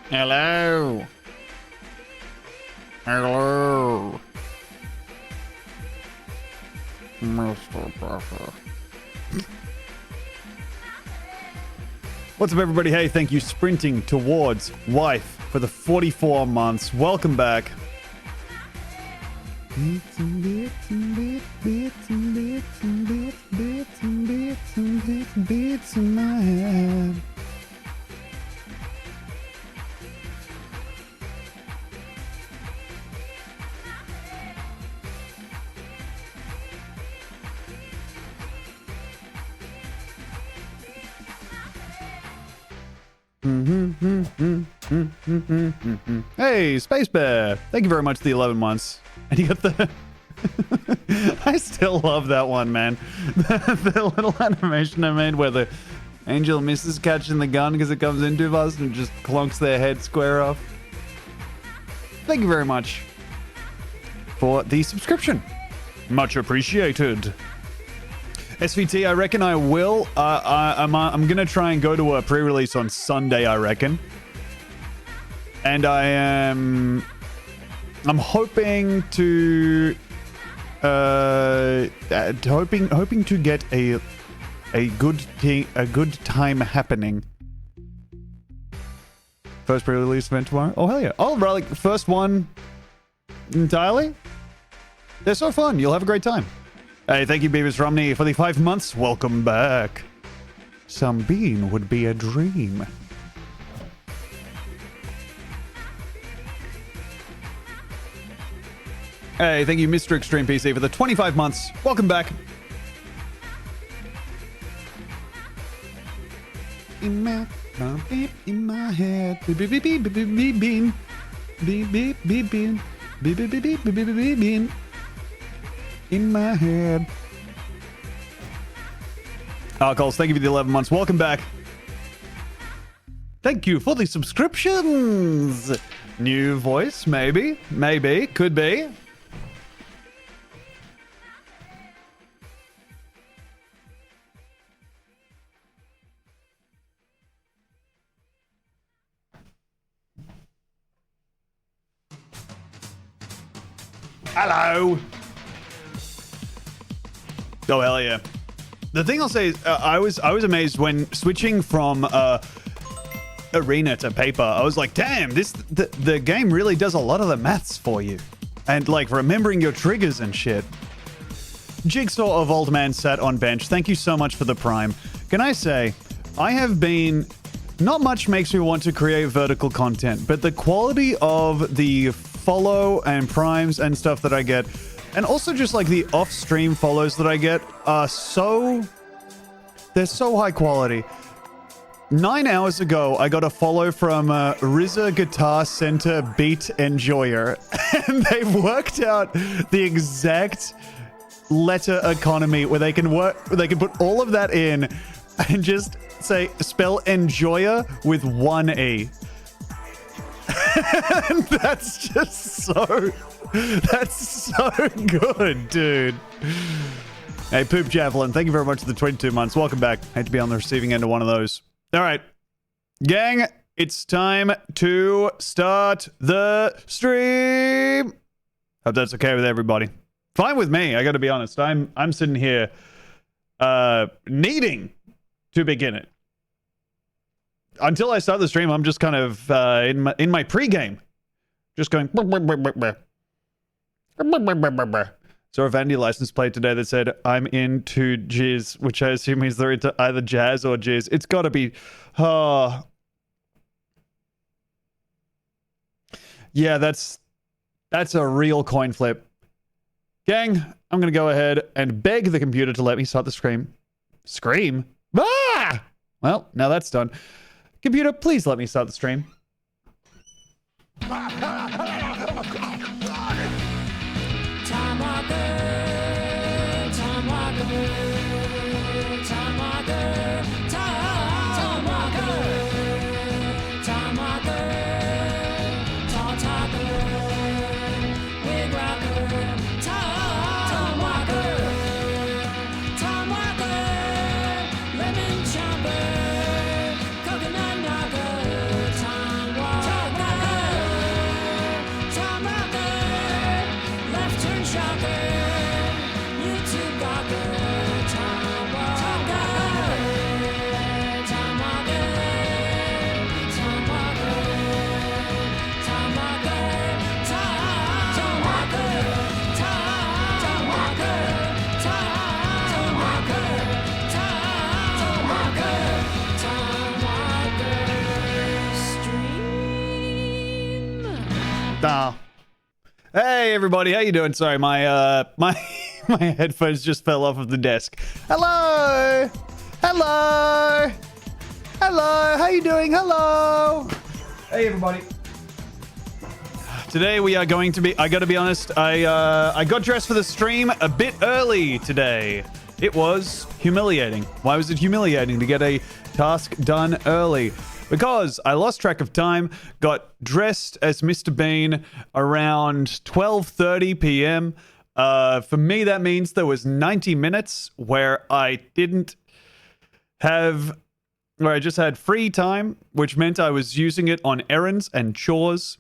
Hello. Hello. Mr. Buffer. What's up, everybody? Hey, thank you. Sprinting towards wife for the 44 months. Welcome back. Bits and bits and bits, bits and bits and bits, bits and bits and bits, bits in my head. Hey, Space Bear! Thank you very much for the 11 months. And you got the... I still love that one, man. The little animation I made where the angel misses catching the gun because it comes into us and just clunks their head square off. Thank you very much for the subscription. Much appreciated. SVT, I reckon I will. I'm gonna try and go to a pre-release on Sunday, I reckon. And I'm hoping to hoping to get a good time happening. First pre-release event tomorrow. Oh hell yeah! Oh, right, like first one entirely. They're so fun. You'll have a great time. Hey, thank you, Beavis Romney, for the 5 months. Welcome back. Some bean would be a dream. Hey, thank you, Mr. Extreme PC, for the 25 months. Welcome back. In my head. Beep, beep, beep, beep, beep, beep, beep, beep, beep, beep, beep, beep, beep, beep, beep, beep, beep, beep. In my head. Coles, thank you for the 11 months. Welcome back. Thank you for the subscriptions. New voice, maybe. Maybe. Could be. Hello. Oh hell yeah! The thing I'll say is, I was amazed when switching from arena to paper. I was like, damn, the game really does a lot of the maths for you, and like remembering your triggers and shit. Jigsaw of Old Man sat on bench. Thank you so much for the prime. Can I say, I have been. Not much makes me want to create vertical content, but the quality of the follow and primes and stuff that I get. And also just like the off-stream follows that I get are they're so high quality. 9 hours ago, I got a follow from RZA Guitar Center Beat Enjoyer. And they've worked out the exact letter economy where they can put all of that in and just spell enjoyer with one E. And that's so good, dude. Hey, Poop Javelin, thank you very much for the 22 months. Welcome back. Hate to be on the receiving end of one of those. All right, gang, it's time to start the stream. Hope that's okay with everybody. Fine with me, I gotta be honest. I'm sitting here needing to begin it. Until I start the stream, I'm just kind of in my pregame. Just going. Saw a Vandy license plate today that said, I'm into jizz, which I assume means they're into either jazz or jizz. It's got to be. Yeah, that's a real coin flip. Gang, I'm going to go ahead and beg the computer to let me start the stream. Scream? Ah! Well, now that's done. Computer, please let me start the stream. everybody, how you doing? Sorry, my my headphones just fell off of the desk. Hello, hello, hello. How you doing? Hello. Hey everybody. Today we are going to be. I got to be honest. I got dressed for the stream a bit early today. It was humiliating. Why was it humiliating to get a task done early? Because I lost track of time, got dressed as Mr. Bean around 12:30 p.m. For me, that means there was 90 minutes where I just had free time, which meant I was using it on errands and chores.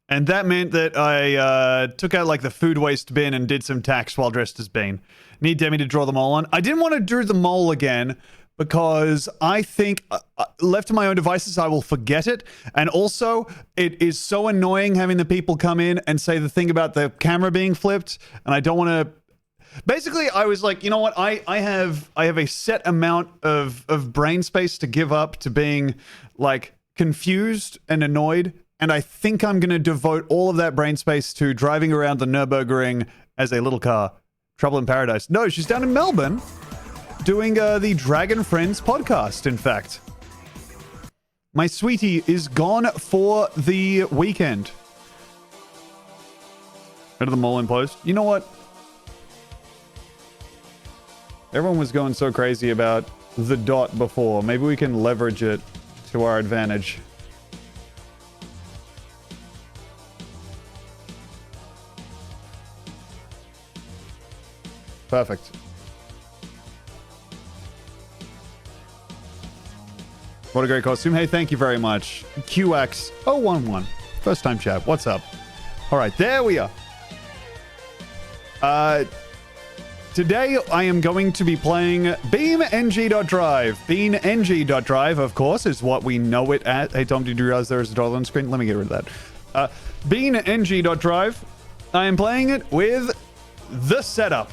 And that meant that I took out like the food waste bin and did some tax while dressed as Bean. Need Demi to draw them all on. I didn't want to do the mole again, because I think left to my own devices, I will forget it. And also, it is so annoying having the people come in and say the thing about the camera being flipped. And I don't want to... Basically, I was like, you know what? I have a set amount of brain space to give up to being like confused and annoyed. And I think I'm going to devote all of that brain space to driving around the Nurburgring as a little car. Trouble in Paradise. No, she's down in Melbourne. Doing the Dragon Friends podcast, in fact. My sweetie is gone for the weekend. Go to the mall in post. You know what? Everyone was going so crazy about the dot before. Maybe we can leverage it to our advantage. Perfect. What a great costume. Hey, thank you very much. QX011. First time chat. What's up? All right, there we are. Today, I am going to be playing BeamNG.drive. BeamNG.drive, of course, is what we know it as. Hey, Tom, did you realize there is a dollar on screen? Let me get rid of that. BeamNG.drive. I am playing it with the setup.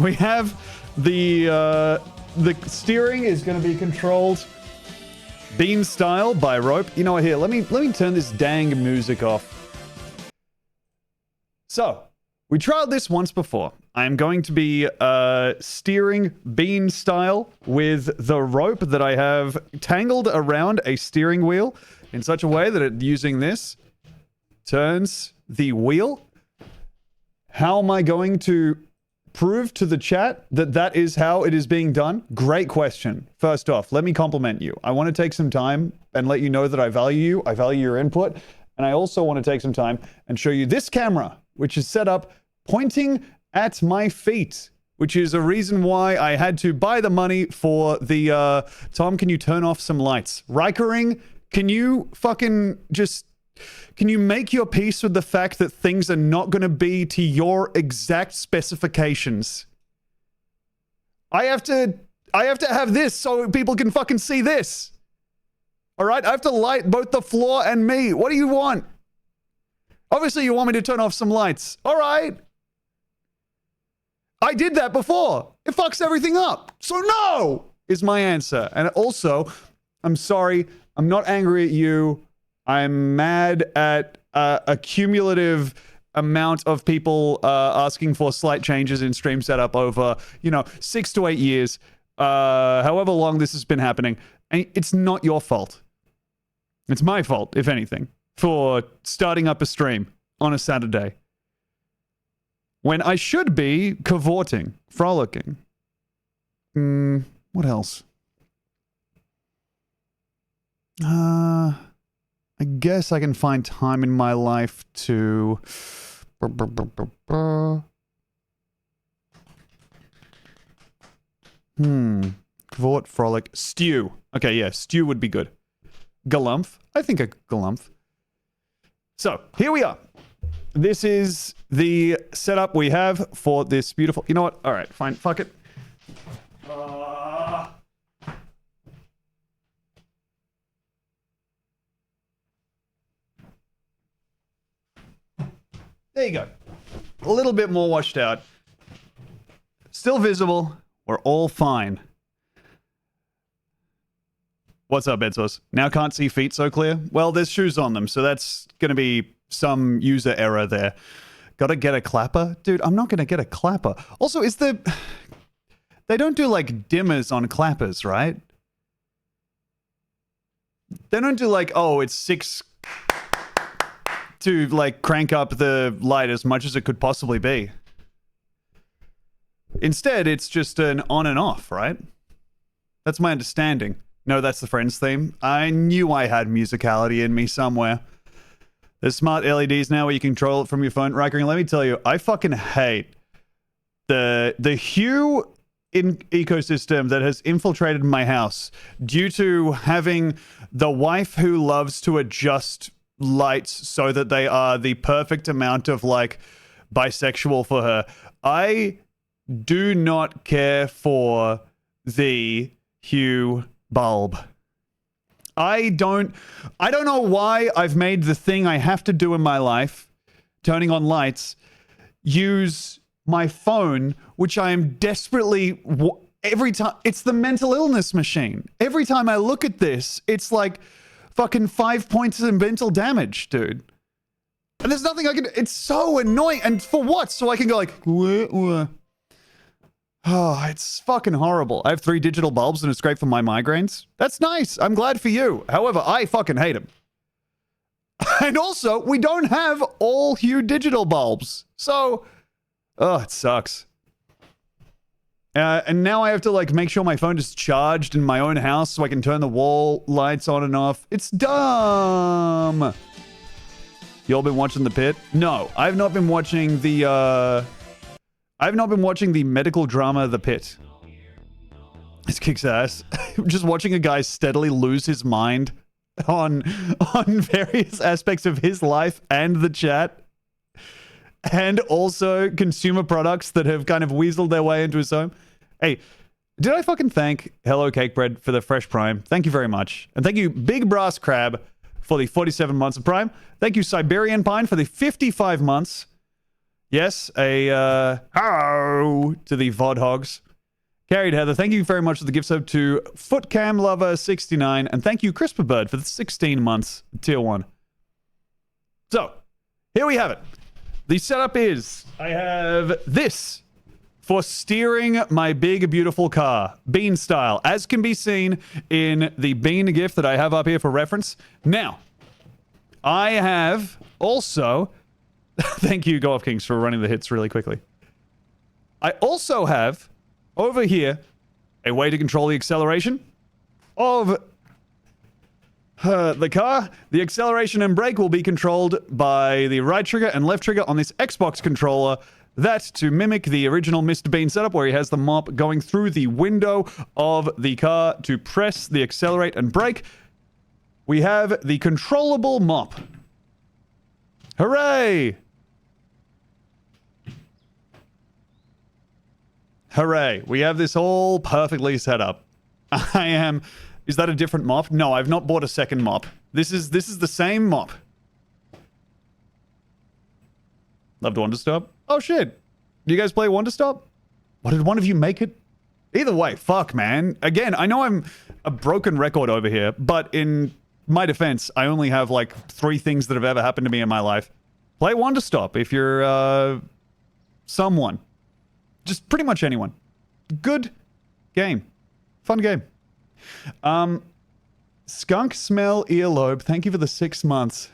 We have the steering is going to be controlled Bean style by rope. You know what? Here, let me turn this dang music off. So, we tried this once before. I am going to be steering Bean style with the rope that I have tangled around a steering wheel in such a way that it, using this, turns the wheel. How am I going to prove to the chat that that is how it is being done? Great question. First off, let me compliment you. I want to take some time and let you know that I value you. I value your input. And I also want to take some time and show you this camera, which is set up pointing at my feet, which is a reason why I had to buy the money for the, Tom, can you turn off some lights? Rikering, can you fucking just... Can you make your peace with the fact that things are not going to be to your exact specifications? I have to have this so people can fucking see this. All right? I have to light both the floor and me. What do you want? Obviously, you want me to turn off some lights. All right. I did that before. It fucks everything up. So no, is my answer. And also, I'm sorry. I'm not angry at you. I'm mad at a cumulative amount of people asking for slight changes in stream setup over, 6 to 8 years, however long this has been happening. And it's not your fault. It's my fault, if anything, for starting up a stream on a Saturday when I should be cavorting, frolicking. What else? I guess I can find time in my life to... Cavort, frolic, stew. Okay, yeah, stew would be good. Galumph. I think a galumph. So, here we are. This is the setup we have for this beautiful... You know what? All right, fine. Fuck it. There you go. A little bit more washed out. Still visible. We're all fine. What's up, Bedsos? Now can't see feet so clear? Well, there's shoes on them, so that's going to be some user error there. Gotta get a clapper? Dude, I'm not gonna get a clapper. Also, they don't do like dimmers on clappers, right? They don't do like, oh, it's 6 to like crank up the light as much as it could possibly be. Instead, it's just an on and off, right? That's my understanding. No, that's the Friends theme. I knew I had musicality in me somewhere. There's smart LEDs now where you control it from your phone. Rikering, let me tell you, I fucking hate the hue in ecosystem that has infiltrated my house due to having the wife who loves to adjust lights so that they are the perfect amount of like bisexual for her. I do not care for the hue bulb. I don't know why I've made the thing I have to do in my life, turning on lights, use my phone, which I am desperately every time. It's the mental illness machine. Every time I look at this, it's like fucking 5 points of mental damage, dude. And there's nothing I can. It's so annoying. And for what? So I can go like, oh, it's fucking horrible. I have 3 digital bulbs and it's great for my migraines. That's nice. I'm glad for you. However, I fucking hate them. And also, we don't have all hue digital bulbs. So, oh, it sucks. And now I have to like make sure my phone is charged in my own house so I can turn the wall lights on and off. It's dumb. You all been watching The Pit? No, I've not been watching the medical drama The Pit. This kicks ass. Just watching a guy steadily lose his mind on various aspects of his life and the chat. And also consumer products that have kind of weaseled their way into his home. Hey, did I fucking thank Hello Cake Bread for the fresh Prime? Thank you very much. And thank you Big Brass Crab for the 47 months of Prime. Thank you Siberian Pine for the 55 months. Yes, a hello to the VOD Hogs. Carried Heather, thank you very much for the gift sub to Footcam Lover 69. And thank you Crisper Bird for the 16 months, tier 1. So, here we have it. The setup is, I have this for steering my big, beautiful car, Bean style, as can be seen in the Bean GIF that I have up here for reference. Now, I have also, thank you, Go Off Kings, for running the hits really quickly. I also have, over here, a way to control the acceleration of the car. The acceleration and brake will be controlled by the right trigger and left trigger on this Xbox controller. That to mimic the original Mr. Bean setup where he has the mop going through the window of the car to press the accelerate and brake. We have the controllable mop. Hooray! Hooray. We have this all perfectly set up. Is that a different mop? No, I've not bought a second mop. This is the same mop. Loved Wonder Stop? Oh shit. Do you guys play Wonder Stop? What, did one of you make it? Either way, fuck, man. Again, I know I'm a broken record over here, but in my defense, I only have like 3 things that have ever happened to me in my life. Play Wonder Stop if you're someone. Just pretty much anyone. Good game. Fun game. Skunk Smell Earlobe, thank you for the 6 months.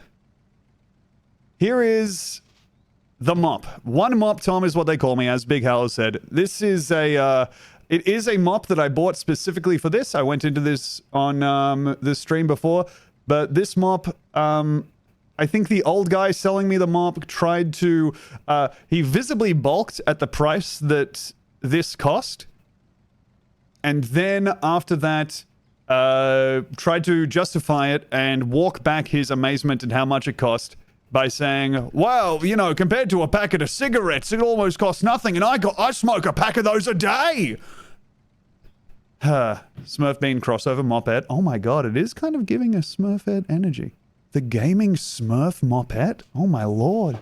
Here is the mop. One mop, Tom, is what they call me, as Big Hal said. This is it is a mop that I bought specifically for this. I went into this on the stream before, but this mop, I think the old guy selling me the mop tried to, he visibly balked at the price that this cost. And then after that, tried to justify it and walk back his amazement at how much it cost by saying, well, you know, compared to a packet of cigarettes, it almost costs nothing, and I smoke a pack of those a day. Smurf Bean crossover moped. Oh my god, it is kind of giving a Smurfette energy. The gaming Smurf moped? Oh my lord.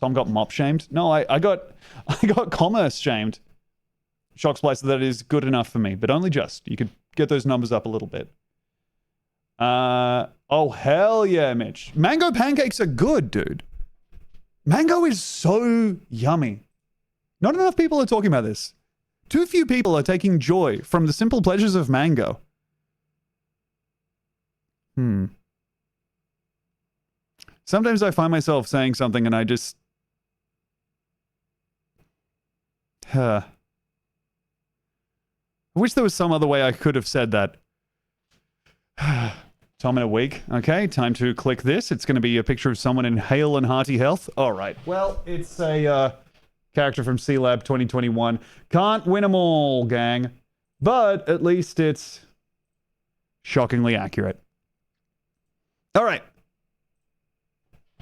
Tom got mop shamed? No, I got commerce shamed. Shock Splicer, that is good enough for me, but only just. You could get those numbers up a little bit. Oh, hell yeah, Mitch. Mango pancakes are good, dude. Mango is so yummy. Not enough people are talking about this. Too few people are taking joy from the simple pleasures of mango. Sometimes I find myself saying something and I just... I wish there was some other way I could have said that. Tom in a wig. Okay, time to click this. It's going to be a picture of someone in hale and hearty health. All right. Well, it's a character from C-Lab 2021. Can't win them all, gang. But at least it's shockingly accurate. All right.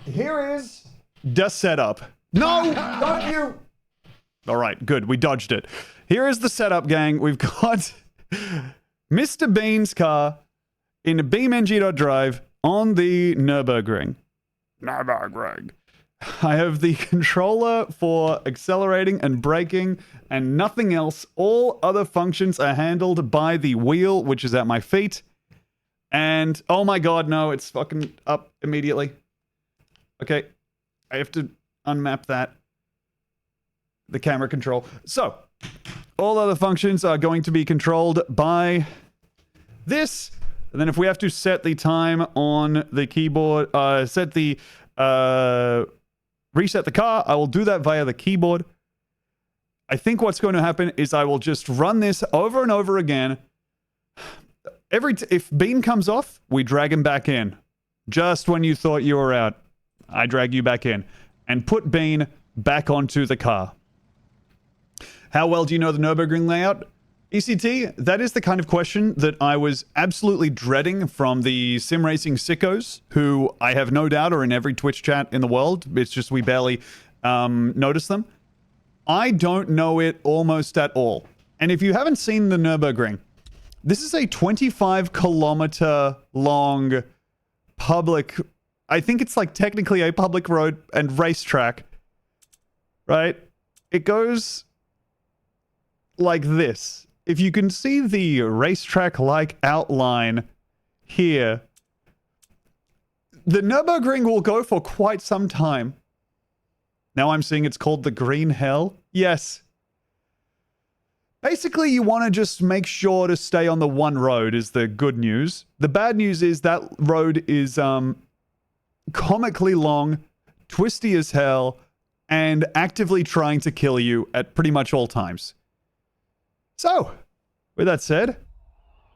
Here is the setup. No, don't you. All right, good. We dodged it. Here is the setup, gang. We've got Mr. Bean's car in a BeamNG.drive on the Nurburgring. Nürburgring. I have the controller for accelerating and braking and nothing else. All other functions are handled by the wheel, which is at my feet. And, oh my god, no, it's fucking up immediately. Okay, I have to unmap that. The camera control. So, all other functions are going to be controlled by this. And then if we have to set the time on the keyboard, reset the car, I will do that via the keyboard. I think what's going to happen is I will just run this over and over again. If Bean comes off, we drag him back in. Just when you thought you were out, I drag you back in and put Bean back onto the car. How well do you know the Nürburgring layout? ECT, that is the kind of question that I was absolutely dreading from the sim racing sickos, who I have no doubt are in every Twitch chat in the world. It's just we barely notice them. I don't know it almost at all. And if you haven't seen the Nürburgring, this is a 25-kilometer long public... I think it's like technically a public road and racetrack, right? It goes like this. If you can see the racetrack-like outline here, the Nürburgring will go for quite some time. Now I'm seeing it's called the Green Hell. Yes. Basically, you want to just make sure to stay on the one road is the good news. The bad news is that road is comically long, twisty as hell, and actively trying to kill you at pretty much all times. So, with that said,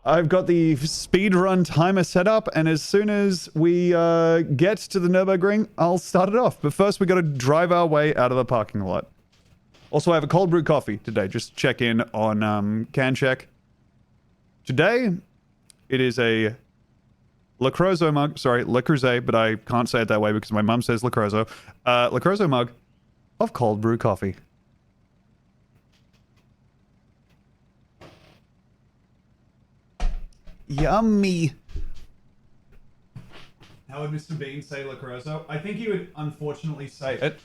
I've got the speedrun timer set up, and as soon as we get to the Nürburgring, I'll start it off. But first, we got to drive our way out of the parking lot. Also, I have a cold brew coffee today. Just check in on can check. Today, it is a Le Creuset mug. Sorry, Le Creuset, but I can't say it that way because my mum says Le Creuset. Le Creuset mug of cold brew coffee. Yummy. How would Mr. Bean say Le Creuset? I think he would unfortunately say it.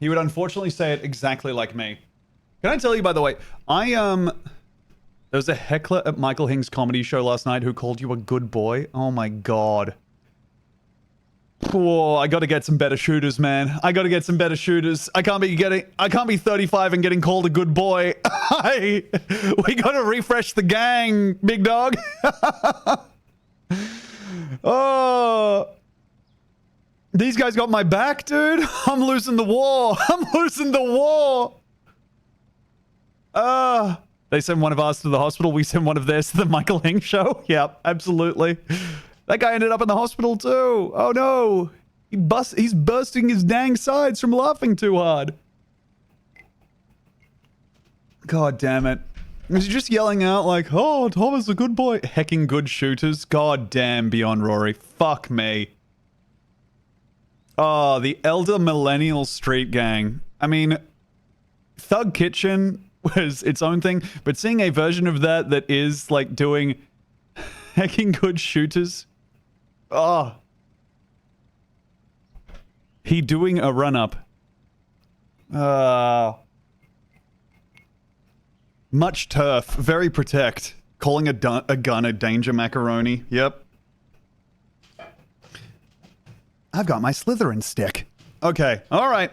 He would unfortunately say it exactly like me. Can I tell you, by the way, there was a heckler at Michael Hing's comedy show last night who called you a good boy. Oh my god. Whoa, I gotta get some better shooters, man. I gotta get some better shooters. I can't be 35 and getting called a good boy. We gotta refresh the gang, big dog. Oh. These guys got my back, dude. I'm losing the war. I'm losing the war. They send one of ours to the hospital. We send one of theirs to the Michael Hing show. Yep, absolutely. That guy ended up in the hospital too. Oh no. He's bursting his dang sides from laughing too hard. God damn it. Was he just yelling out like, oh, Tom is a good boy. Hecking good shooters. God damn, Beyond Rory. Fuck me. Oh, the Elder Millennial Street Gang. I mean, Thug Kitchen was its own thing, but seeing a version of that that is like doing hecking good shooters. Oh. He doing a run-up. Much turf. Very protect. Calling a gun a danger macaroni. Yep. I've got my Slytherin stick. Okay, all right.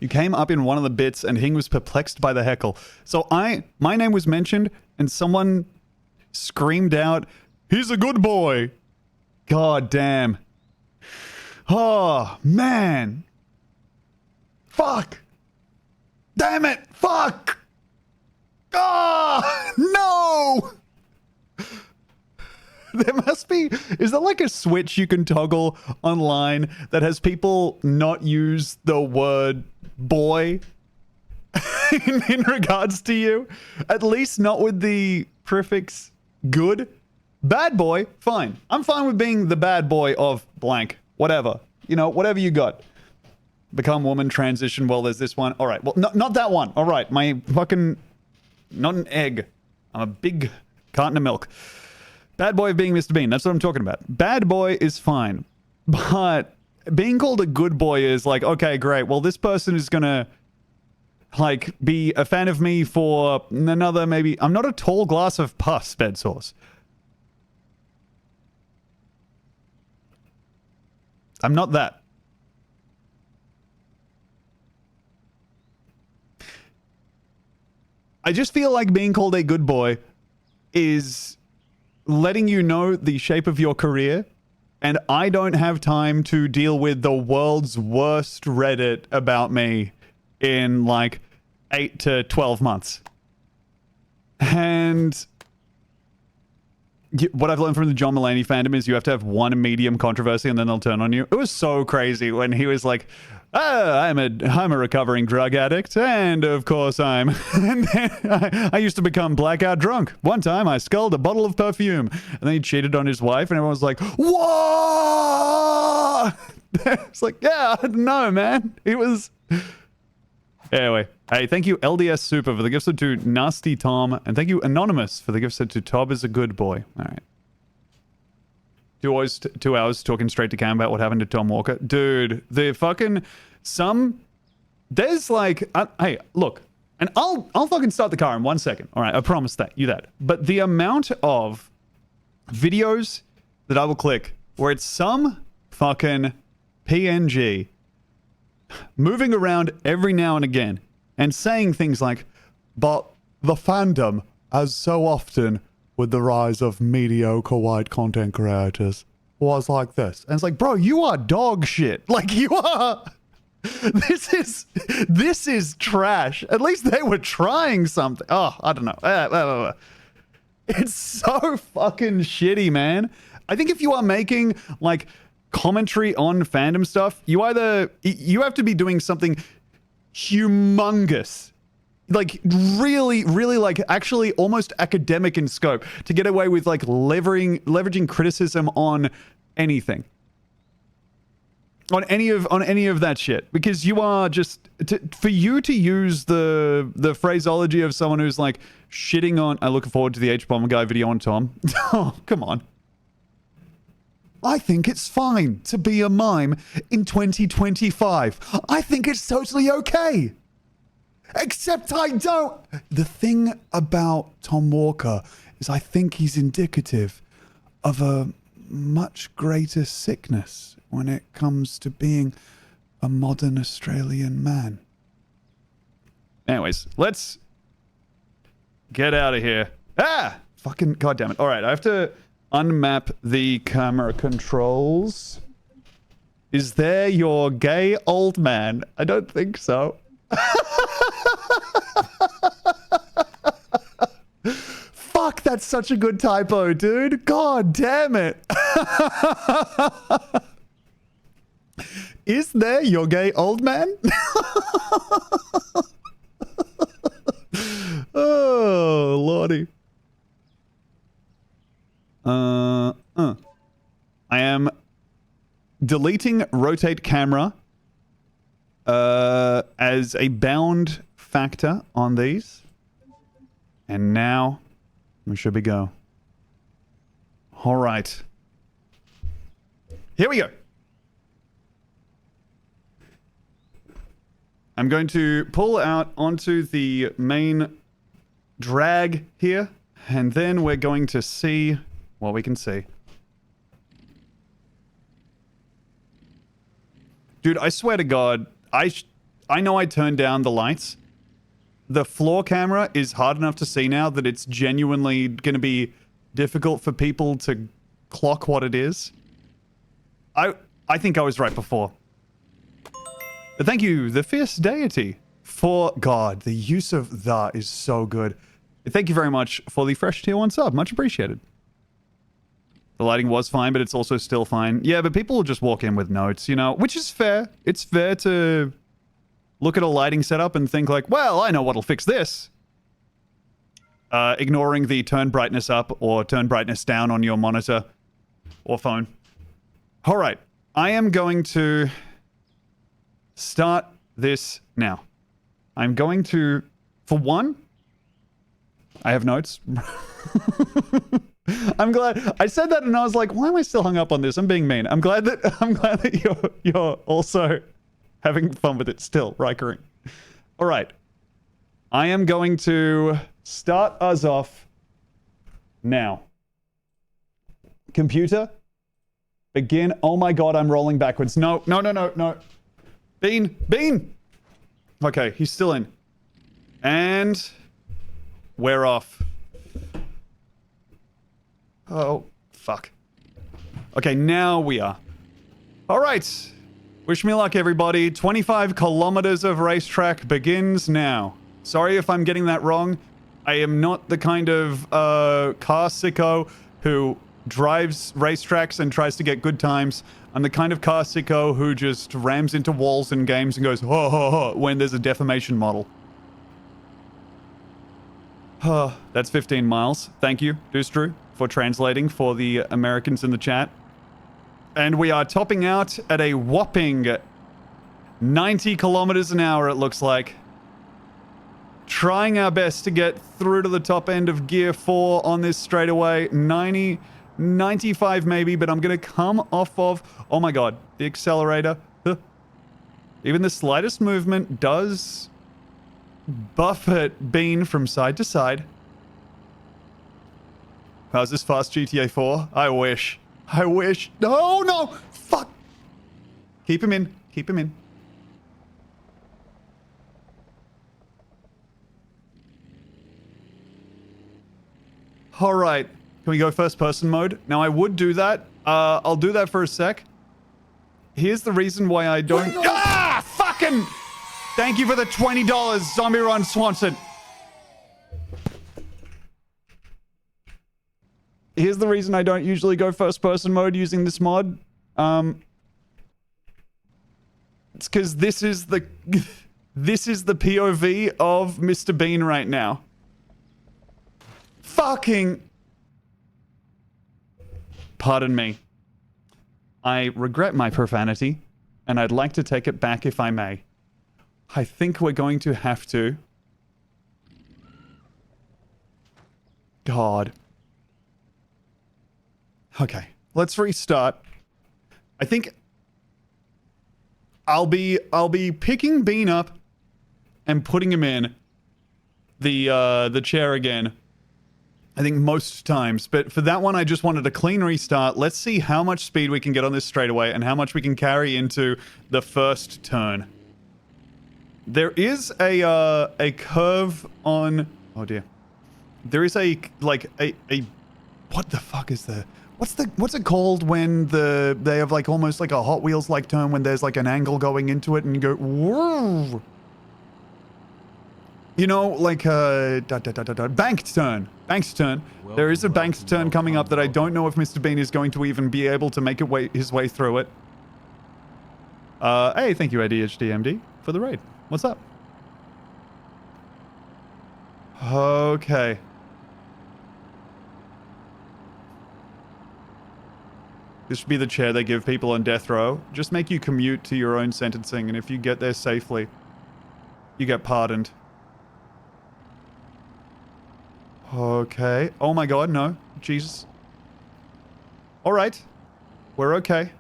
You came up in one of the bits and Hing was perplexed by the heckle. So my name was mentioned and someone screamed out, "He's a good boy." God damn. Oh, man. Fuck. Damn it. Fuck. Oh, no. There must be... Is there like a switch you can toggle online that has people not use the word boy in regards to you? At least not with the prefix good. Bad boy, fine. I'm fine with being the bad boy of blank. Whatever. You know, whatever you got. Become woman, transition. Well, there's this one. All right. Well, not that one. All right. My fucking... Not an egg. I'm a big carton of milk. Bad boy of being Mr. Bean. That's what I'm talking about. Bad boy is fine. But being called a good boy is like, okay, great. Well, this person is going to, like, be a fan of me for another maybe... I'm not a tall glass of pus, bed sauce. I'm not that. I just feel like being called a good boy is letting you know the shape of your career, and I don't have time to deal with the world's worst Reddit about me in like 8 to 12 months. And what I've learned from the John Mulaney fandom is you have to have one medium controversy and then they'll turn on you. It was so crazy when he was like, "Oh, I'm a recovering drug addict, and of course and then I used to become blackout drunk. One time I sculled a bottle of perfume, and then he cheated on his wife, and everyone was like, whoa!" It's like, yeah, I don't know, man. It was... Anyway, hey, thank you LDS Super for the gift sub to Nasty Tom, and thank you Anonymous for the gift sub to Tob is a good boy. All right. 2 hours talking straight to Cam about what happened to Tom Walker. Dude, the fucking... There's like... hey, look. And I'll fucking start the car in 1 second. All right, I promise you that. But the amount of videos that I will click where it's some fucking PNG moving around every now and again and saying things like, "But the fandom, as so often with the rise of mediocre white content creators, was like this." And it's like, bro, you are dog shit. Like, you are... This is trash. At least they were trying something. Oh, I don't know. It's so fucking shitty, man. I think if you are making, like, commentary on fandom stuff, you have to be doing something humongous. Like, really, really, like, actually almost academic in scope to get away with, like, leveraging criticism on anything. On any of that shit. Because you are just... for you to use the phraseology of someone who's, like, shitting on... I look forward to the H-Bomber Guy video on Tom. Oh, come on. I think it's fine to be a mime in 2025. I think it's totally okay. Except I don't. The thing about Tom Walker is I think he's indicative of a much greater sickness when it comes to being a modern Australian man. Anyways, let's get out of here. Ah! Fucking goddammit. All right, I have to unmap the camera controls. Is there your gay old man? I don't think so. Fuck, that's such a good typo, dude. God damn it. Is there your gay old man? Oh, lordy. I am deleting rotate camera as a bound factor on these. And now we should be go. All right. Here we go. I'm going to pull out onto the main drag here, and then we're going to see what we can see. Dude, I swear to God, I know I turned down the lights. The floor camera is hard enough to see now that it's genuinely going to be difficult for people to clock what it is. I think I was right before. But thank you, the Fierce Deity, for God. The use of "the" is so good. Thank you very much for the fresh tier 1 sub. Much appreciated. The lighting was fine, but it's also still fine. Yeah, but people will just walk in with notes, you know, which is fair. It's fair to look at a lighting setup and think like, well, I know what'll fix this. Ignoring the turn brightness up or turn brightness down on your monitor or phone. All right. I am going to start this now. I'm going to, for one, I have notes. I'm glad I said that, and I was like, "Why am I still hung up on this?" I'm being mean. I'm glad that you're also having fun with it still, right, Kareem? All right, I am going to start us off now. Computer, begin. Oh my God, I'm rolling backwards. No. Bean. Okay, he's still in, and we're off. Oh, fuck. Okay, now we are. All right. Wish me luck, everybody. 25 kilometers of racetrack begins now. Sorry if I'm getting that wrong. I am not the kind of car sicko who drives racetracks and tries to get good times. I'm the kind of car sicko who just rams into walls in games and goes, ho, ho, ho, when there's a defamation model. That's 15 miles. Thank you, Doostru, for translating for the Americans in the chat. And we are topping out at a whopping 90 kilometers an hour, it looks like. Trying our best to get through to the top end of gear 4 on this straightaway. 90, 95 maybe, but I'm going to come off of... Oh my God, the accelerator. Even the slightest movement does buffet Bean from side to side. How's this fast GTA 4? I wish. No! Fuck! Keep him in. All right. Can we go first person mode? Now, I would do that. I'll do that for a sec. Here's the reason why I don't... Ah! Fucking... Thank you for the $20, Zombie Run Swanson. Here's the reason I don't usually go first person mode using this mod. It's because this is the POV of Mr. Bean right now. Fucking... Pardon me. I regret my profanity, and I'd like to take it back if I may. I think we're going to have to... God. Okay, let's restart. I think I'll be picking Bean up and putting him in the chair again. I think most times, but for that one I just wanted a clean restart. Let's see how much speed we can get on this straightaway and how much we can carry into the first turn. There is a curve on... Oh dear. There is a what the fuck is there? What's it called when they have like almost like a Hot Wheels like turn when there's like an angle going into it and you go whoa. You know, like banked turn. Banked turn. There is a banked turn coming up that I don't know if Mr. Bean is going to even be able to make his way through it. Hey, thank you ADHDMD for the raid. What's up? Okay. This should be the chair they give people on death row. Just make you commute to your own sentencing, and if you get there safely, you get pardoned. Okay. Oh my God, no. Jesus. All right. We're okay.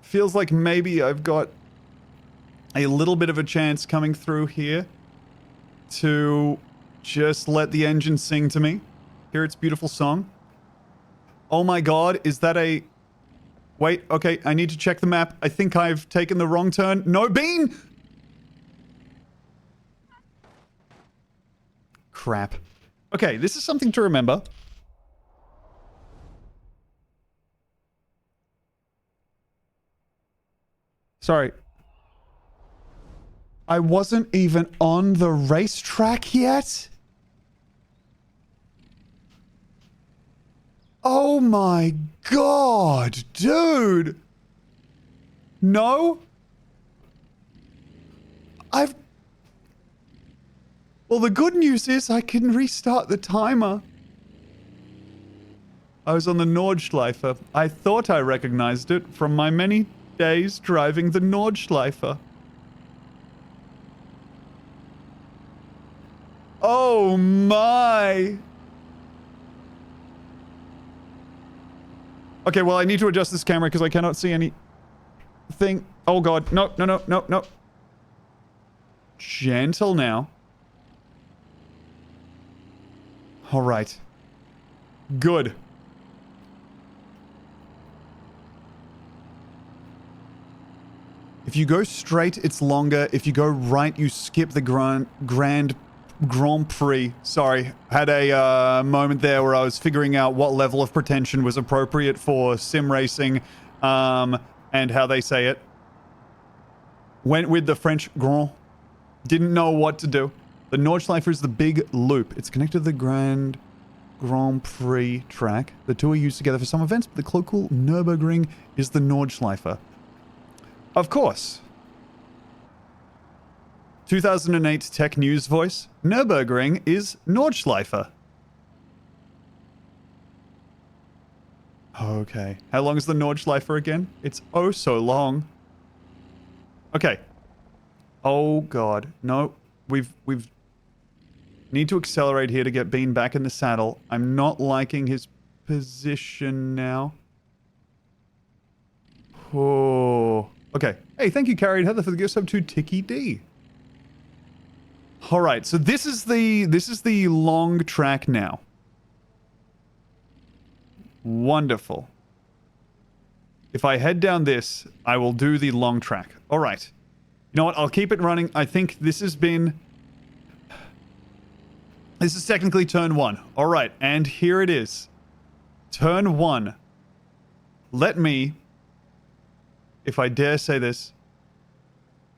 Feels like maybe I've got a little bit of a chance coming through here to just let the engine sing to me. hear its beautiful song. Oh my god, is that a... Wait, okay, I need to check the map. I think I've taken the wrong turn. No, Bean! Crap. Okay, this is something to remember. Sorry. I wasn't even on the racetrack yet? Oh my god, dude! No? Well, the good news is I can restart the timer. I was on the Nordschleifer. I thought I recognized it from my many days driving the Nordschleifer. Oh my! Okay, well, I need to adjust this camera because I cannot see anything. Oh god, no, no, no, no, no. Gentle now. All right. Good. If you go straight, it's longer. If you go right, you skip the Grand Prix. Sorry, had a moment there where I was figuring out what level of pretension was appropriate for sim racing, and how they say it. Went with the French Grand. Didn't know what to do. The Nordschleifer is the big loop. It's connected to the Grand Prix track. The two are used together for some events, but the local Nurburgring is the Nordschleifer. Of course. 2008 Tech News Voice. Nürburgring is Nordschleifer. Okay. How long is the Nordschleifer again? It's oh so long. Okay. Oh god. No. We've need to accelerate here to get Bean back in the saddle. I'm not liking his position now. Oh. Okay. Hey, thank you, Carried Heather, for the gift sub to Ticky D. All right, so this is the long track now. Wonderful. If I head down this, I will do the long track. All right. You know what? I'll keep it running. I think this has been... This is technically turn 1. All right, and here it is. Turn 1. Let me, if I dare say this,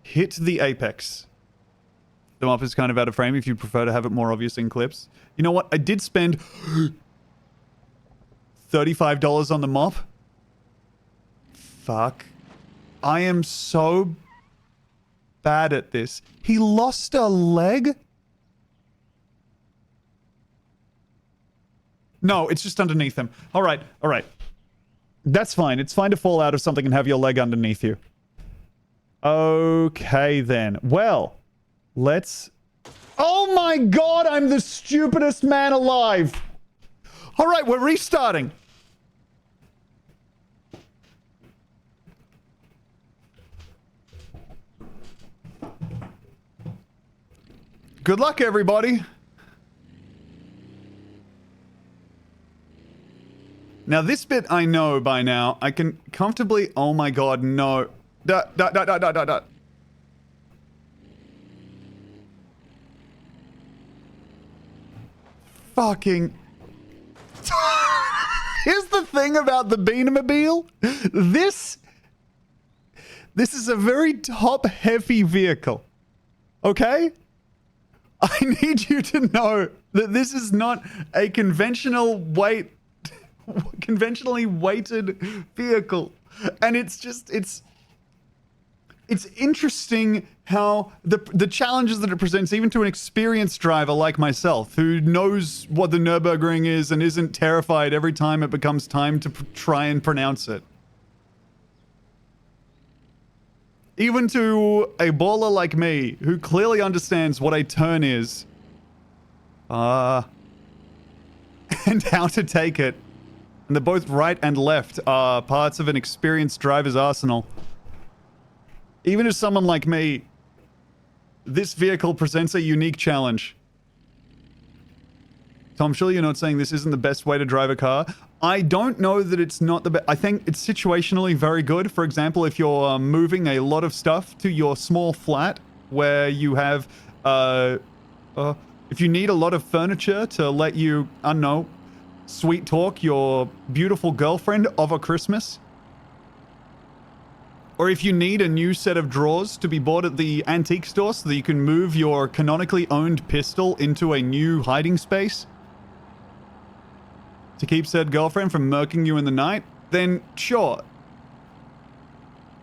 hit the apex. The mop is kind of out of frame if you prefer to have it more obvious in clips. You know what? I did spend $35 on the mop. Fuck. I am so bad at this. He lost a leg? No, it's just underneath him. All right, all right. That's fine. It's fine to fall out of something and have your leg underneath you. Okay, then. Well, let's... Oh my god, I'm the stupidest man alive! All right, we're restarting. Good luck, everybody. Now, this bit I know by now. I can comfortably... Oh my god, no. Fucking... Here's the thing about the Beanamobile. This is a very top-heavy vehicle. Okay? I need you to know that this is not a conventionally weighted vehicle. And it's just, it's interesting how the challenges that it presents, even to an experienced driver like myself, who knows what the Nürburgring is and isn't terrified every time it becomes time to try and pronounce it. Even to a baller like me, who clearly understands what a turn is, and how to take it, and that both right and left are parts of an experienced driver's arsenal. Even to someone like me, this vehicle presents a unique challenge. So I'm sure you're not saying this isn't the best way to drive a car. I don't know that it's not the best. I think it's situationally very good. For example, if you're moving a lot of stuff to your small flat where you have, if you need a lot of furniture to let you, I don't know, sweet talk your beautiful girlfriend of a Christmas. Or if you need a new set of drawers to be bought at the antique store so that you can move your canonically owned pistol into a new hiding space to keep said girlfriend from murking you in the night, then sure.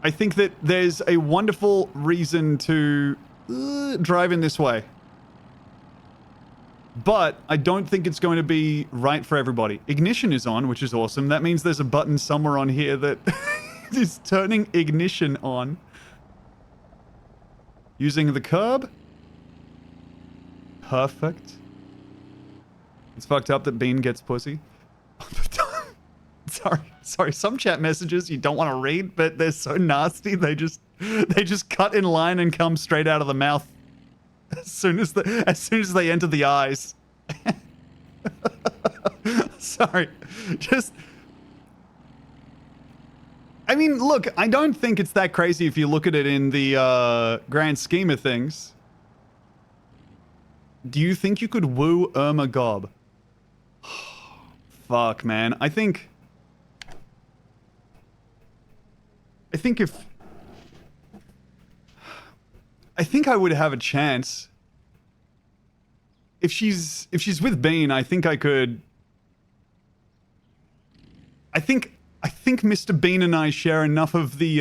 I think that there's a wonderful reason to drive in this way. But I don't think it's going to be right for everybody. Ignition is on, which is awesome. That means there's a button somewhere on here that is turning ignition on. Using the curb. Perfect. It's fucked up that Bean gets pussy. Sorry. Some chat messages you don't want to read, but they're so nasty. They just cut in line and come straight out of the mouth as soon as they enter the eyes. Sorry. I mean, look, I don't think it's that crazy if you look at it in the grand scheme of things. Do you think you could woo Irma Gob? Fuck, man. I think I would have a chance. If she's with Bean, I think I could. I think Mr. Bean and I share enough of the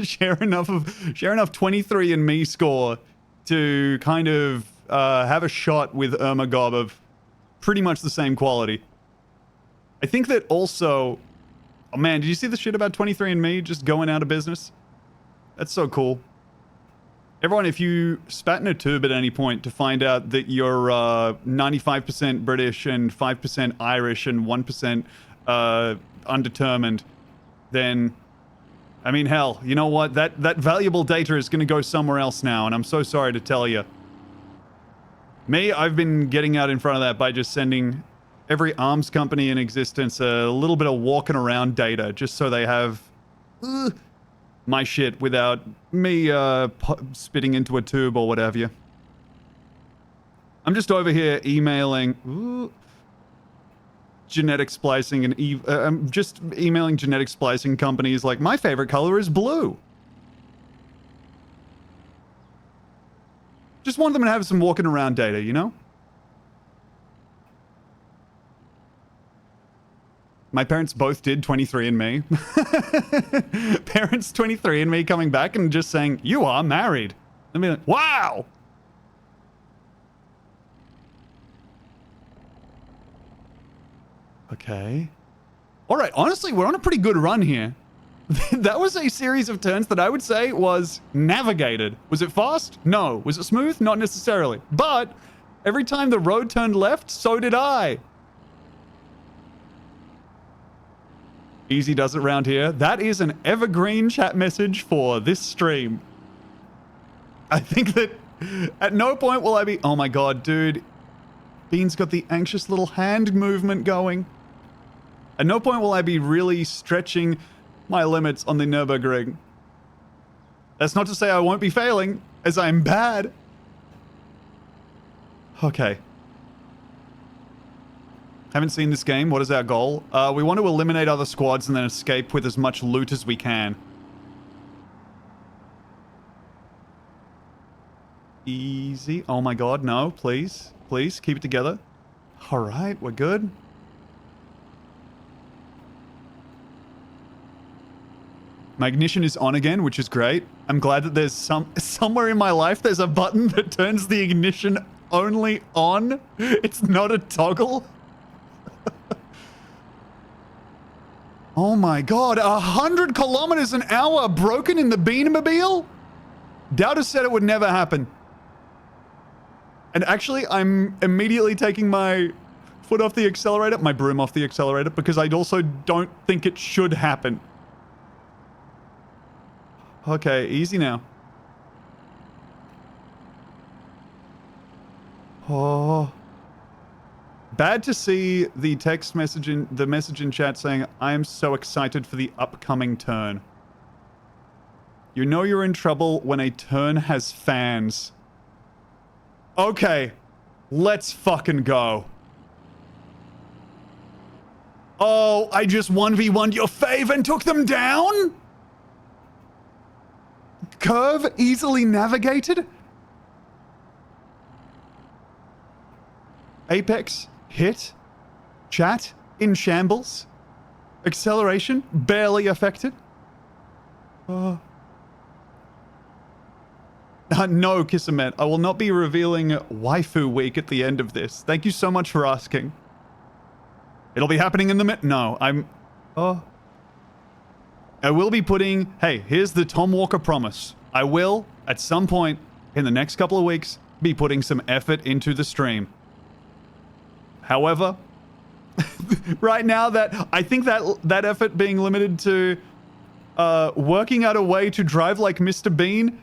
share enough 23andMe score to kind of have a shot with Irma Gob of pretty much the same quality. I think that also. Oh man, did you see the shit about 23andMe just going out of business? That's so cool. Everyone, if you spat in a tube at any point to find out that you're 95% British and 5% Irish and 1% undetermined, then, I mean, hell, you know what? That valuable data is going to go somewhere else now, and I'm so sorry to tell you. Me, I've been getting out in front of that by just sending every arms company in existence a little bit of walking around data, just so they have my shit without me spitting into a tube or whatever. I'm just over here emailing genetic splicing and I'm just emailing genetic splicing companies like, my favorite color is blue. Just want them to have some walking around data, you know? My parents both did 23andMe. Parents 23andMe coming back and just saying, you are married. I mean, like, wow! Okay. Alright, honestly, we're on a pretty good run here. That was a series of turns that I would say was navigated. Was it fast? No. Was it smooth? Not necessarily. But every time the road turned left, so did I. Easy does it round here. That is an evergreen chat message for this stream. I think that at no point will I be... Oh my god, dude. Bean's got the anxious little hand movement going. At no point will I be really stretching my limits on the Nurburgring. That's not to say I won't be failing, as I'm bad. Okay. Haven't seen this game. What is our goal? We want to eliminate other squads and then escape with as much loot as we can. Easy. Oh my god, no. Please. Please, keep it together. Alright, we're good. My ignition is on again, which is great. I'm glad that there's somewhere in my life there's a button that turns the ignition only on. It's not a toggle. Oh my god, 100 kilometers an hour broken in the Beanmobile? Doubter said it would never happen. And actually, I'm immediately taking my foot off the accelerator, my broom off the accelerator, because I also don't think it should happen. Okay, easy now. Oh, Bad to see the text message in the message in chat saying, I am so excited for the upcoming turn. You know you're in trouble when a turn has fans. Okay, let's fucking go. Oh, I just 1v1'd your fave and took them down? Curve easily navigated? Apex, hit, chat, in shambles, acceleration, barely affected. No, Kissamet, I will not be revealing Waifu Week at the end of this. Thank you so much for asking. It'll be happening in the No, I will be putting... Hey, here's the Tom Walker promise. I will, at some point in the next couple of weeks, be putting some effort into the stream. However, right now I think that effort being limited to working out a way to drive like Mr. Bean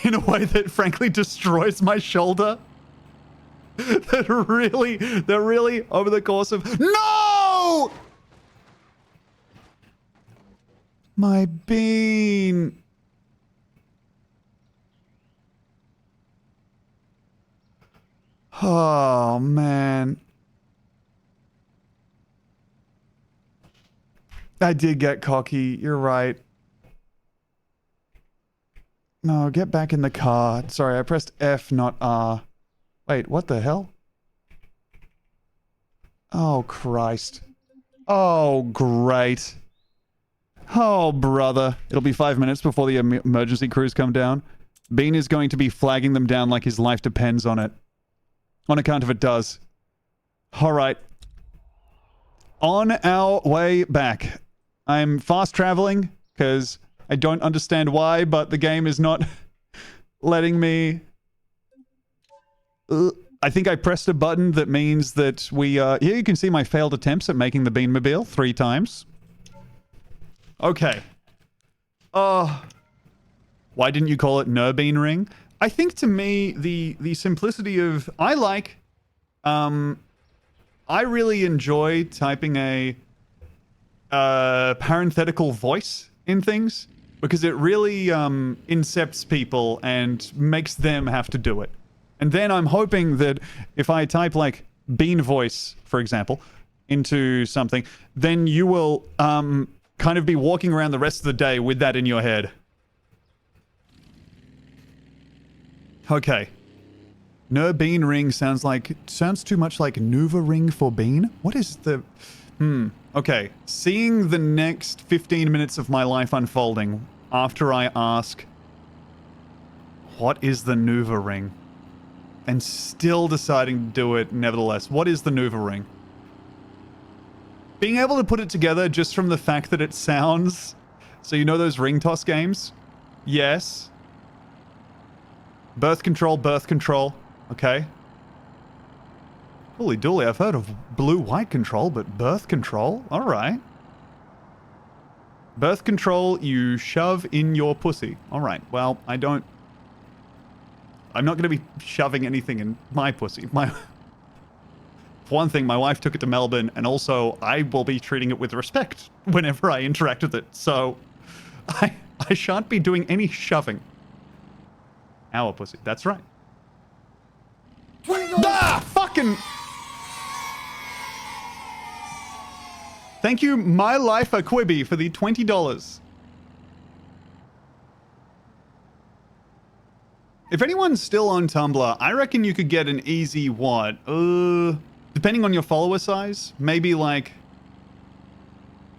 in a way that frankly destroys my shoulder. that really over the course of... No! My bean. Oh, man. I did get cocky. You're right. No, get back in the car. Sorry, I pressed F, not R. Wait, what the hell? Oh, Christ. Oh, great. Oh, brother. It'll be 5 minutes before the emergency crews come down. Bean is going to be flagging them down like his life depends on it. On account of it does. All right. On our way back. I'm fast traveling because I don't understand why, but the game is not letting me... I think I pressed a button that means that we... Here you can see my failed attempts at making the Beanmobile 3 times. Okay. Why didn't you call it Nürburgring? I think to me, the simplicity of... I really enjoy typing a parenthetical voice in things because it really incepts people and makes them have to do it. And then I'm hoping that if I type like bean voice, for example, into something, then you will kind of be walking around the rest of the day with that in your head. Okay. Nürburgring sounds too much like Nürburgring for bean. What is the... Okay. Seeing the next 15 minutes of my life unfolding after I ask, what is the Nürburgring? And still deciding to do it nevertheless. What is the Nürburgring? Being able to put it together just from the fact that it sounds... So you know those ring toss games? Yes. Birth control. Okay. Holy dooly, I've heard of blue-white control, but birth control? Alright. Birth control, you shove in your pussy. Alright, well, I'm not going to be shoving anything in my pussy. For one thing, my wife took it to Melbourne, and also I will be treating it with respect whenever I interact with it. So, I shan't be doing any shoving. Our pussy. That's right. Ah! Fucking... Thank you, My Life a Quibi, for the $20. If anyone's still on Tumblr, I reckon you could get an easy what? Depending on your follower size, maybe like...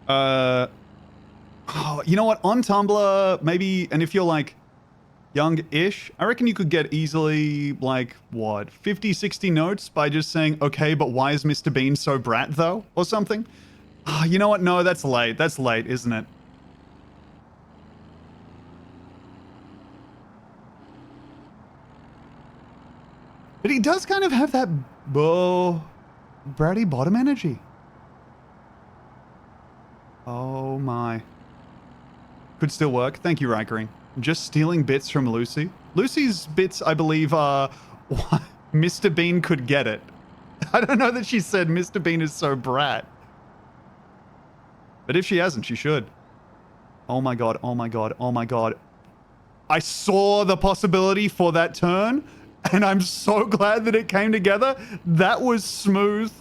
you know what? On Tumblr, maybe, and if you're like young-ish, I reckon you could get easily like, what, 50, 60 notes by just saying, okay, but why is Mr. Bean so brat though? Or something. You know what? No, that's late. That's late, isn't it? But he does kind of have that bratty bottom energy. Oh my. Could still work. Thank you, Rikering. Just stealing bits from Lucy. Lucy's bits, I believe, are Mr. Bean could get it. I don't know that she said Mr. Bean is so brat. But if she hasn't, she should. Oh my god, oh my god, oh my god. I saw the possibility for that turn, and I'm so glad that it came together. That was smooth.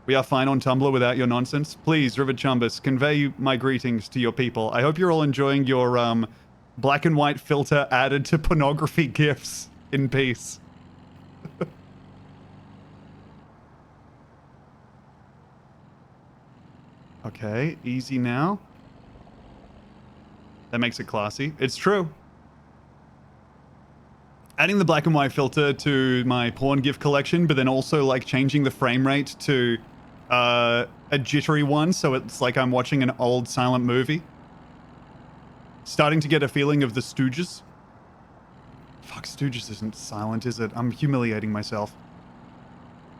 We are fine on Tumblr without your nonsense. Please, River Chumbus, convey my greetings to your people. I hope you're all enjoying your black and white filter added to pornography gifs in peace. Okay, easy now. That makes it classy. It's true. Adding the black and white filter to my porn GIF collection, but then also like changing the frame rate to a jittery one, so it's like I'm watching an old silent movie. Starting to get a feeling of the Stooges. Fuck, Stooges isn't silent, is it? I'm humiliating myself.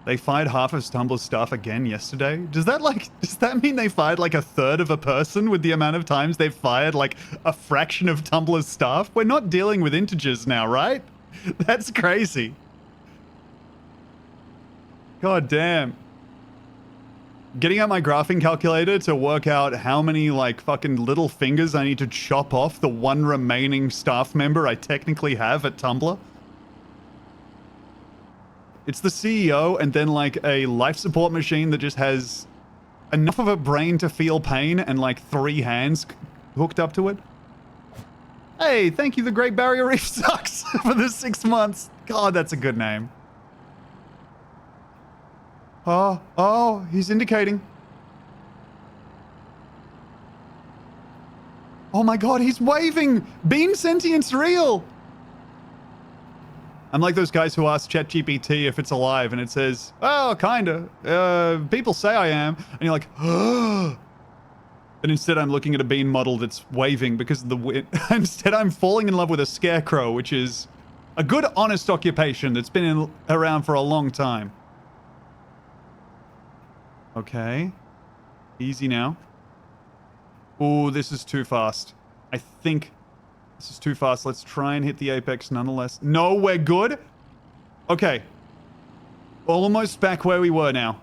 They fired half of Tumblr's staff again yesterday. Does that mean they fired like a third of a person with the amount of times they've fired like a fraction of Tumblr's staff? We're not dealing with integers now, right? That's crazy. God damn. Getting out my graphing calculator to work out how many like fucking little fingers I need to chop off the one remaining staff member I technically have at Tumblr. It's the CEO and then like a life support machine that just has enough of a brain to feel pain and like 3 hands hooked up to it. Hey, thank you, the Great Barrier Reef sucks for the 6 months. God, that's a good name. Oh, he's indicating. Oh my god, he's waving! Beam sentience real! I'm like those guys who ask ChatGPT if it's alive and it says, oh, kinda. People say I am. And you're like, oh. And instead I'm looking at a bean model that's waving because of the wind. Instead I'm falling in love with a scarecrow, which is a good, honest occupation that's been around for a long time. Okay. Easy now. Ooh, this is too fast. I think this is too fast. Let's try and hit the apex nonetheless. No, we're good. Okay. Almost back where we were now.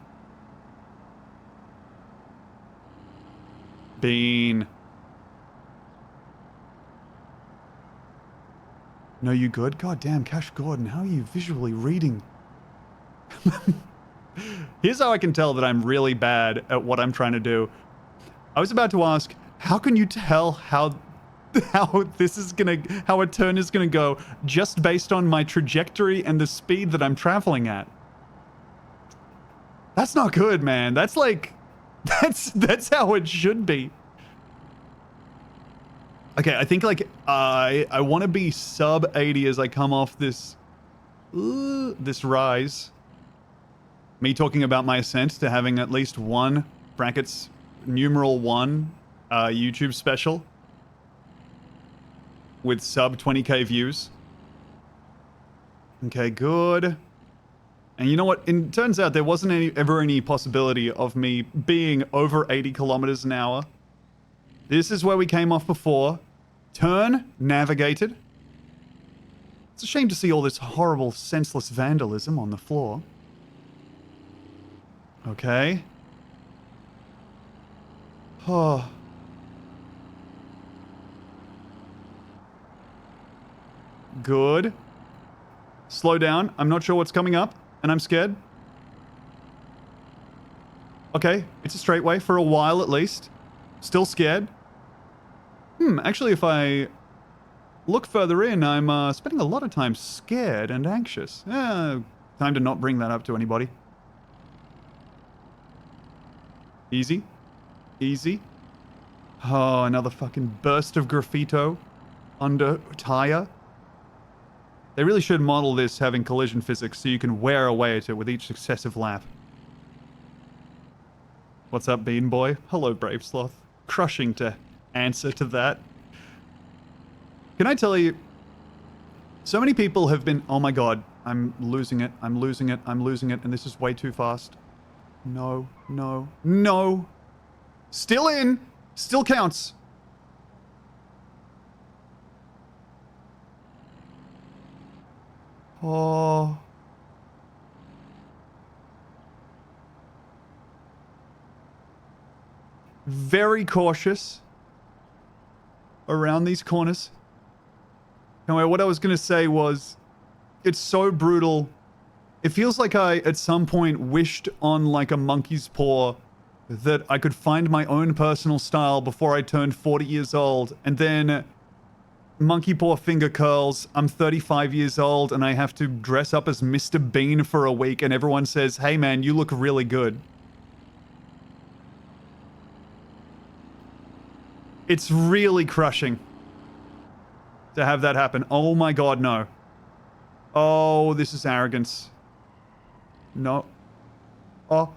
Bean. No, you good? God damn, Cash Gordon, how are you visually reading? Here's how I can tell that I'm really bad at what I'm trying to do. I was about to ask, how can you tell how this is gonna, how a turn is gonna go just based on my trajectory and the speed that I'm traveling at? That's not good, man. That's like, that's how it should be. Okay, I think like I want to be sub 80 as I come off this this rise. Me talking about my ascent to having at least one brackets numeral 1 YouTube special with sub 20k views. Okay, good. And you know what? It turns out there wasn't ever any possibility of me being over 80 kilometers an hour. This is where we came off before. Turn, navigated. It's a shame to see all this horrible, senseless vandalism on the floor. Okay. Oh. Good. Slow down. I'm not sure what's coming up, and I'm scared. Okay, it's a straightaway for a while at least. Still scared. Actually, if I look further in, I'm spending a lot of time scared and anxious. Time to not bring that up to anybody. Easy. Easy. Oh, another fucking burst of graffito under tire. They really should model this having collision physics so you can wear away at it with each successive lap. What's up, Bean Boy? Hello, Brave Sloth. Crushing to answer to that. Can I tell you, so many people have been, oh my god, I'm losing it, I'm losing it, I'm losing it, and this is way too fast. No, no, no. Still in. Still counts. Oh. very cautious around these corners. Anyway, what I was going to say was, it's so brutal. It feels like I, at some point, wished on like a monkey's paw that I could find my own personal style before I turned 40 years old. And then monkey paw finger curls, I'm 35 years old and I have to dress up as Mr. Bean for a week and everyone says, hey man, you look really good. It's really crushing to have that happen. Oh my god, no. Oh, this is arrogance. No. Oh.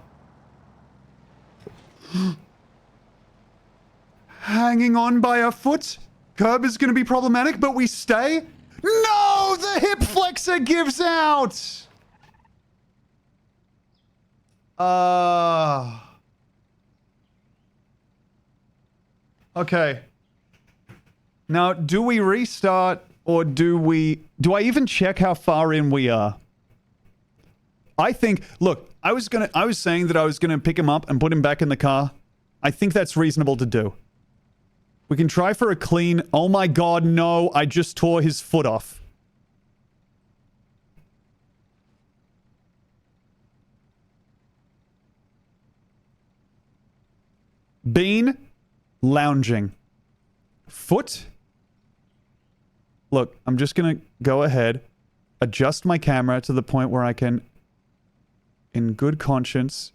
Hanging on by a foot? Curb is going to be problematic, but we stay? No! The hip flexor gives out! Okay. Now, do we restart or do I even check how far in we are? I think, look, I was saying that I was gonna pick him up and put him back in the car. I think that's reasonable to do. We can try for a clean, oh my god, no, I just tore his foot off. Bean, lounging. Foot. Look, I'm just gonna go ahead, adjust my camera to the point where I can, in good conscience,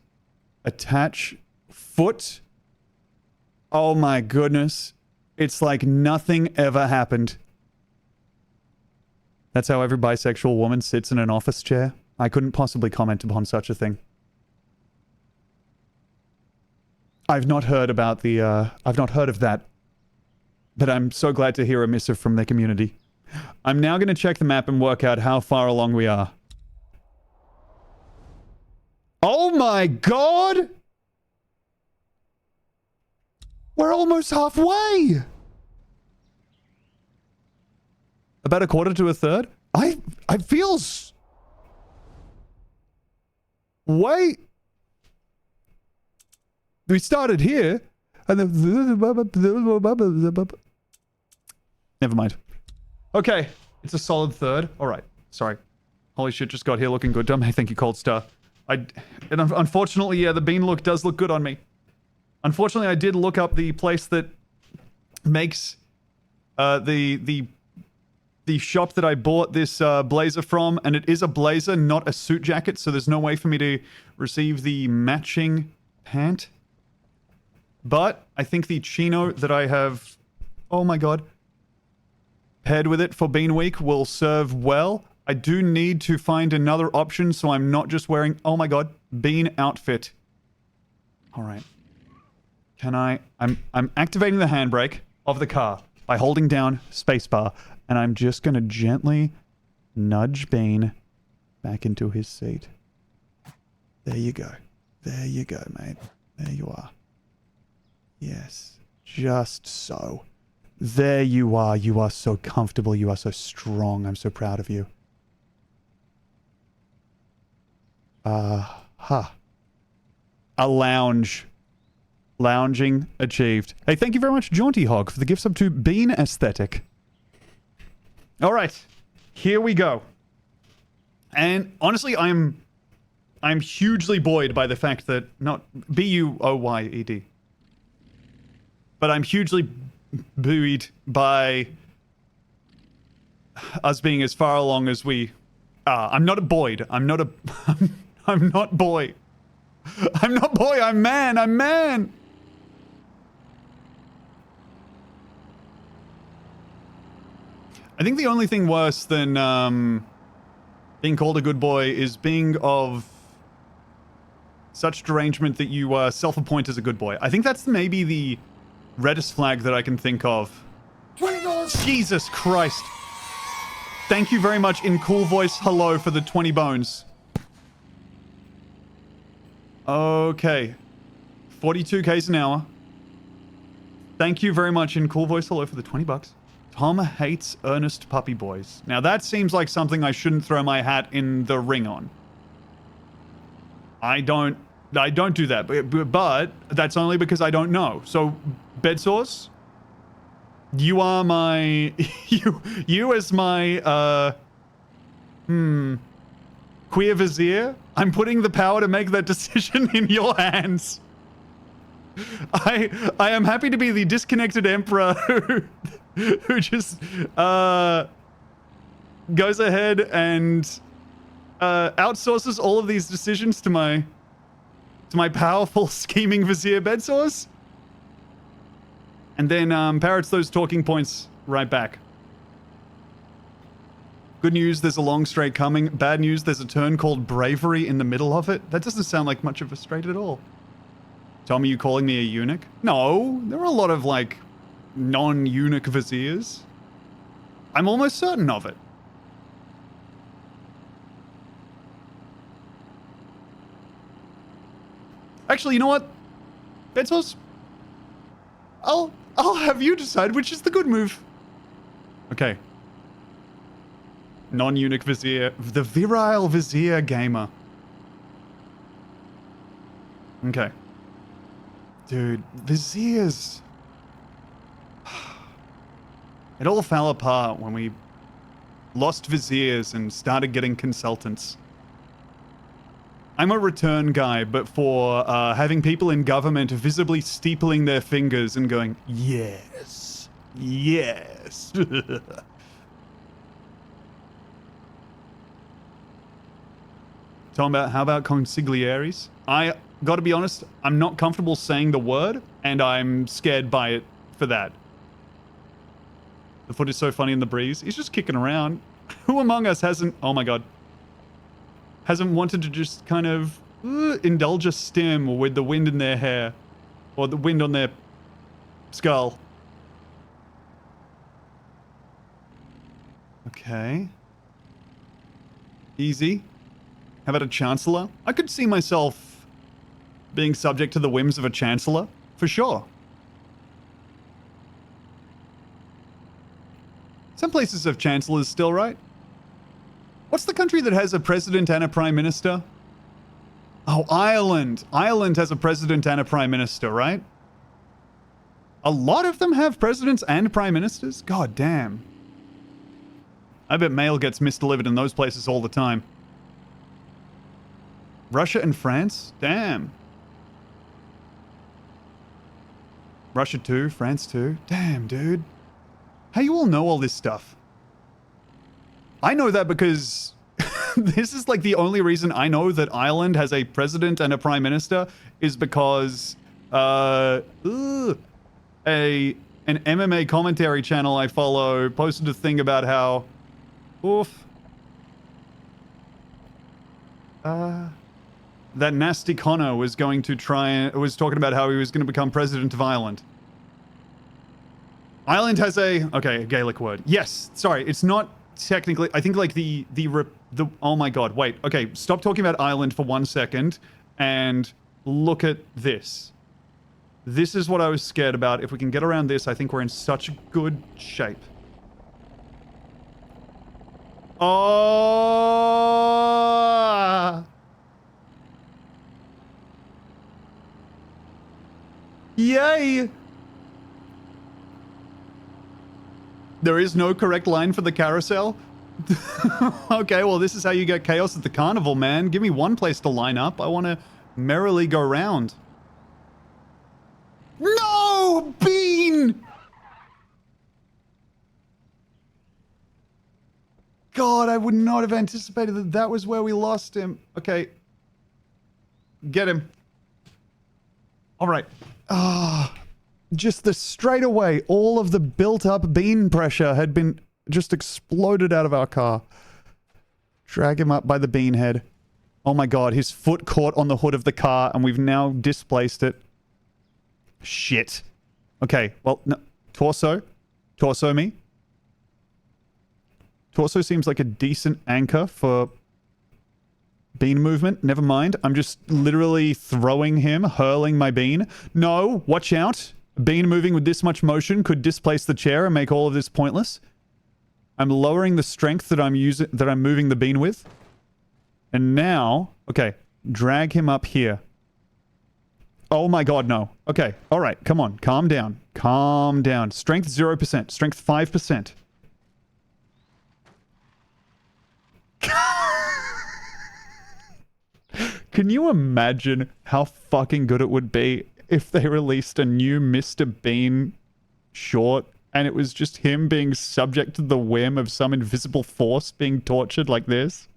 attach foot. Oh my goodness. It's like nothing ever happened. That's how every bisexual woman sits in an office chair. I couldn't possibly comment upon such a thing. I've not heard about the, I've not heard of that. But I'm so glad to hear a missive from the community. I'm now going to check the map and work out how far along we are. Oh my god! We're almost halfway! About a quarter to a third? I feels... Wait! We started here, and then... Never mind. Okay, it's a solid third. Alright, sorry. Holy shit, just got here looking good. Hey, thank you, Cold Star. Unfortunately, yeah, the bean look does look good on me. Unfortunately, I did look up the place that makes the shop that I bought this blazer from, and it is a blazer, not a suit jacket, so there's no way for me to receive the matching pant. But I think the chino that I have, oh my god, paired with it for Bean Week will serve well. I do need to find another option so I'm not just wearing, oh my god, bean outfit. Alright. Can I'm activating the handbrake of the car by holding down spacebar, and I'm just gonna gently nudge Bean back into his seat. There you go. There you go, mate. There you are. Yes. Just so. There you are. You are so comfortable. You are so strong. I'm so proud of you. A lounge. Lounging achieved. Hey, thank you very much, Jaunty Hog, for the gift sub to Bean Aesthetic. Alright. Here we go. And honestly, I'm hugely buoyed by the fact that, not B-U-O-Y-E-D. But I'm hugely buoyed by us being as far along as we are. I'm not a Boyd. I'm not boy. I'm not boy. I'm man. I'm man. I think the only thing worse than being called a good boy is being of such derangement that you self-appoint as a good boy. I think that's maybe the reddest flag that I can think of. Jesus Christ. Thank you very much in cool voice hello for the 20 bones. Okay. 42 k's an hour. Thank you very much in cool voice hello for the 20 bucks. Tom hates earnest puppy boys. Now that seems like something I shouldn't throw my hat in the ring on. I don't I don't do that, but that's only because I don't know. So, bed source, you are my you as my queer vizier. I'm putting the power to make that decision in your hands. I am happy to be the disconnected emperor who just goes ahead and outsources all of these decisions to my powerful scheming vizier bed source, and then parrots those talking points right back. Good news, there's a long straight coming. Bad news, there's a turn called bravery in the middle of it. That doesn't sound like much of a straight at all. Tell me, you calling me a eunuch? No, there are a lot of, like, non-eunuch viziers. I'm almost certain of it. Actually, you know what? Bedsource? I'll have you decide which is the good move. Okay. Non-eunuch vizier. The virile vizier gamer. Okay. Dude, viziers. It all fell apart when we lost viziers and started getting consultants. I'm a return guy, but for having people in government visibly steepling their fingers and going, yes, yes. How about consiglieres? I gotta be honest, I'm not comfortable saying the word, and I'm scared by it for that. The foot is so funny in the breeze. He's just kicking around. Who among us hasn't, oh my god, hasn't wanted to just kind of indulge a stim with the wind in their hair, or the wind on their skull? Okay. Easy. How about a chancellor? I could see myself being subject to the whims of a chancellor, for sure. Some places have chancellors still, right? What's the country that has a president and a prime minister? Oh, Ireland. Ireland has a president and a prime minister, right? A lot of them have presidents and prime ministers? God damn. I bet mail gets misdelivered in those places all the time. Russia and France? Damn. Russia too, France too. Damn, dude. How you all know all this stuff? I know that because this is like the only reason I know that Ireland has a president and a prime minister is because an MMA commentary channel I follow posted a thing about how that nasty Connor was going to was talking about how he was going to become president of Ireland. Ireland has a Gaelic word. Yes, sorry, it's not technically. I think like the oh my god, wait. Okay, stop talking about Ireland for 1 second and look at this. This is what I was scared about. If we can get around this, I think we're in such good shape. Oh! Yay! There is no correct line for the carousel? Okay, well, this is how you get chaos at the carnival, man. Give me one place to line up. I want to merrily go round. No! Bean! God, I would not have anticipated that that was where we lost him. Okay. Get him. All right. Just the straight away, all of the built-up bean pressure had been just exploded out of our car. Drag him up by the bean head. Oh my god, his foot caught on the hood of the car and we've now displaced it. Shit. Okay, well, no. Torso. Torso me. Torso seems like a decent anchor for bean movement. Never mind. I'm just literally throwing him, hurling my bean. No, watch out. A bean moving with this much motion could displace the chair and make all of this pointless. I'm lowering the strength that I'm moving the bean with. And now, okay, drag him up here. Oh my god, no. Okay, all right, come on. Calm down. Calm down. Strength 0%. Strength 5%. Can you imagine how fucking good it would be if they released a new Mr. Bean short and it was just him being subject to the whim of some invisible force being tortured like this?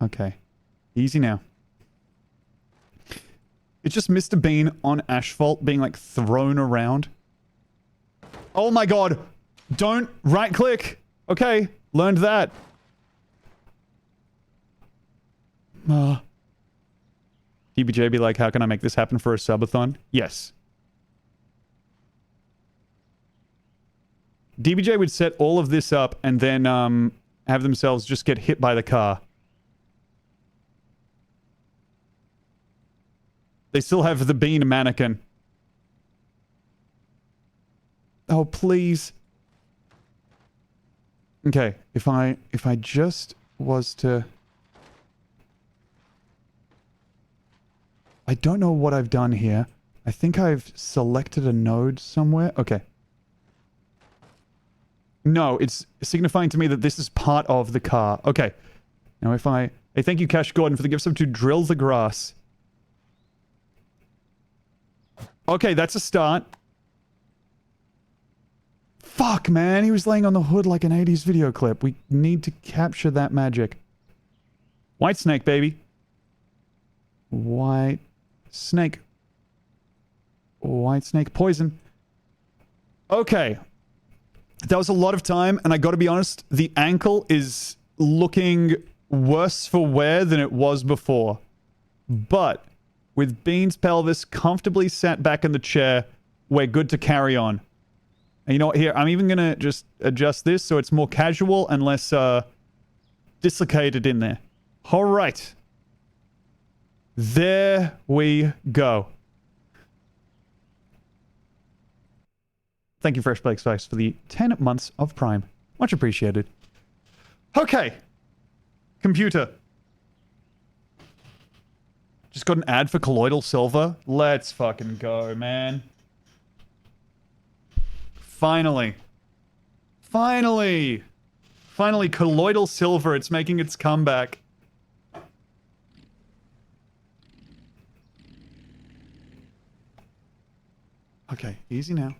Okay. Easy now. It's just Mr. Bean on asphalt being like thrown around. Oh my god. Don't right click. Okay. Learned that. DBJ be like, how can I make this happen for a subathon? Yes. DBJ would set all of this up and then have themselves just get hit by the car. They still have the Bean mannequin. Oh, please. Okay, if I just was to... I don't know what I've done here. I think I've selected a node somewhere. Okay. No, it's signifying to me that this is part of the car. Okay. Now if I... Hey, thank you, Cash Gordon, for the gift sub to drill the grass. Okay, that's a start. Fuck, man. He was laying on the hood like an 80s video clip. We need to capture that magic. White snake, baby. White snake. White snake poison. Okay. That was a lot of time, and I gotta be honest, the ankle is looking worse for wear than it was before. But with Bean's pelvis comfortably sat back in the chair, we're good to carry on. And you know what? Here, I'm even gonna just adjust this so it's more casual and less dislocated in there. All right. There we go. Thank you, Fresh Blake Spice, for the 10 months of Prime. Much appreciated. Okay. Computer. Just got an ad for colloidal silver. Let's fucking go, man. Finally. Finally. Finally, colloidal silver. It's making its comeback. Okay, easy now.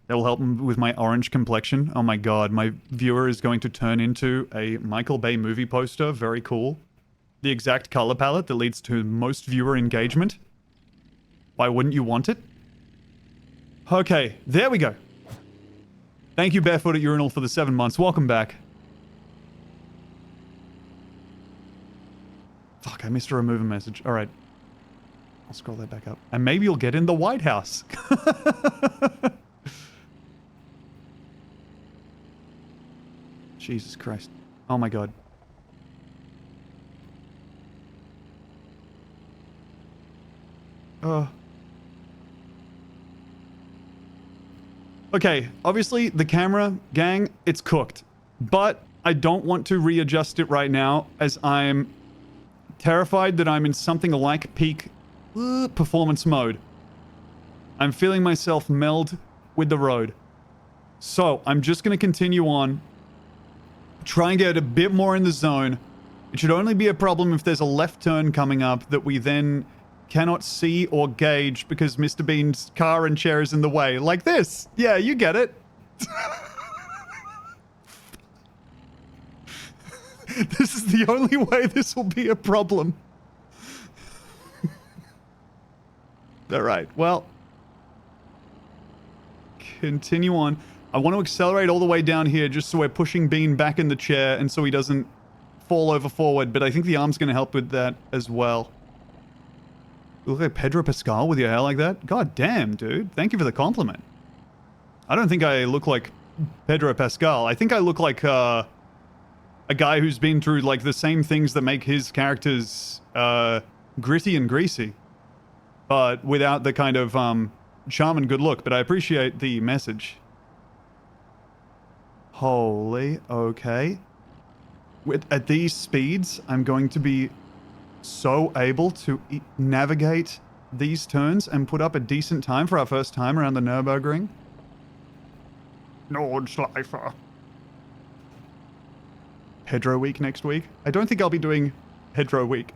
That will help him with my orange complexion. Oh my god, my viewer is going to turn into a Michael Bay movie poster. Very cool. The exact color palette that leads to most viewer engagement. Why wouldn't you want it? Okay, there we go. Thank you, Barefoot at Urinal, for the 7 months. Welcome back. Fuck, I missed a remove a message. Alright. I'll scroll that back up. And maybe you'll get in the White House. Jesus Christ. Oh my god. Okay, obviously the camera, gang, it's cooked. But I don't want to readjust it right now as I'm terrified that I'm in something like peak performance mode. I'm feeling myself meld with the road. So, I'm just going to continue on. Try and get a bit more in the zone. It should only be a problem if there's a left turn coming up that we then cannot see or gauge because Mr. Bean's car and chair is in the way. Like this. Yeah, you get it. This is the only way this will be a problem. Alright, well. Continue on. I want to accelerate all the way down here just so we're pushing Bean back in the chair and so he doesn't fall over forward, but I think the arm's going to help with that as well. You look like Pedro Pascal with your hair like that? God damn, dude. Thank you for the compliment. I don't think I look like Pedro Pascal. I think I look like a guy who's been through like the same things that make his characters gritty and greasy, but without the kind of charm and good look. But I appreciate the message. Holy, okay. At these speeds, I'm going to be so able to navigate these turns and put up a decent time for our first time around the Nürburgring. Nordschleifer. Pedro week next week. I don't think I'll be doing Pedro week.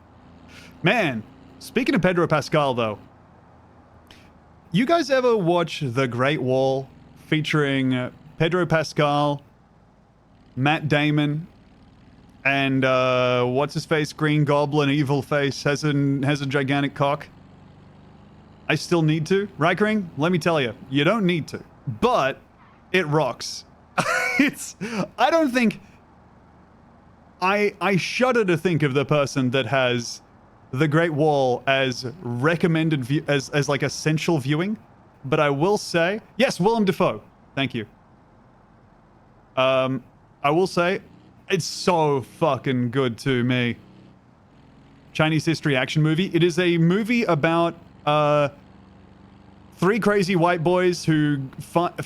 Man, speaking of Pedro Pascal though, you guys ever watch The Great Wall featuring Pedro Pascal, Matt Damon, and what's his face? Green Goblin, evil face, has a gigantic cock. I still need to. Right, Ring? Let me tell you, you don't need to, but it rocks. I don't think. I shudder to think of the person that has The Great Wall as recommended as like essential viewing, but I will say yes, Willem Dafoe. Thank you. I will say it's so fucking good to me. Chinese history action movie. It is a movie about three crazy white boys who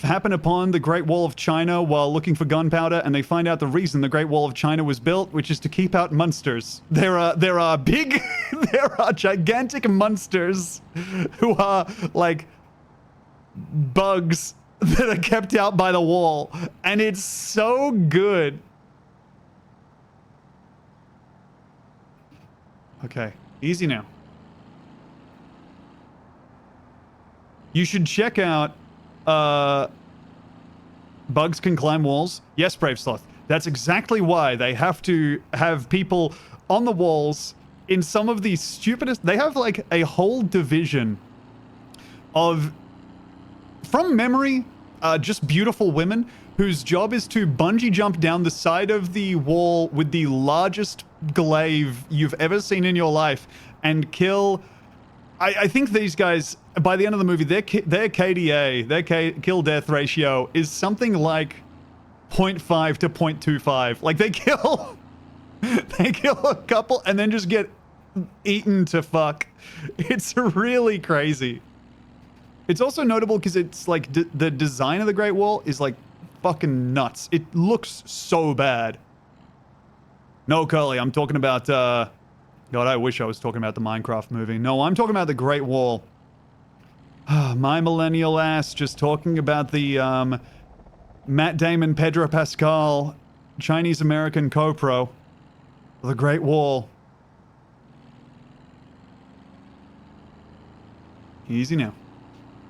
happen upon the Great Wall of China while looking for gunpowder, and they find out the reason the Great Wall of China was built, which is to keep out monsters. There are big, there are gigantic monsters who are like bugs that are kept out by the wall, and it's so good. Okay, easy now. You should check out Bugs Can Climb Walls. Yes, Brave Sloth. That's exactly why they have to have people on the walls in some of the stupidest... They have like a whole division of, from memory, just beautiful women whose job is to bungee jump down the side of the wall with the largest glaive you've ever seen in your life and kill... I think these guys, by the end of the movie, their KDA, their kill-death ratio is something like 0.5 to 0.25. Like, they kill a couple and then just get eaten to fuck. It's really crazy. It's also notable because it's like the design of the Great Wall is like fucking nuts. It looks so bad. No, Curly, I'm talking about... God, I wish I was talking about the Minecraft movie. No, I'm talking about the Great Wall. My millennial ass just talking about the Matt Damon, Pedro Pascal, Chinese-American co-pro. The Great Wall. Easy now.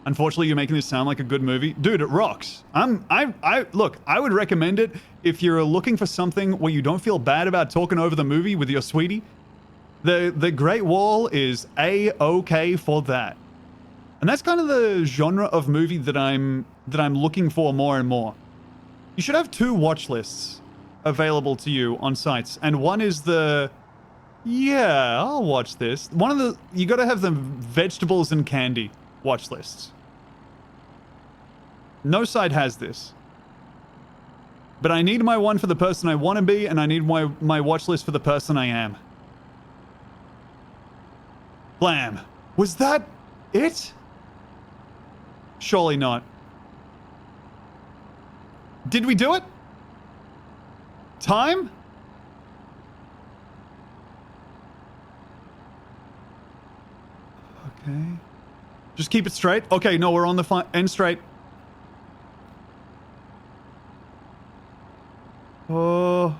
Unfortunately, you're making this sound like a good movie. Dude, it rocks. Look, I would recommend it if you're looking for something where you don't feel bad about talking over the movie with your sweetie. The Great Wall is A-okay for that. And that's kind of the genre of movie that I'm looking for more and more. You should have 2 watch lists available to you on sites. And one is the... Yeah, I'll watch this. One of the... You gotta have the vegetables and candy watch lists. No site has this. But I need my one for the person I want to be, and I need my watch list for the person I am. Blam. Was that it? Surely not. Did we do it? Time? Okay. Just keep it straight. Okay, no, we're on the end straight. Oh.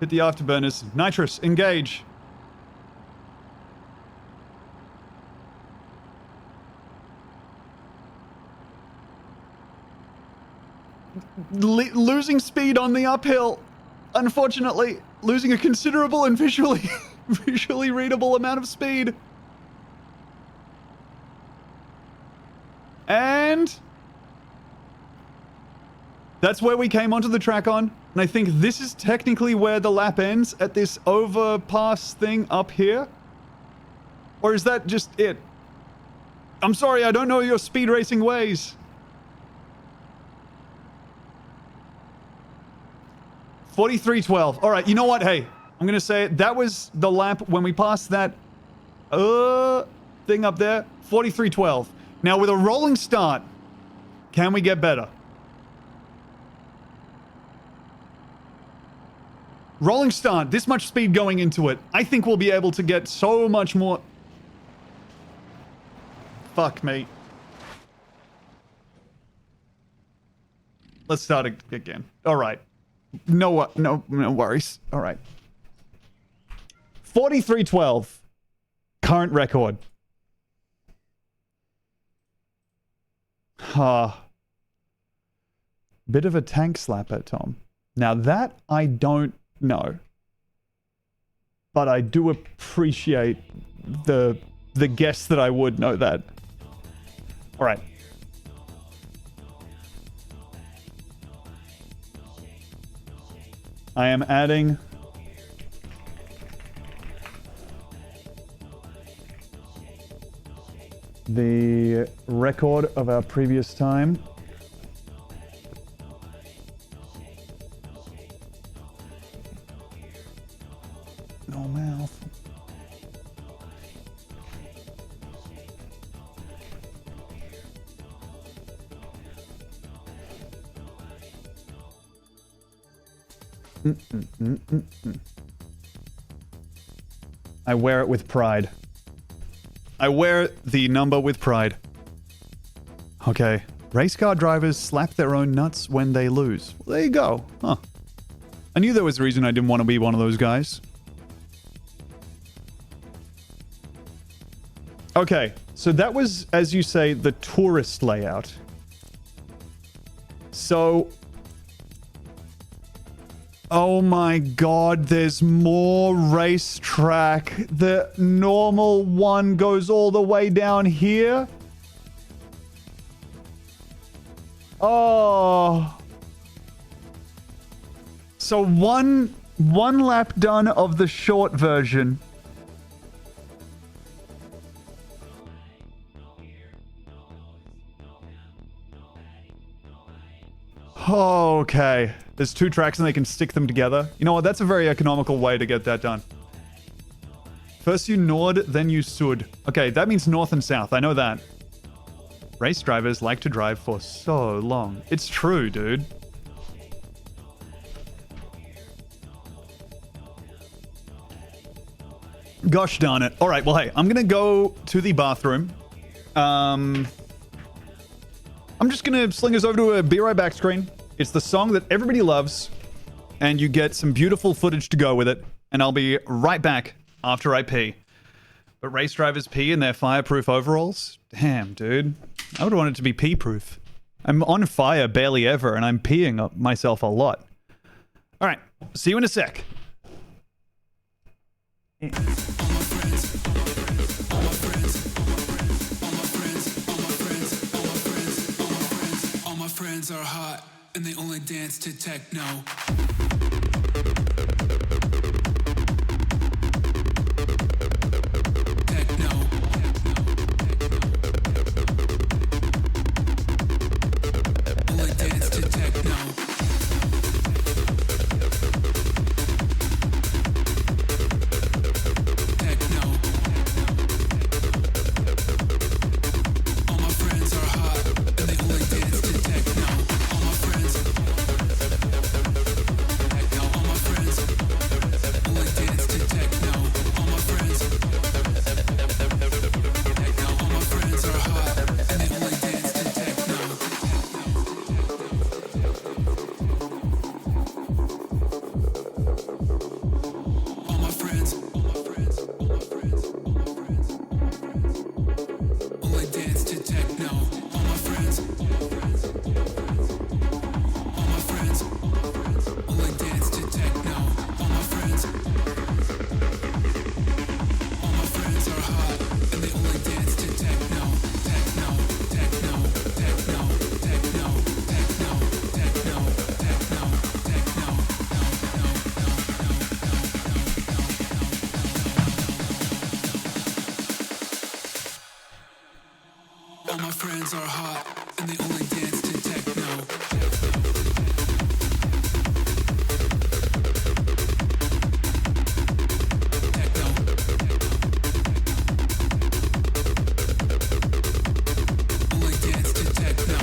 Hit the afterburners. Nitrous, engage. Losing speed on the uphill. Unfortunately, losing a considerable and visually readable amount of speed. And that's where we came onto the track on. And I think this is technically where the lap ends, at this overpass thing up here. Or is that just it? I'm sorry, I don't know your speed racing ways. 43:12. All right, you know what? Hey, I'm going to say it. That was the lap when we passed that thing up there. 43:12. Now, with a rolling start, can we get better? Rolling start. This much speed going into it. I think we'll be able to get so much more... Fuck me. Let's start again. All right. No worries. All right. 43-12. Current record. Bit of a tank slapper, Tom. Now that I don't know. But I do appreciate the guess that I would know that. All right. I am adding the record of our previous time. No mouth. I wear it with pride. I wear the number with pride. Okay. Race car drivers slap their own nuts when they lose. Well, there you go. Huh. I knew there was a reason I didn't want to be one of those guys. Okay. So that was, as you say, the tourist layout. So... Oh my god, there's more racetrack. The normal one goes all the way down here. Oh. So one lap done of the short version. Okay. There's two tracks and they can stick them together. You know what? That's a very economical way to get that done. First you nord, then you sud. Okay, that means north and south. I know that. Race drivers like to drive for so long. It's true, dude. Gosh darn it. All right, well, hey, I'm going to go to the bathroom. I'm just going to sling us over to a Be Right Back screen. It's the song that everybody loves, and you get some beautiful footage to go with it, and I'll be right back after I pee. But race drivers pee in their fireproof overalls? Damn, dude. I would want it to be pee-proof. I'm on fire barely ever, and I'm peeing myself a lot. All right, see you in a sec. All my friends are hot. And they only dance to techno. Techno. Only dance to techno. Techno. All my friends are hot, and they only dance to techno. All my friends. All my friends. Only dance to techno. All my friends. All my friends are hot, and they only dance to techno. All my friends. Only dance to techno. All my friends. All my friends. Only dance to techno. All my friends. All my friends are hot, and they only dance to techno. Techno, techno, techno, techno, techno, techno, techno, techno. All my friends are hot, and they only dance to techno. Techno. Only dance to techno.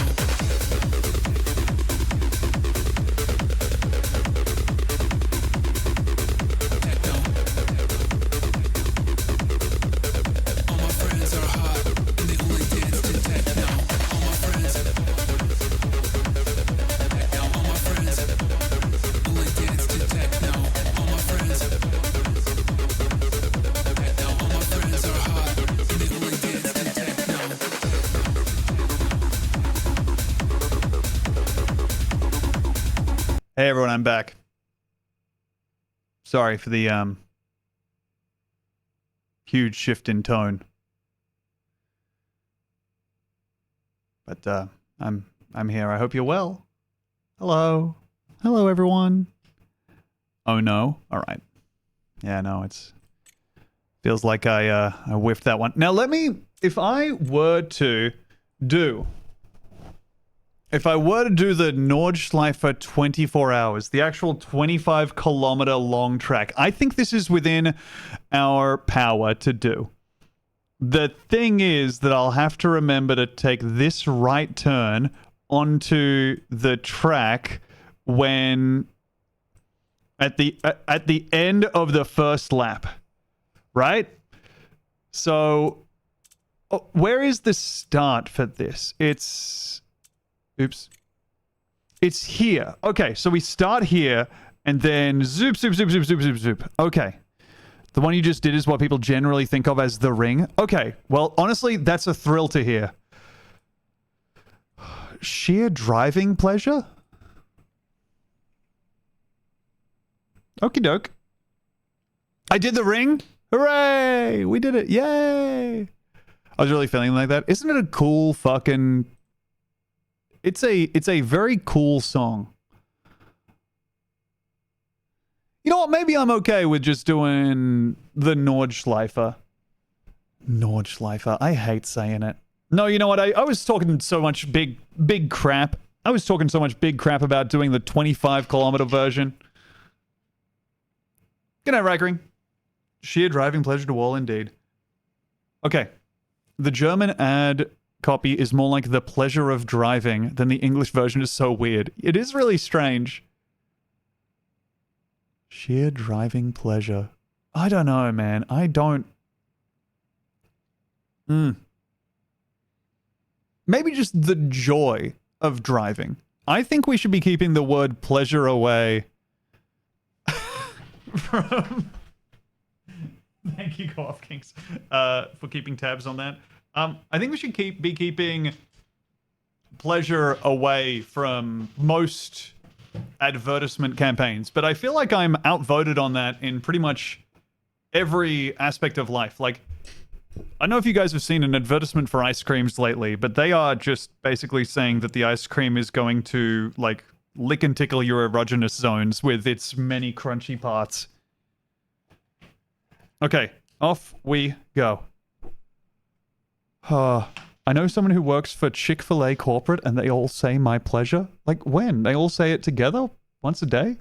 Hey everyone, I'm back. Sorry for the huge shift in tone. But I'm here. I hope you're well. Hello. Hello everyone. Oh no. All right. Yeah, no, it's feels like I whiffed that one. Now let me, if I were to do the Nordschleife 24 hours, the actual 25-kilometer long track, I think this is within our power to do. The thing is that I'll have to remember to take this right turn onto the track when at the end of the first lap, right? So, where is the start for this? Oops. It's here. Okay, so we start here, and then zoop, zoop, zoop, zoop, zoop, zoop, zoop. Okay. The one you just did is what people generally think of as the ring. Okay, well, honestly, that's a thrill to hear. Sheer driving pleasure? Okie doke. I did the ring? Hooray! We did it. Yay! I was really feeling like that. Isn't it a cool fucking... It's a very cool song. You know what? Maybe I'm okay with just doing the Nordschleife. Nordschleife. I hate saying it. No, you know what? I was talking so much big crap. I was talking so much big crap about doing the 25-kilometer version. Good night, Nurburgring. Sheer driving pleasure to all indeed. Okay. The German ad copy is more like the pleasure of driving than the English version is so weird. It is really strange. Sheer driving pleasure. I don't know, man. I don't... Maybe just the joy of driving. I think we should be keeping the word pleasure away from... Thank you, Co-op Kings, for keeping tabs on that. I think we should be keeping pleasure away from most advertisement campaigns, but I feel like I'm outvoted on that in pretty much every aspect of life. Like, I don't know if you guys have seen an advertisement for ice creams lately, but they are just basically saying that the ice cream is going to, like, lick and tickle your erogenous zones with its many crunchy parts. Okay, off we go. I know someone who works for Chick-fil-A corporate and they all say my pleasure. Like, when? They all say it together? Once a day?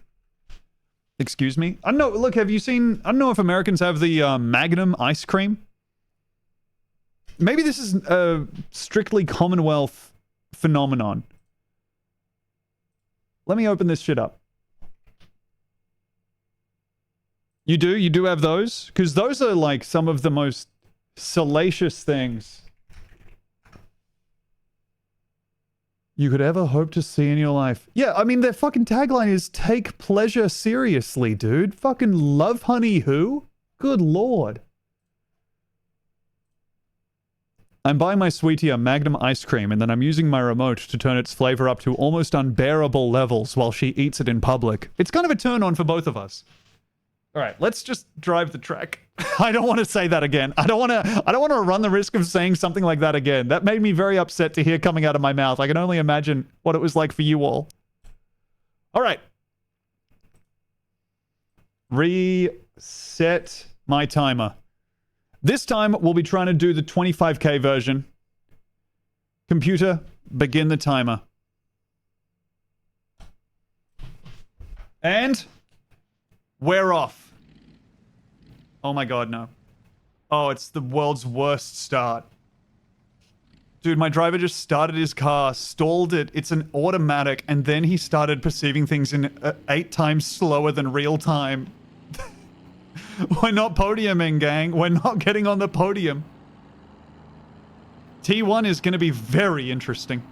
Excuse me? I don't know, look, have you seen... I don't know if Americans have the Magnum ice cream. Maybe this is a strictly Commonwealth phenomenon. Let me open this shit up. You do? You do have those? Because those are like some of the most salacious things you could ever hope to see in your life. Yeah, I mean, their fucking tagline is take pleasure seriously, dude. Fucking love honey who? Good lord. I'm buying my sweetie a Magnum ice cream, and then I'm using my remote to turn its flavor up to almost unbearable levels while she eats it in public. It's kind of a turn on for both of us. All right, let's just drive the track. I don't want to say that again. I don't want to run the risk of saying something like that again. That made me very upset to hear coming out of my mouth. I can only imagine what it was like for you all. All right. Reset my timer. This time, we'll be trying to do the 25K version. Computer, begin the timer. And we're off. Oh my god, no. Oh, it's the world's worst start. Dude, my driver just started his car, stalled it. It's an automatic, and then he started perceiving things in 8 times slower than real time. We're not podiuming, gang. We're not getting on the podium. T1 is going to be very interesting.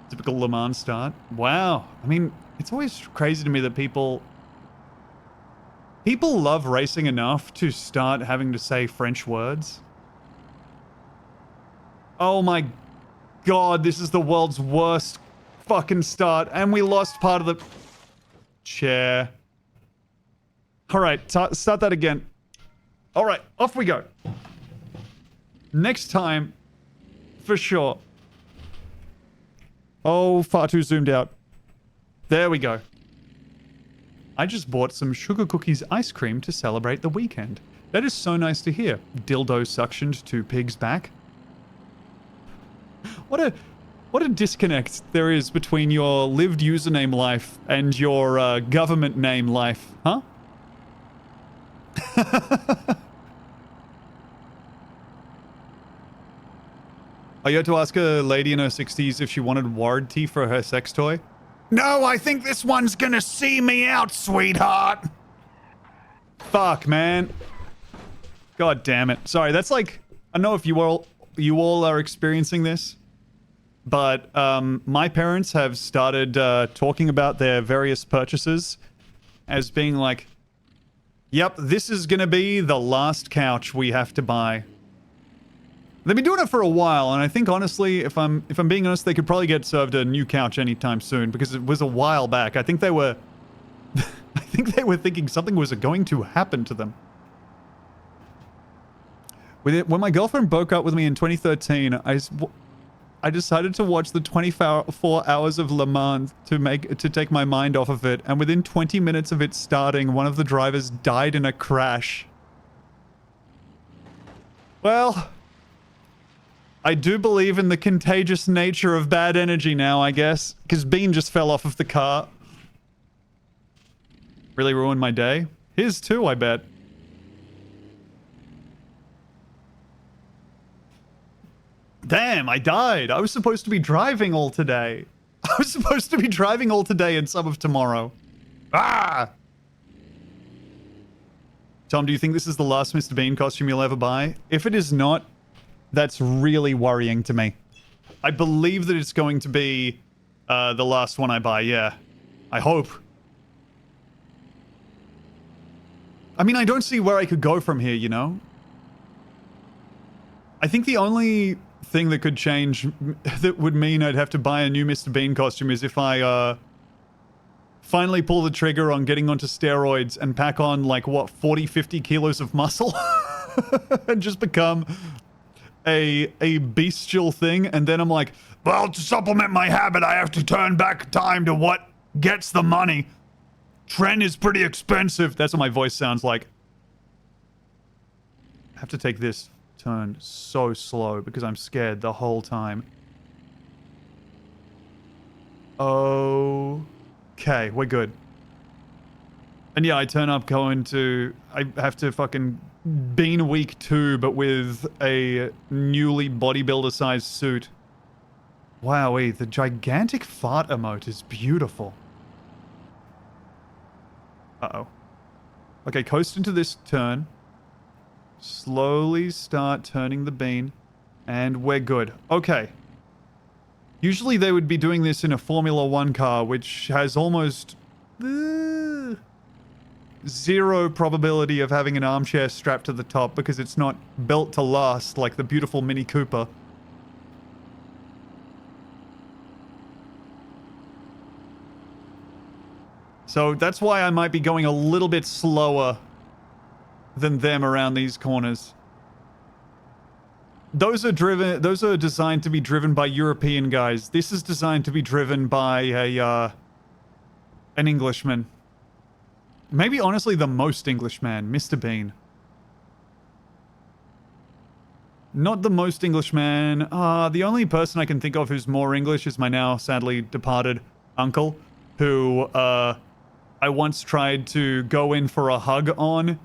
Typical Le Mans start. Wow. I mean, it's always crazy to me that people love racing enough to start having to say French words. Oh my God, this is the world's worst fucking start. And we lost part of the chair. All right, start that again. All right, off we go. Next time, for sure. Oh, far too zoomed out. There we go. I just bought some Sugar Cookies ice cream to celebrate the weekend. That is so nice to hear. Dildo suctioned to pig's back. What a disconnect there is between your lived username life and your government name life, huh? Are you had to ask a lady in her 60s if she wanted warranty for her sex toy? No, I think this one's gonna see me out, sweetheart. Fuck, man. God damn it. Sorry, that's like, I don't know if you all are experiencing this, but my parents have started talking about their various purchases as being like, yep, this is gonna be the last couch we have to buy. They've been doing it for a while, and I think honestly, if I'm being honest, they could probably get served a new couch anytime soon because it was a while back. I think they were thinking something was going to happen to them. When my girlfriend broke up with me in 2013, I decided to watch the 24 hours of Le Mans to take my mind off of it, and within 20 minutes of it starting, one of the drivers died in a crash. Well, I do believe in the contagious nature of bad energy now, I guess, because Bean just fell off of the car. Really ruined my day. His too, I bet. Damn, I died. I was supposed to be driving all today. I was supposed to be driving all today and some of tomorrow. Ah! Tom, do you think this is the last Mr. Bean costume you'll ever buy? If it is not, that's really worrying to me. I believe that it's going to be the last one I buy, yeah. I hope. I mean, I don't see where I could go from here, you know? I think the only thing that could change that would mean I'd have to buy a new Mr. Bean costume is if I finally pull the trigger on getting onto steroids and pack on like, what, 40, 50 kilos of muscle? And just become a bestial thing, and then I'm like, well, to supplement my habit, I have to turn back time to what gets the money. Tren is pretty expensive. That's what my voice sounds like. I have to take this turn so slow because I'm scared the whole time. Okay, we're good. And yeah, I turn up going to... I have to fucking Bean week 2, but with a newly bodybuilder-sized suit. Wowee, the gigantic fart emote is beautiful. Uh-oh. Okay, coast into this turn. Slowly start turning the bean. And we're good. Okay. Usually they would be doing this in a Formula 1 car, which has almost... zero probability of having an armchair strapped to the top because it's not built to last like the beautiful Mini Cooper. So that's why I might be going a little bit slower than them around these corners. Those are designed to be driven by European guys. This is designed to be driven by an Englishman. Maybe, honestly, the most English man, Mr. Bean. Not the most English man. The only person I can think of who's more English is my now sadly departed uncle, who I once tried to go in for a hug on,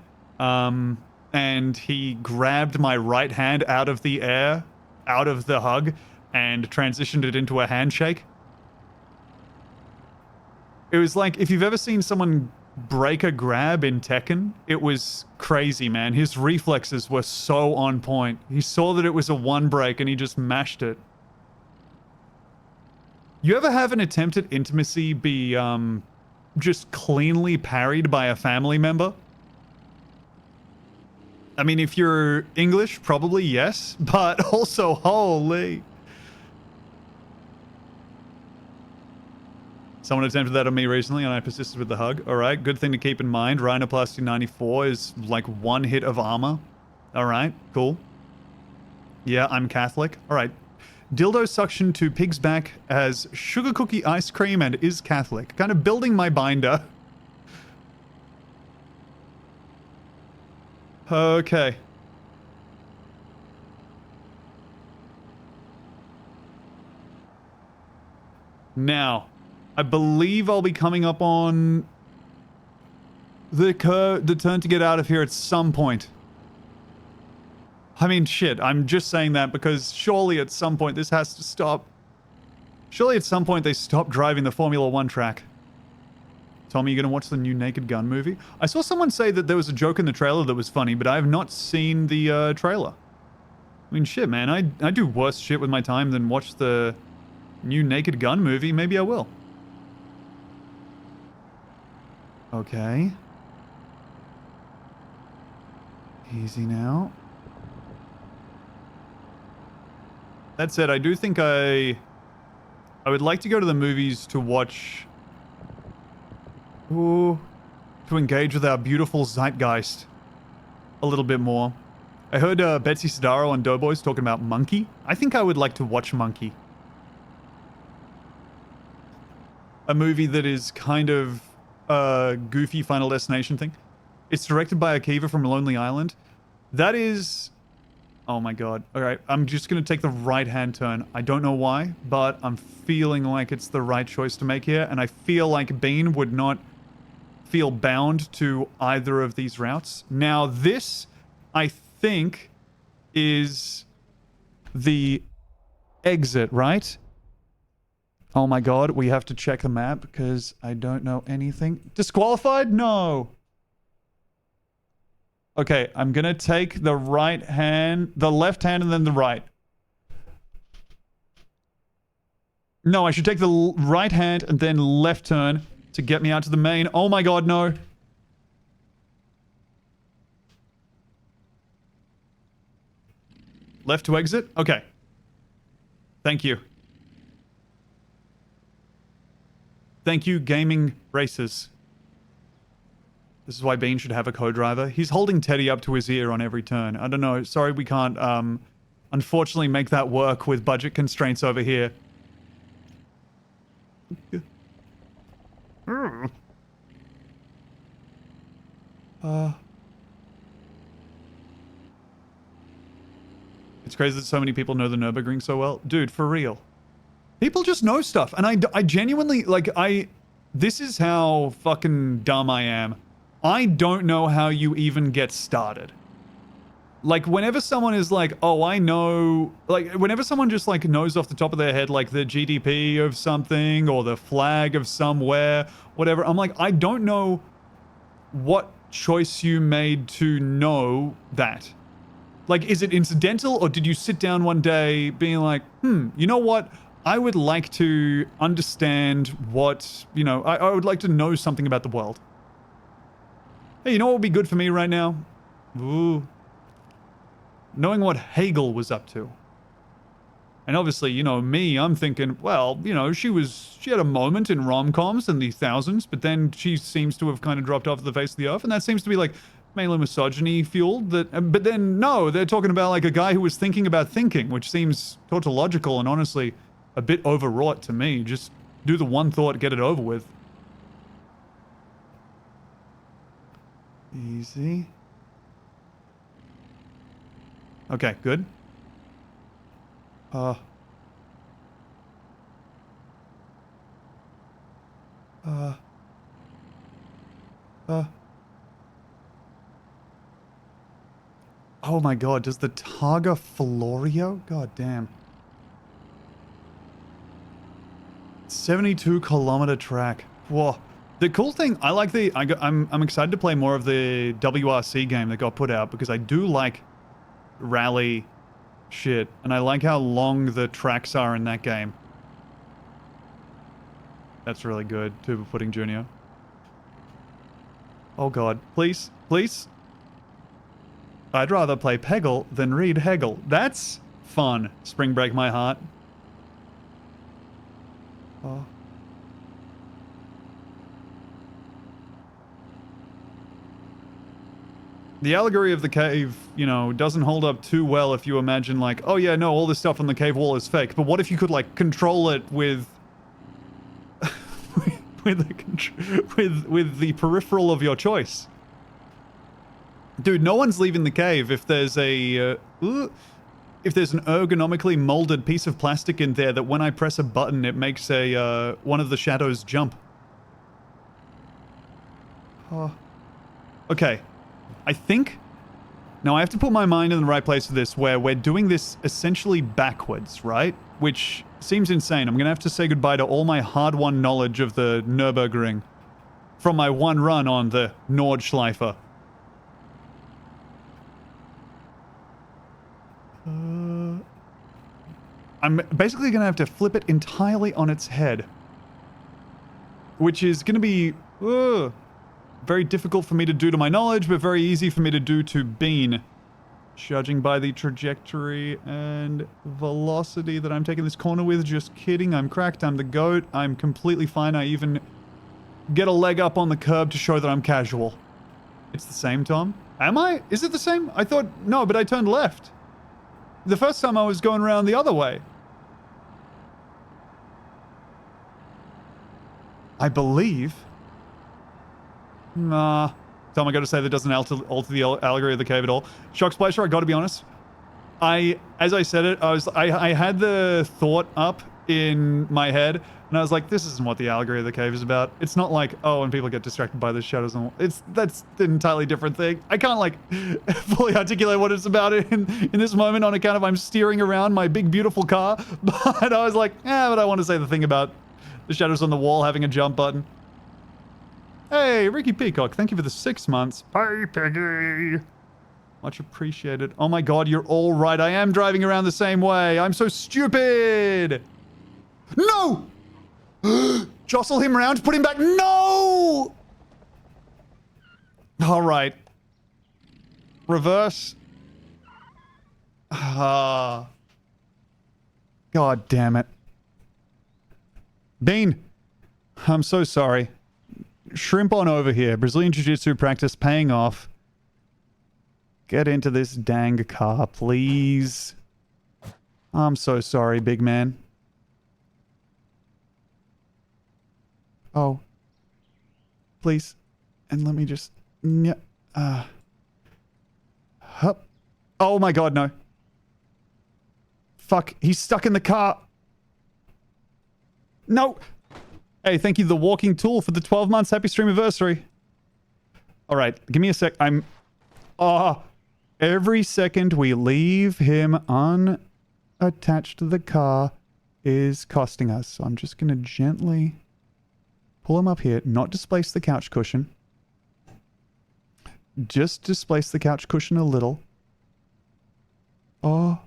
and he grabbed my right hand out of the air, out of the hug, and transitioned it into a handshake. It was like, if you've ever seen someone break a grab in Tekken, it was crazy, man. His reflexes were so on point. He saw that it was a one break and he just mashed it. You ever have an attempt at intimacy be just cleanly parried by a family member? I mean, if you're English, probably yes, but also, holy. Someone attempted that on me recently and I persisted with the hug. All right, good thing to keep in mind. Rhinoplasty 94 is like 1 hit of armor. All right, cool. Yeah, I'm Catholic. All right. Dildo suction to pig's back as sugar cookie ice cream and is Catholic. Kind of building my binder. Okay. Now, I believe I'll be coming up on the turn to get out of here at some point. I mean, shit, I'm just saying that because surely at some point this has to stop. Surely at some point they stop driving the Formula 1 track. Tommy, you gonna watch the new Naked Gun movie? I saw someone say that there was a joke in the trailer that was funny, but I have not seen the trailer. I mean, shit, man, I do worse shit with my time than watch the new Naked Gun movie. Maybe I will. Okay. Easy now. That said, I do think I would like to go to the movies to watch... Ooh, to engage with our beautiful zeitgeist a little bit more. I heard Betsy Sidaro on Doughboys talking about Monkey. I think I would like to watch Monkey. A movie that is kind of a goofy Final Destination thing. It's directed by Akiva from Lonely Island. That is... Oh my god. Alright, I'm just gonna take the right-hand turn. I don't know why, but I'm feeling like it's the right choice to make here, and I feel like Bean would not feel bound to either of these routes. Now, this, I think, is the exit, right? Oh my god, we have to check the map because I don't know anything. Disqualified? No. Okay, I'm gonna take the right hand, the left hand, and then the right. No, I should take the right hand and then left turn to get me out to the main. Oh my god, no. Left to exit? Okay. Thank you. Thank you, gaming racers. This is why Bean should have a co-driver. He's holding Teddy up to his ear on every turn. I don't know. Sorry, we can't, unfortunately make that work with budget constraints over here. It's crazy that so many people know the Nürburgring so well. Dude, for real. People just know stuff. And I genuinely, like, this is how fucking dumb I am. I don't know how you even get started. Like, whenever someone is like, oh, I know... Like, whenever someone just, like, knows off the top of their head, like, the GDP of something or the flag of somewhere, whatever, I'm like, I don't know what choice you made to know that. Like, is it incidental or did you sit down one day being like, you know what? I would like to understand what, you know, I would like to know something about the world. Hey, you know what would be good for me right now? Ooh. Knowing what Hegel was up to. And obviously, you know, me, I'm thinking, well, you know, she had a moment in rom-coms in the thousands, but then she seems to have kind of dropped off the face of the earth, and that seems to be, like, mainly misogyny-fueled. But then, no, they're talking about, like, a guy who was thinking about thinking, which seems tautological and honestly a bit overwrought to me. Just do the one thought, get it over with. Easy. Okay, good. Oh my god, does the Targa Florio? God damn. 72-kilometer track. Whoa. The cool thing, I like I'm excited to play more of the WRC game that got put out because I do like rally shit, and I like how long the tracks are in that game. That's really good. Tuber Pudding Jr. Oh god. Please. Please. I'd rather play Peggle than read Hegel. That's fun. Spring Break My Heart. Oh. The allegory of the cave, you know, doesn't hold up too well if you imagine like, oh yeah, no, all this stuff on the cave wall is fake. But what if you could like control it with with the peripheral of your choice? Dude, no one's leaving the cave if there's a if there's an ergonomically molded piece of plastic in there that when I press a button, it makes a one of the shadows jump. Okay. I think... Now, I have to put my mind in the right place for this, where we're doing this essentially backwards, right? Which seems insane. I'm going to have to say goodbye to all my hard-won knowledge of the Nürburgring from my one run on the Nordschleifer. I'm basically going to have to flip it entirely on its head. Which is going to be... very difficult for me to do to my knowledge, but very easy for me to do to Bean. Judging by the trajectory and velocity that I'm taking this corner with. Just kidding, I'm cracked, I'm the goat, I'm completely fine. I even get a leg up on the curb to show that I'm casual. It's the same, Tom? Am I? Is it the same? I thought... No, but I turned left. The first time I was going around the other way. I believe... Nah. Tom, I gotta say that doesn't alter the allegory of the cave at all. Shock Splasher, I gotta be honest. As I said it, I had the thought up in my head, and I was like, this isn't what the allegory of the cave is about. It's not like, oh, when people get distracted by the shadows and that's an entirely different thing. I can't like fully articulate what it's about in this moment on account of I'm steering around my big beautiful car, but I was like, but I want to say the thing about the shadows on the wall having a jump button. Hey, Ricky Peacock, thank you for the 6 months. Hey, Peggy. Much appreciated. Oh my god, you're all right. I am driving around the same way. I'm so stupid. No! Jostle him around, put him back. No! All right. Reverse. God damn it. Bean, I'm so sorry. Shrimp on over here. Brazilian Jiu-Jitsu practice paying off. Get into this dang car, please. I'm so sorry, big man. Oh. Please. And let me just... Hup. Oh my god, no. Fuck, he's stuck in the car. No! Hey, thank you, The Walking Tool, for the 12 months. Happy stream anniversary. All right, give me a sec. Every second we leave him unattached to the car is costing us. So I'm just going to gently pull him up here. Not displace the couch cushion. Just displace the couch cushion a little. Oh.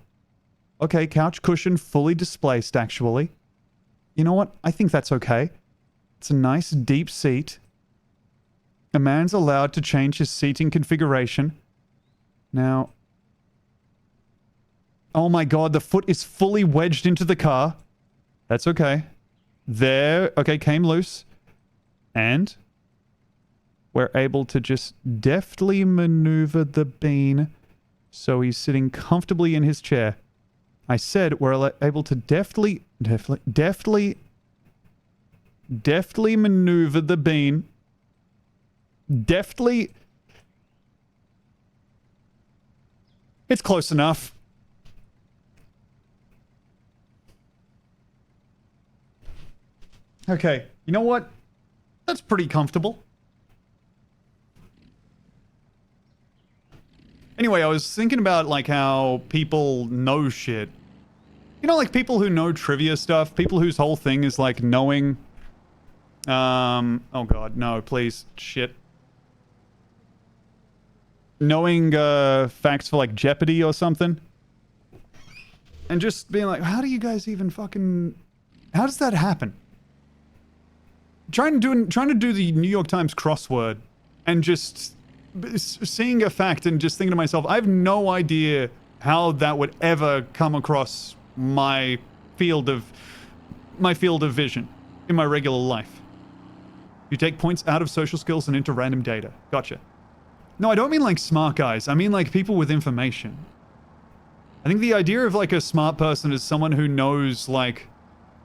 Okay, couch cushion fully displaced, actually. You know what? I think that's okay. It's a nice deep seat. A man's allowed to change his seating configuration. Now... Oh my god, the foot is fully wedged into the car. That's okay. There. Okay, came loose. And... we're able to just deftly maneuver the bean so he's sitting comfortably in his chair. I said we're able to deftly maneuver the bean. Deftly. It's close enough. Okay, you know what? That's pretty comfortable. Anyway, I was thinking about, like, how people know shit. You know, like, people who know trivia stuff? People whose whole thing is, like, knowing... oh god, no, please. Shit. Knowing, facts for, like, Jeopardy or something. And just being like, how do you guys even fucking... How does that happen? Trying to do the New York Times crossword and just... seeing a fact and just thinking to myself, I have no idea how that would ever come across my field of vision in my regular life. You take points out of social skills and into random data. Gotcha. No, I don't mean like smart guys. I mean like people with information. I think the idea of like a smart person is someone who knows like,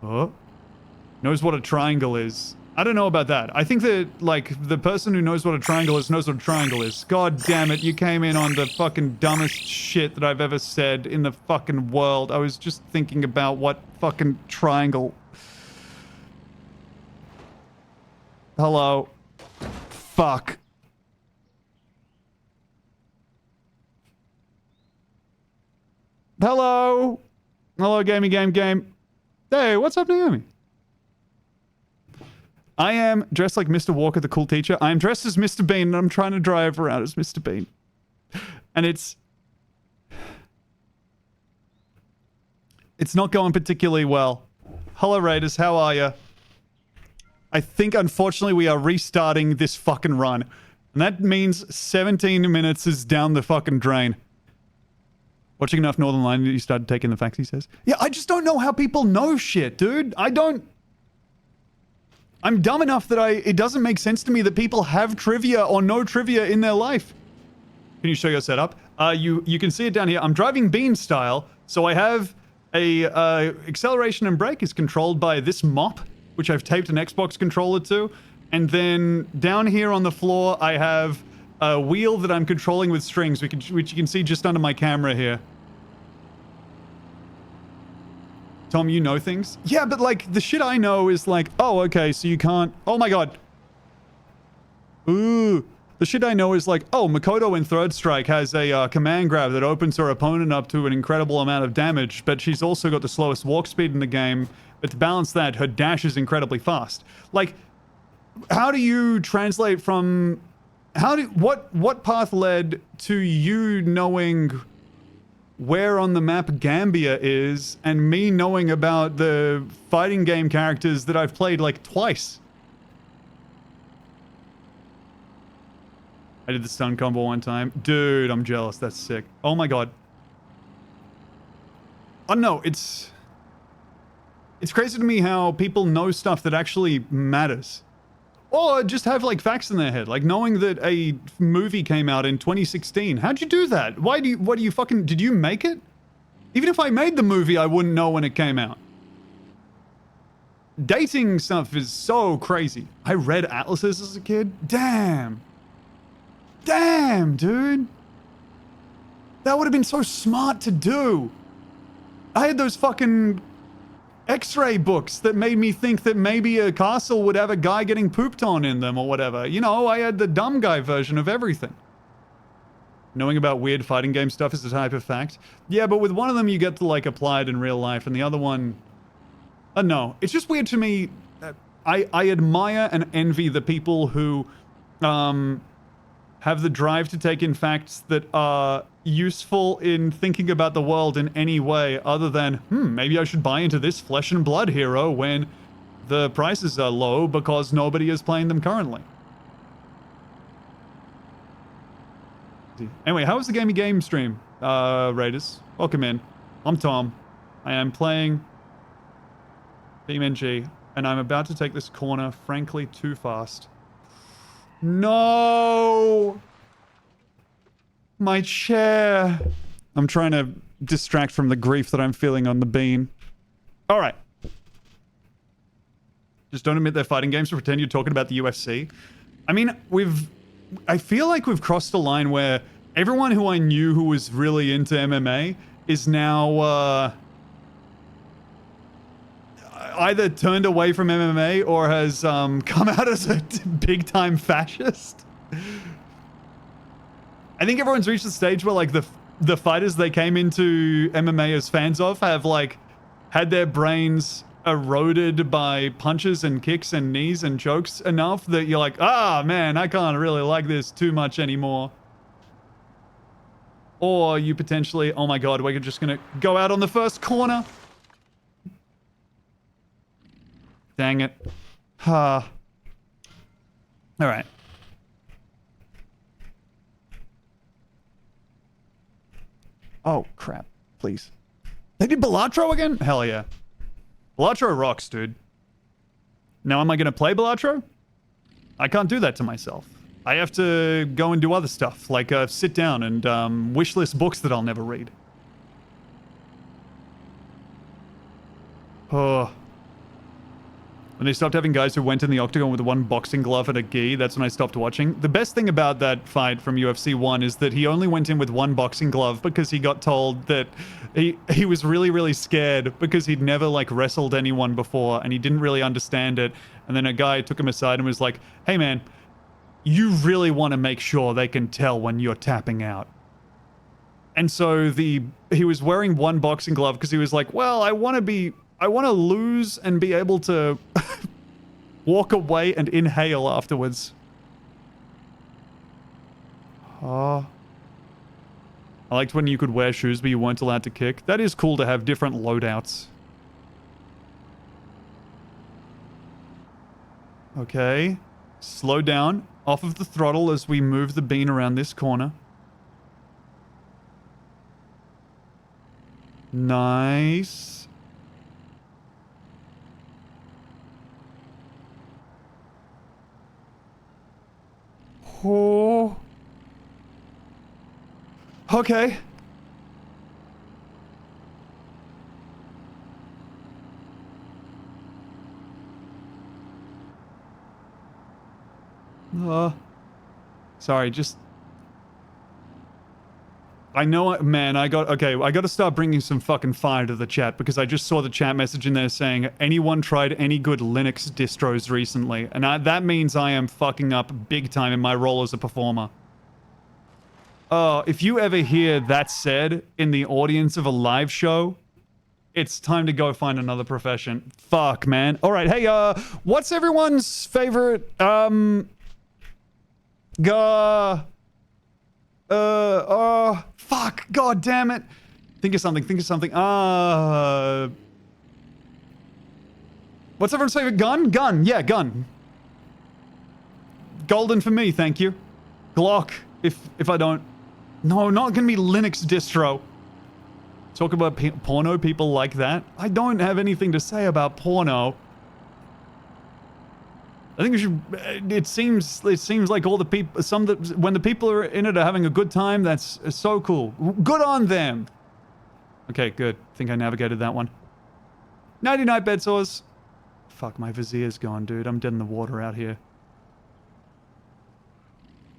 knows what a triangle is. I don't know about that. I think that like the person who knows what a triangle is knows what a triangle is. God damn it, you came in on the fucking dumbest shit that I've ever said in the fucking world. I was just thinking about what fucking triangle. Hello. Fuck. Hello. Hello, gamey game. Hey, what's up, Naomi? I am dressed like Mr. Walker, the cool teacher. I am dressed as Mr. Bean, and I'm trying to drive around as Mr. Bean. And it's not going particularly well. Hello, Raiders. How are you? I think, unfortunately, we are restarting this fucking run. And that means 17 minutes is down the fucking drain. Watching enough Northern Line, you started taking the facts, he says. Yeah, I just don't know how people know shit, dude. I'm dumb enough that it doesn't make sense to me that people have trivia or no trivia in their life. Can you show your setup? You can see it down here. I'm driving Bean style, so I have a acceleration and brake is controlled by this mop, which I've taped an Xbox controller to, and then down here on the floor I have a wheel that I'm controlling with strings, which you can see just under my camera here. Tom, you know things? Yeah, but like the shit I know is like, oh, okay, so you can't. Oh my god. Ooh. The shit I know is like, oh, Makoto in Third Strike has a command grab that opens her opponent up to an incredible amount of damage, but she's also got the slowest walk speed in the game. But to balance that, her dash is incredibly fast. Like, how do you translate from... What path led to you knowing where on the map Gambia is and me knowing about the fighting game characters that I've played like twice? I did the stun combo one time. Dude, I'm jealous. That's sick. Oh my god. I don't know. It's crazy to me how people know stuff that actually matters. Or just have like facts in their head. Like knowing that a movie came out in 2016. How'd you do that? Did you make it? Even if I made the movie, I wouldn't know when it came out. Dating stuff is so crazy. I read atlases as a kid. Damn, dude. That would have been so smart to do. I had those fucking X-ray books that made me think that maybe a castle would have a guy getting pooped on in them or whatever. You know, I had the dumb guy version of everything. Knowing about weird fighting game stuff is a type of fact. Yeah, but with one of them you get to like apply it in real life, and the other one... no. It's just weird to me. I admire and envy the people who have the drive to take in facts that are useful in thinking about the world in any way other than, maybe I should buy into this flesh and blood hero when the prices are low because nobody is playing them currently. Anyway, how was the Gamey Game stream, Raiders? Welcome in. I'm Tom. I am playing Team NG, and I'm about to take this corner, frankly, too fast. No! My chair. I'm trying to distract from the grief that I'm feeling on the bean. All right. Just don't admit they're fighting games or pretend you're talking about the UFC. I mean, I feel like we've crossed a line where everyone who I knew who was really into MMA is now either turned away from MMA or has come out as a big-time fascist. I think everyone's reached the stage where like the fighters they came into MMA as fans of have like had their brains eroded by punches and kicks and knees and chokes enough that you're like, man, I can't really like this too much anymore. Or you potentially, oh my god, we're just gonna go out on the first corner. Dang it. All right. Oh, crap. Please. They did Balatro again? Hell yeah. Balatro rocks, dude. Now, am I going to play Balatro? I can't do that to myself. I have to go and do other stuff, like sit down and wish list books that I'll never read. Oh. When they stopped having guys who went in the octagon with one boxing glove and a gi, that's when I stopped watching. The best thing about that fight from UFC 1 is that he only went in with one boxing glove because he got told that he was really, really scared because he'd never, like, wrestled anyone before and he didn't really understand it. And then a guy took him aside and was like, hey, man, you really want to make sure they can tell when you're tapping out. And so he was wearing one boxing glove because he was like, well, I want to lose and be able to walk away and inhale afterwards. I liked when you could wear shoes but you weren't allowed to kick. That is cool to have different loadouts. Okay. Slow down. Off of the throttle as we move the bean around this corner. Nice. Oh. Okay. Sorry, just... I know, man, I got to start bringing some fucking fire to the chat because I just saw the chat message in there saying, anyone tried any good Linux distros recently? And that means I am fucking up big time in my role as a performer. If you ever hear that said in the audience of a live show, it's time to go find another profession. Fuck, man. All right, hey, what's everyone's favorite, fuck, god damn it. Think of something. What's everyone's favorite gun? Gun, yeah, gun. Golden for me, thank you. Glock, if I don't. No, not gonna be Linux distro. Talk about porno, people like that. I don't have anything to say about porno. I think we should. It seems like all the people, when the people are in it are having a good time. That's so cool. Good on them. Okay, good. Think I navigated that one. Nighty night, bed sores. Fuck, my vizier's gone, dude. I'm dead in the water out here.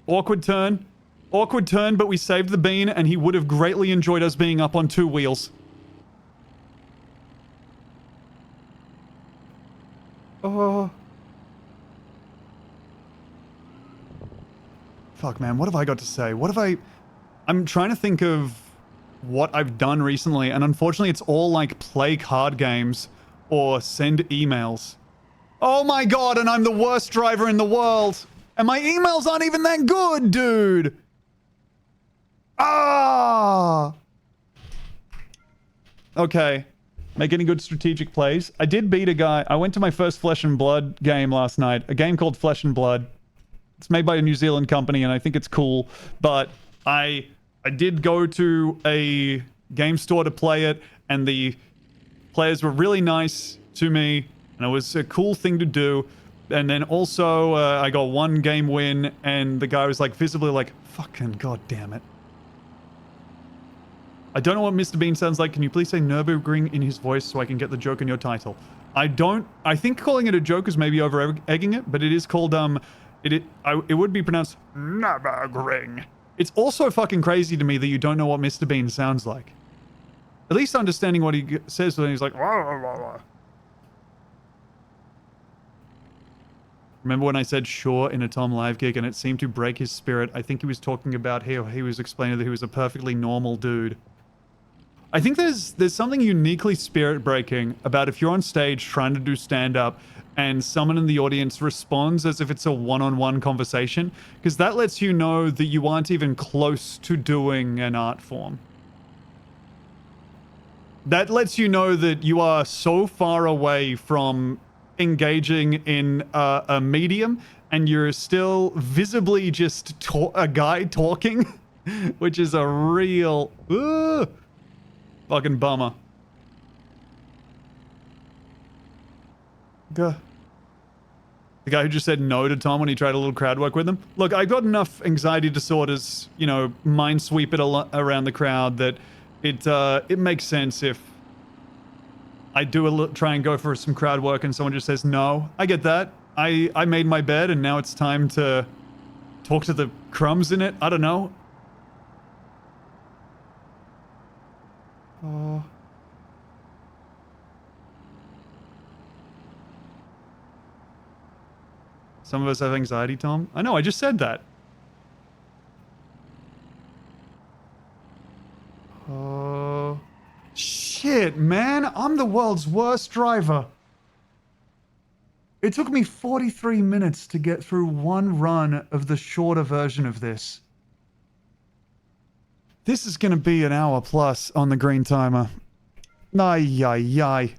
Awkward turn, but we saved the bean, and he would have greatly enjoyed us being up on two wheels. Oh. Fuck, man, what have I got to say? I'm trying to think of what I've done recently, and unfortunately it's all like play card games or send emails. Oh my god, and I'm the worst driver in the world! And my emails aren't even that good, dude! Ah! Okay. Make any good strategic plays. I did beat a guy. I went to my first Flesh and Blood game last night. A game called Flesh and Blood. It's made by a New Zealand company, and I think it's cool. But I did go to a game store to play it, and the players were really nice to me, and it was a cool thing to do. And then also, I got one game win, and the guy was like visibly like, fucking god damn it. I don't know what Mr. Bean sounds like. Can you please say Nurburgring in his voice so I can get the joke in your title? I think calling it a joke is maybe over-egging it, but it is called, it would be pronounced Nurburgring. It's also fucking crazy to me that you don't know what Mr. Bean sounds like. At least understanding what he says when he's like, wah, wah, wah, wah. Remember when I said sure in a Tom Live gig and it seemed to break his spirit? I think he was talking about how he was explaining that he was a perfectly normal dude. I think there's something uniquely spirit-breaking about if you're on stage trying to do stand-up and someone in the audience responds as if it's a one-on-one conversation, because that lets you know that you aren't even close to doing an art form. That lets you know that you are so far away from engaging in a medium and you're still visibly just a guy talking, which is a real fucking bummer. Gah. The guy who just said no to Tom when he tried a little crowd work with him. Look, I've got enough anxiety disorders, you know, mind sweep it around the crowd that it makes sense if I do try and go for some crowd work and someone just says no. I get that. I made my bed and now it's time to talk to the crumbs in it. I don't know. Oh. Some of us have anxiety, Tom. I know, I just said that. Oh. Shit, man. I'm the world's worst driver. It took me 43 minutes to get through one run of the shorter version of this. This is going to be an hour plus on the green timer. Ay, ay, ay.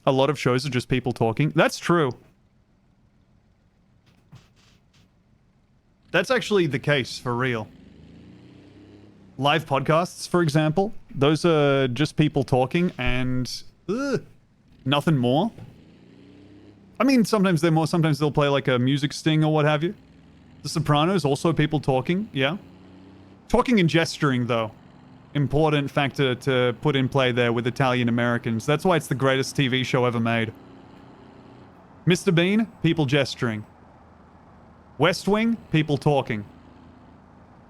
A lot of shows are just people talking. That's true. That's actually the case, for real. Live podcasts, for example, those are just people talking and nothing more. I mean, sometimes they're more, sometimes they'll play like a music sting or what have you. The Sopranos, also people talking, yeah. Talking and gesturing, though. Important factor to put in play there with Italian Americans. That's why it's the greatest TV show ever made. Mr. Bean, people gesturing. West Wing, people talking.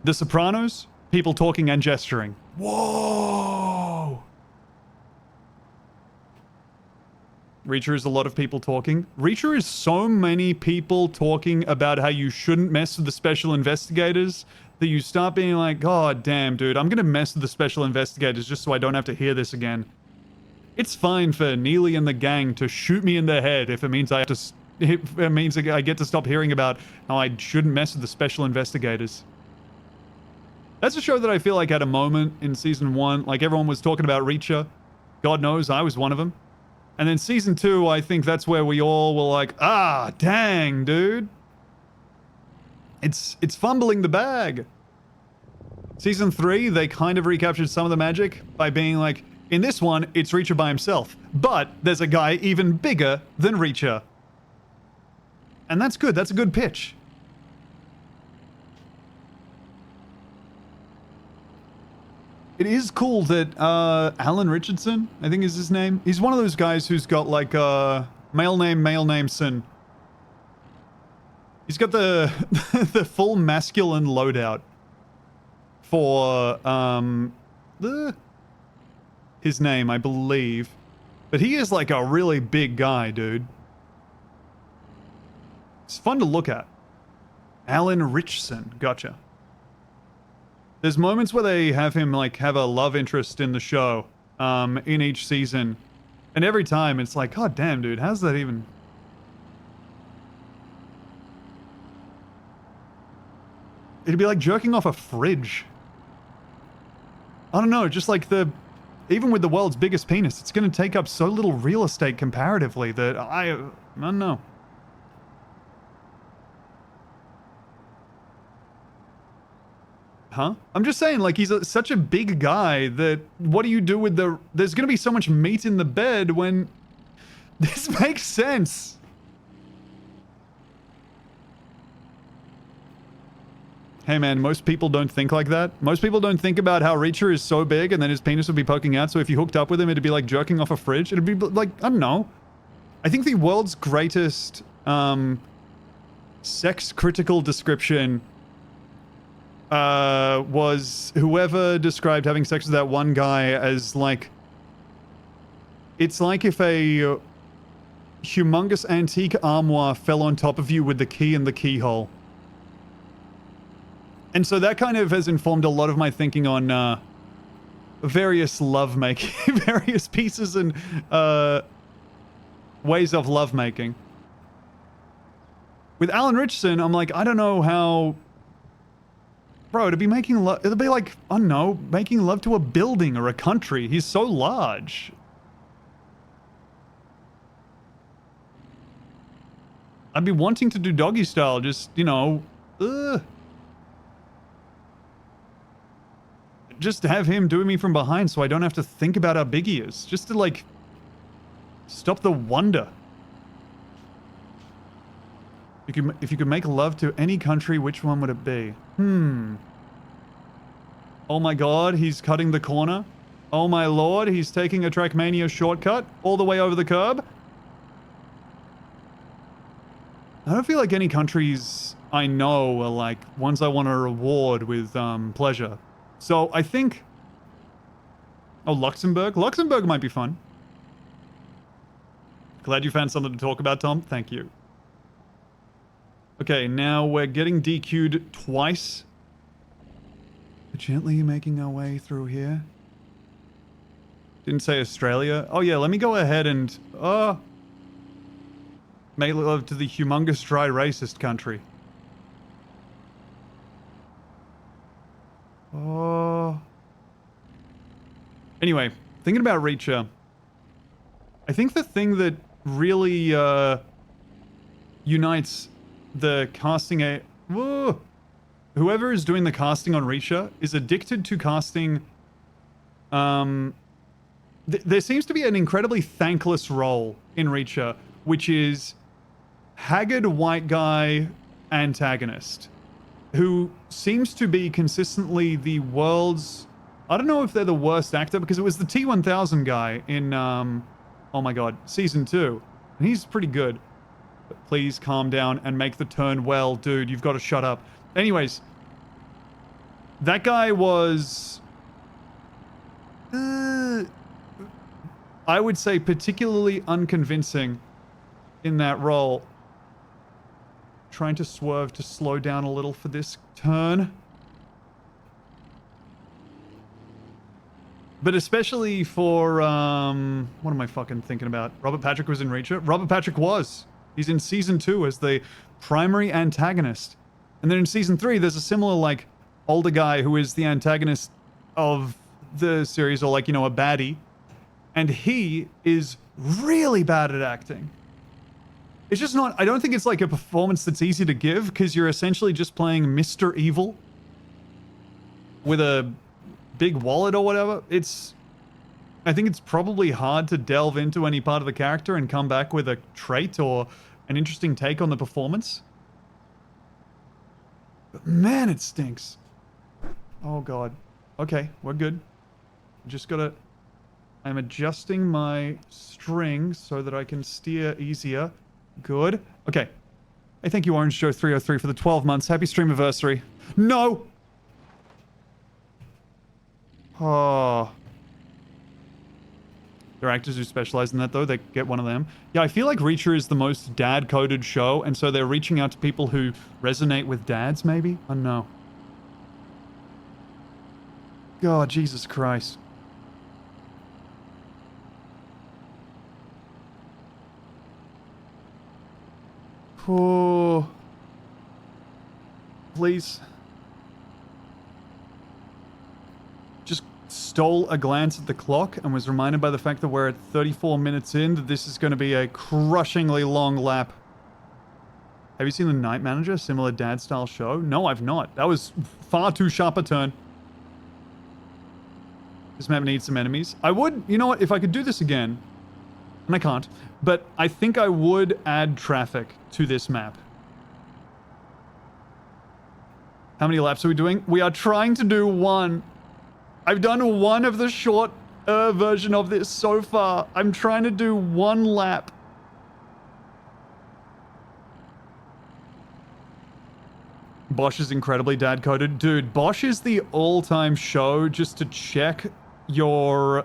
The Sopranos, people talking and gesturing. Whoa! Reacher is a lot of people talking. Reacher is so many people talking about how you shouldn't mess with the special investigators that you start being like, God damn, dude, I'm gonna mess with the special investigators just so I don't have to hear this again. It's fine for Neely and the gang to shoot me in the head if it means I have to... If it means I get to stop hearing about how I shouldn't mess with the special investigators. That's a show that I feel like had a moment in season 1. Like, everyone was talking about Reacher. God knows, I was one of them. And then season 2, I think that's where we all were like, ah, dang, dude. It's fumbling the bag. Season 3, they kind of recaptured some of the magic by being like, in this one, it's Reacher by himself. But there's a guy even bigger than Reacher. And that's good. That's a good pitch. It is cool that Alan Richardson, I think is his name. He's one of those guys who's got like male name son. He's got the the full masculine loadout for his name, I believe. But he is like a really big guy, dude. It's fun to look at. Alan Richardson, gotcha. There's moments where they have him like have a love interest in the show in each season. And every time it's like, God damn, dude, how's that even... It'd be like jerking off a fridge. I don't know, just like even with the world's biggest penis, it's going to take up so little real estate comparatively that I don't know. Huh? I'm just saying, like, he's such a big guy that what do you do with there's going to be so much meat in the bed when... This makes sense. Hey man, most people don't think like that. Most people don't think about how Reacher is so big and then his penis would be poking out, so if you hooked up with him, it'd be like jerking off a fridge. It'd be like, I don't know. I think the world's greatest sex-critical description was whoever described having sex with that one guy as like... It's like if a humongous antique armoire fell on top of you with the key in the keyhole. And so that kind of has informed a lot of my thinking on various lovemaking, various pieces and ways of lovemaking. With Alan Richardson, I'm like, I don't know how... Bro, it'd be making love... It'd be like, I don't know, making love to a building or a country. He's so large. I'd be wanting to do doggy style, just, you know... Just have him doing me from behind so I don't have to think about how big he is. Just to, like, stop the wonder. If you could make love to any country, which one would it be? Oh my god, he's cutting the corner. Oh my lord, he's taking a Trackmania shortcut all the way over the curb. I don't feel like any countries I know are like ones I want to reward with pleasure. So I think... Oh, Luxembourg? Luxembourg might be fun. Glad you found something to talk about, Tom. Thank you. Okay, now we're getting DQ'd twice. Gently making our way through here. Didn't say Australia. Oh yeah, let me go ahead and... make love to the humongous dry racist country. Oh... Anyway, thinking about Reacher, I think the thing that really unites the casting whoever is doing the casting on Reacher is addicted to casting. There seems to be an incredibly thankless role in Reacher, which is haggard white guy antagonist, who seems to be consistently the world's... I don't know if they're the worst actor, because it was the T-1000 guy in, oh my god, season 2. And he's pretty good. But please calm down and make the turn well, dude. You've got to shut up. Anyways, that guy was... I would say particularly unconvincing in that role. Trying to swerve to slow down a little for this turn. But especially for, what am I fucking thinking about? Robert Patrick was in Reacher? Robert Patrick was. He's in season 2 as the primary antagonist. And then in season 3, there's a similar, like, older guy who is the antagonist of the series, or like, you know, a baddie. And he is really bad at acting. It's just not, I don't think it's like a performance that's easy to give, because you're essentially just playing Mr. Evil with a big wallet or whatever. I think it's probably hard to delve into any part of the character and come back with a trait or an interesting take on the performance. But man, it stinks. Oh god. Okay, we're good. Just gotta... I'm adjusting my string so that I can steer easier. Good. Okay. Hey, thank you, Orange Joe 303 for the 12 months. Happy stream anniversary. No! Oh. There are actors who specialize in that, though. They get one of them. Yeah, I feel like Reacher is the most dad-coded show, and so they're reaching out to people who resonate with dads, maybe? I don't know. God, Jesus Christ. Oh. Please. Just stole a glance at the clock and was reminded by the fact that we're at 34 minutes in that this is going to be a crushingly long lap. Have you seen The Night Manager? Similar dad-style show? No, I've not. That was far too sharp a turn. This map needs some enemies. I would, you know what, if I could do this again, and I can't, but I think I would add traffic to this map. How many laps are we doing? We are trying to do one. I've done one of the short version of this so far. I'm trying to do one lap. Bosch is incredibly dad-coded. Dude, Bosch is the all-time show just to check your,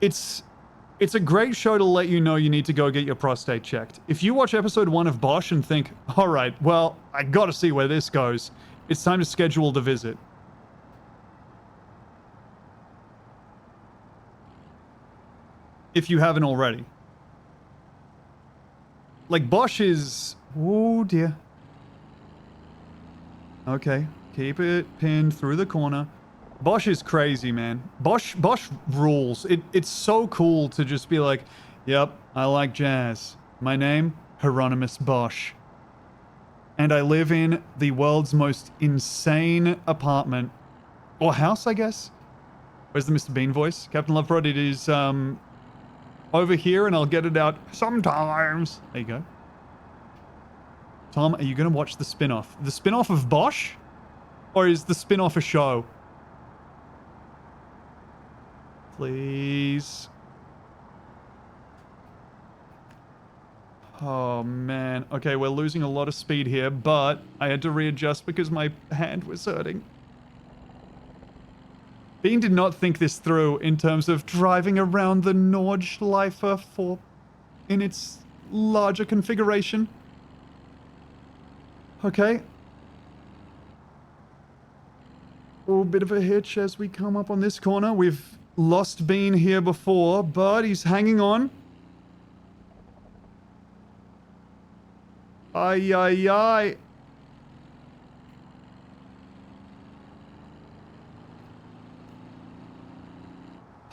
It's a great show to let you know you need to go get your prostate checked. If you watch episode 1 of Bosch and think, alright, well, I gotta see where this goes, it's time to schedule the visit. If you haven't already. Like, Bosch is... Oh, dear. Okay, keep it pinned through the corner. Bosch is crazy, man. Bosch rules. It's so cool to just be like, yep, I like jazz. My name, Hieronymus Bosch. And I live in the world's most insane apartment. Or house, I guess? Where's the Mr. Bean voice? Captain Loveprod, it is, over here, and I'll get it out sometimes. There you go. Tom, are you going to watch the spin-off? The spin-off of Bosch? Or is the spin-off a show? Please. Oh, man. Okay, we're losing a lot of speed here, but I had to readjust because my hand was hurting. Bean did not think this through in terms of driving around the Nordschleife in its larger configuration. Okay. Oh, bit of a hitch as we come up on this corner. We've lost Bean here before, but he's hanging on. Ay, ay, ay.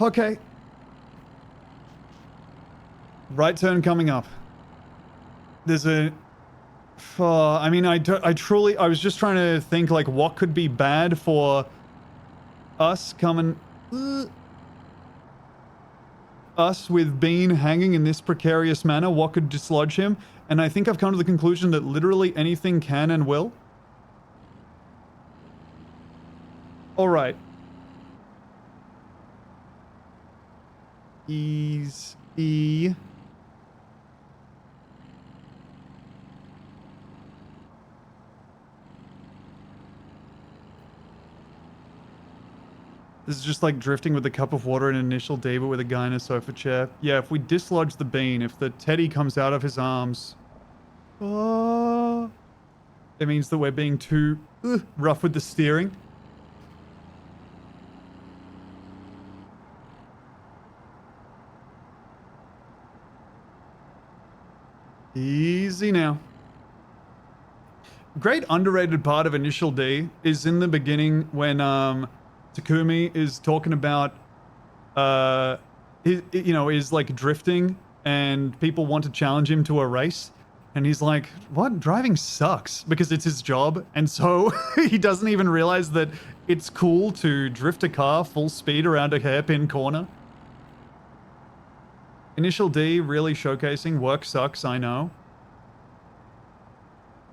Okay. Right turn coming up. There's a... I mean, I was just trying to think, like, what could be bad for us coming... us with Bean hanging in this precarious manner, what could dislodge him? And I think I've come to the conclusion that literally anything can and will. Alright. Ease-y. This is just like drifting with a cup of water in an initial D, but with a guy in a sofa chair. Yeah, if we dislodge the Bean, if the teddy comes out of his arms... it means that we're being too rough with the steering. Easy now. Great underrated part of Initial D is in the beginning when Takumi is talking about is like drifting and people want to challenge him to a race, and he's like, what? Driving sucks, because it's his job, and so he doesn't even realize that it's cool to drift a car full speed around a hairpin corner. Initial D really showcasing work sucks, I know.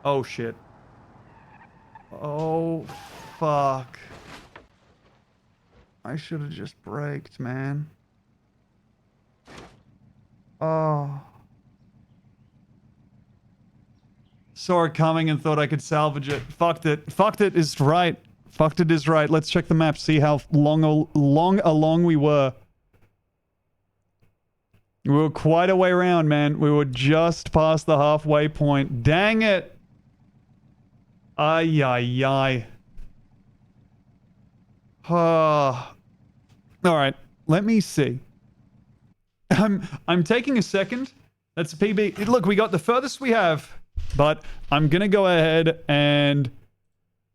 Oh shit. Oh fuck. I should have just braked, man. Oh. Saw it coming and thought I could salvage it. Fucked it. Fucked it is right. Fucked it is right. Let's check the map, see how long along we were. We were quite a way around, man. We were just past the halfway point. Dang it. Ay, ay, ay. Alright, let me see. I'm taking a second. That's a PB. Look, we got the furthest we have, but I'm gonna go ahead and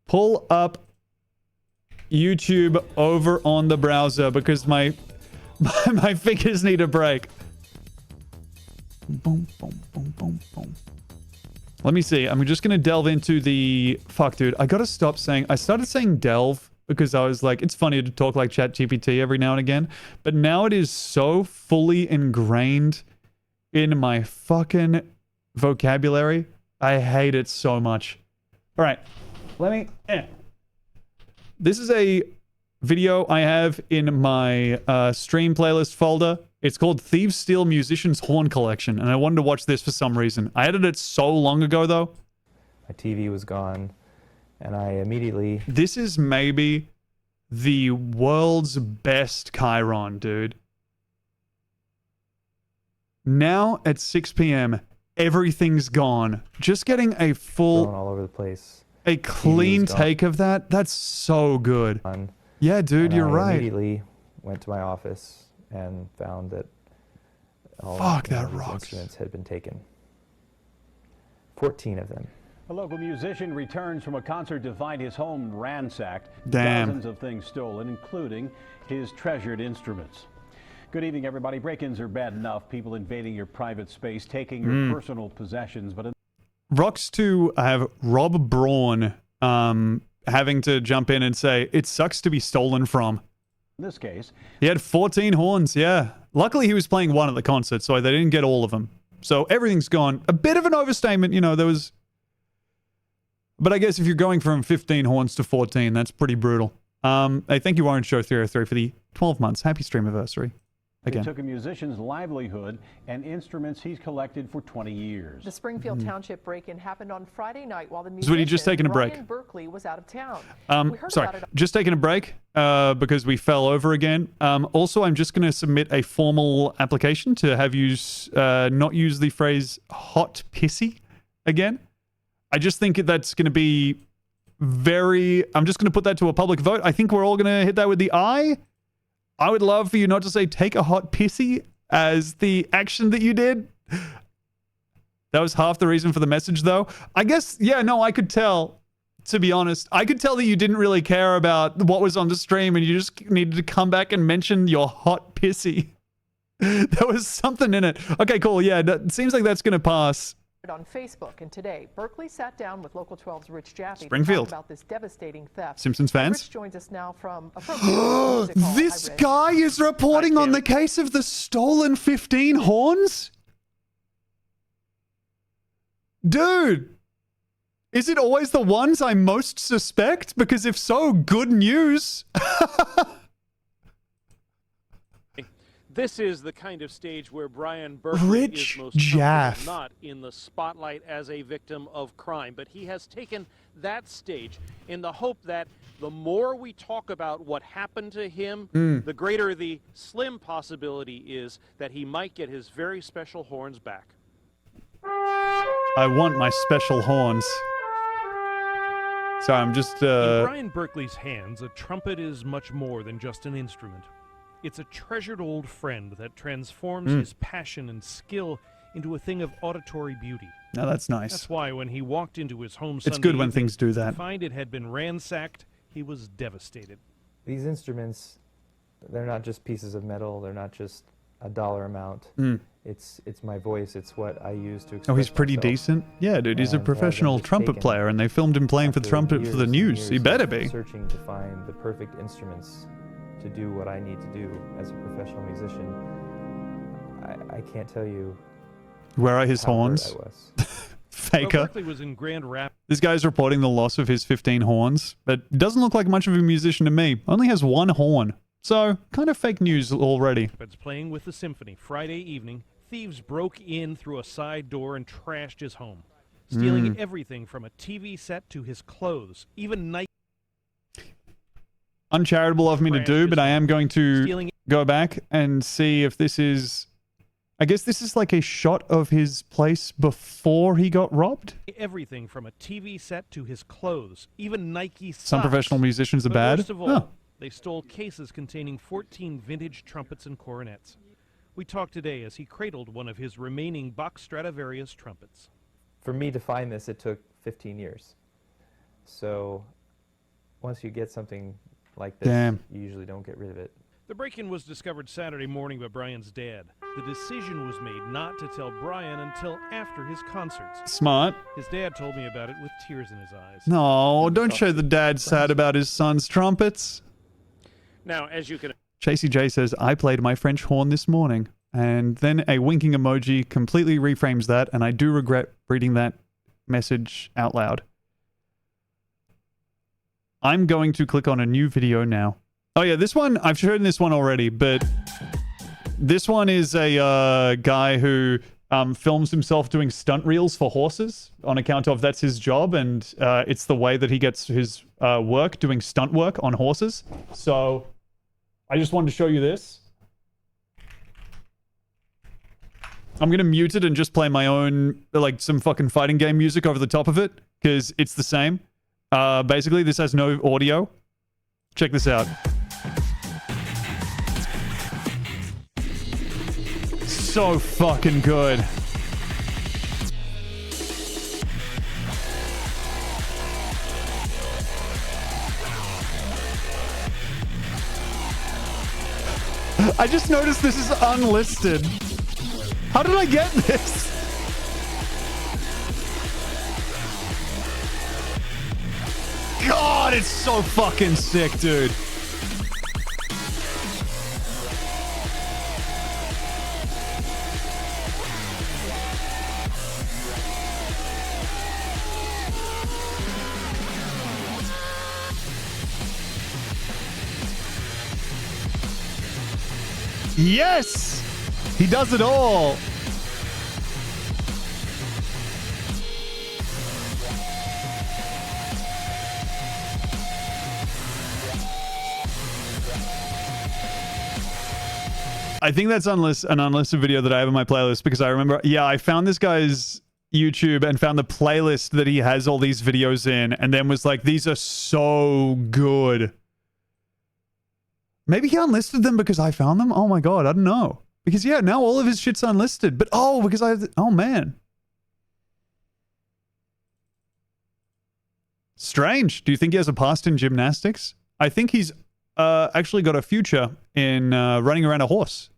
pull up YouTube over on the browser because my fingers need a break. Boom, boom, boom, boom, boom. Let me see. I'm just gonna delve into the... Fuck, dude. I gotta stop saying... I started saying delve because I was like, it's funny to talk like ChatGPT every now and again. But now it is so fully ingrained in my fucking vocabulary. I hate it so much. All right. Let me... This is a video I have in my stream playlist folder. It's called Thieves Steal Musicians Horn Collection, and I wanted to watch this for some reason. I edited it so long ago, though. My TV was gone, and I immediately... This is maybe the world's best Chiron, dude. Now, at 6 p.m., everything's gone. Just getting a full... Thrown all over the place. A clean take of that? That's so good. Yeah, dude, you're right. I immediately went to my office and found that all that these rocks. instruments had been taken. 14 of them. A local musician returns from a concert to find his home ransacked. Damn. Dozens of things stolen, including his treasured instruments. Good evening, everybody. Break-ins are bad enough. People invading your private space, taking your personal possessions, but... Rocks to have Rob Braun having to jump in and say, it sucks to be stolen from. In this case... He had 14 horns, yeah. Luckily, he was playing one at the concert, so they didn't get all of them. So everything's gone. A bit of an overstatement, you know, there was But I guess if you're going from 15 horns to 14, that's pretty brutal. Hey, thank you, Orange Show 303, for the 12 months. Happy stream anniversary. They Again. took a musician's livelihood and instruments he's collected for 20 years. The Springfield Township break-in happened on Friday night while the Sweetie, musician just taking a break. Brian Berkeley was out of town. We heard Sorry, about it just taking a break because we fell over again. Also, I'm just going to submit a formal application to have you not use the phrase hot pissy again. I just think that's going to be I'm just going to put that to a public vote. I think we're all going to hit that with the eye. I would love for you not to say take a hot pissy as the action that you did. That was half the reason for the message, though. I guess, yeah, no, I could tell, to be honest. I could tell that you didn't really care about what was on the stream and you just needed to come back and mention your hot pissy. There was something in it. Okay, cool. Yeah, that seems like that's going to pass. on Facebook, and today Berkeley sat down with Local 12's Rich Jaffe Springfield. to talk about this devastating theft. Simpsons fans? Rich joins us now from a music hall. This Hi, Rich. guy is reporting on the case of the stolen 15 horns? Dude, is it always the ones I most suspect? Because if so, good news. This is the kind of stage where Brian Berkeley Rich is most Jaffe. comfortable, not in the spotlight as a victim of crime, but he has taken that stage in the hope that the more we talk about what happened to him, the greater the slim possibility is that he might get his very special horns back. I want my special horns. Sorry, I'm just, In Brian Berkeley's hands, a trumpet is much more than just an instrument. It's a treasured old friend that transforms his passion and skill into a thing of auditory beauty. No, that's nice. That's why when he walked into his home It's Sunday good when evening things do to that. find it had been ransacked, he was devastated. These instruments, they're not just pieces of metal. They're not just a dollar amount. It's my voice. It's what I use to express Oh, he's pretty myself. decent? Yeah, dude, he's a And, professional they're just trumpet taken player, and they filmed him playing for the after trumpet for the years and news. He years better of be. searching to find the perfect instruments to do what I need to do as a professional musician. I can't tell you Where are his how hurt horns? I was. Well, Faker. Berkeley was in Grand Rapids This guy's reporting the loss of his 15 horns, but doesn't look like much of a musician to me. Only has one horn. So, kind of fake news already. playing with the symphony. Friday evening, thieves broke in through a side door and trashed his home, stealing everything from a TV set to his clothes, even Nike. Uncharitable of me to do, but I am going to Stealing go back and see if this is... I guess this is like a shot of his place before he got robbed? everything from a TV set to his clothes, even Nike socks. Some professional musicians are But bad. worst of all, Oh. they stole cases containing 14 vintage trumpets and cornets. We talked today as he cradled one of his remaining Bach Stradivarius trumpets. For me to find this, it took 15 years. So once you get something like this, Damn. you usually don't get rid of it. The break-in was discovered Saturday morning by Brian's dad. The decision was made not to tell Brian until after his concerts. Smart. His dad told me about it with tears in his eyes. No, don't show the dad sad about his son's trumpets. Now, as you can Chasey J says, I played my French horn this morning. And then a winking emoji completely reframes that, and I do regret reading that message out loud. I'm going to click on a new video now. Oh yeah, this one, I've shown this one already, but this one is a guy who films himself doing stunt reels for horses on account of that's his job, and it's the way that he gets his work, doing stunt work on horses. So I just wanted to show you this. I'm going to mute it and just play my own, like, some fucking fighting game music over the top of it, because it's the same. Basically, this has no audio. Check this out. So fucking good. I just noticed this is unlisted. How did I get this? God, it's so fucking sick, dude. Yes! He does it all. I think that's an unlisted video that I have in my playlist because I remember, yeah, I found this guy's YouTube and found the playlist that he has all these videos in and then was like, these are so good. Maybe he unlisted them because I found them? Oh my god, I don't know. Because yeah, now all of his shit's unlisted. But oh, because I have oh man. Strange. Do you think he has a past in gymnastics? I think he's actually got a future in running around a horse.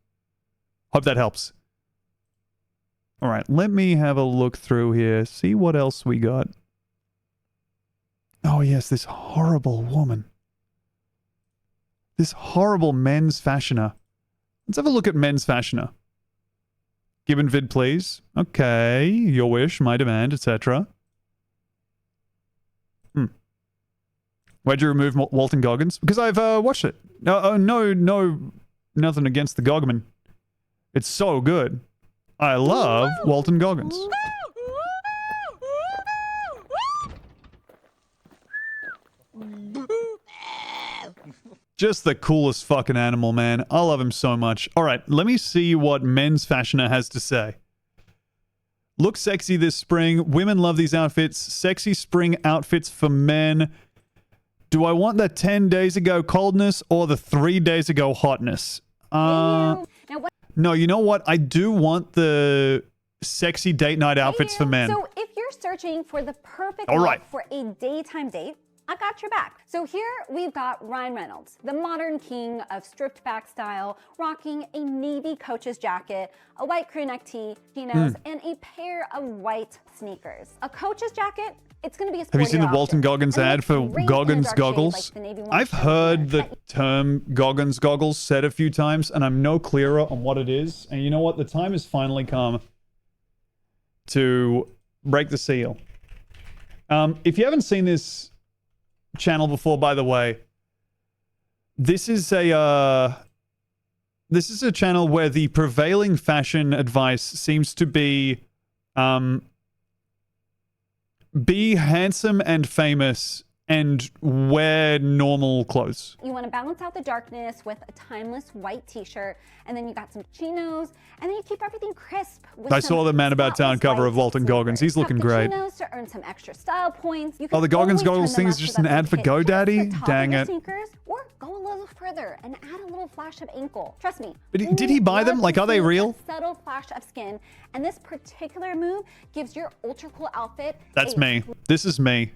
Hope that helps. All right, let me have a look through here. See what else we got. Oh yes, this horrible woman. This horrible men's fashioner. Let's have a look at men's fashioner. Given vid, please. Okay, your wish, my demand, etc. Why'd you remove Walton Goggins? Because I've watched it. No, nothing against the Goggman. It's so good. I love Walton Goggins. Just the coolest fucking animal, man. I love him so much. All right, let me see what men's fashioner has to say. Look sexy this spring. Women love these outfits. Sexy spring outfits for men. Do I want the 10 days ago coldness or the 3 days ago hotness? No, you know what? I do want the sexy date night outfits for men. So if you're searching for the perfect look for a daytime date, I got your back. So here we've got Ryan Reynolds, the modern king of stripped back style, rocking a navy Coach's jacket, a white crew neck tee, chinos, and a pair of white sneakers. A Coach's jacket, it's going to be a Have you seen the Walton option. Goggins ad for Goggins goggles? I've heard the term Goggins goggles said a few times, and I'm no clearer on what it is. And you know what? The time has finally come to break the seal. If you haven't seen this channel before, by the way, this is a channel where the prevailing fashion advice seems to be handsome and famous and wear normal clothes. You want to balance out the darkness with a timeless white t-shirt, and then you got some chinos, and then you keep everything crisp. With I saw the Man About Town cover of Walton Goggins. He's looking great. Chinos to earn some extra style points. You Oh, the Goggins goggles thing is thing just an ad for GoDaddy? Dang it. Sneakers, or go a little further and add a little flash of ankle. Trust me. But did he buy them? Like, are they real? A subtle flash of skin, and this particular move gives your ultra cool outfit. That's me. This is me.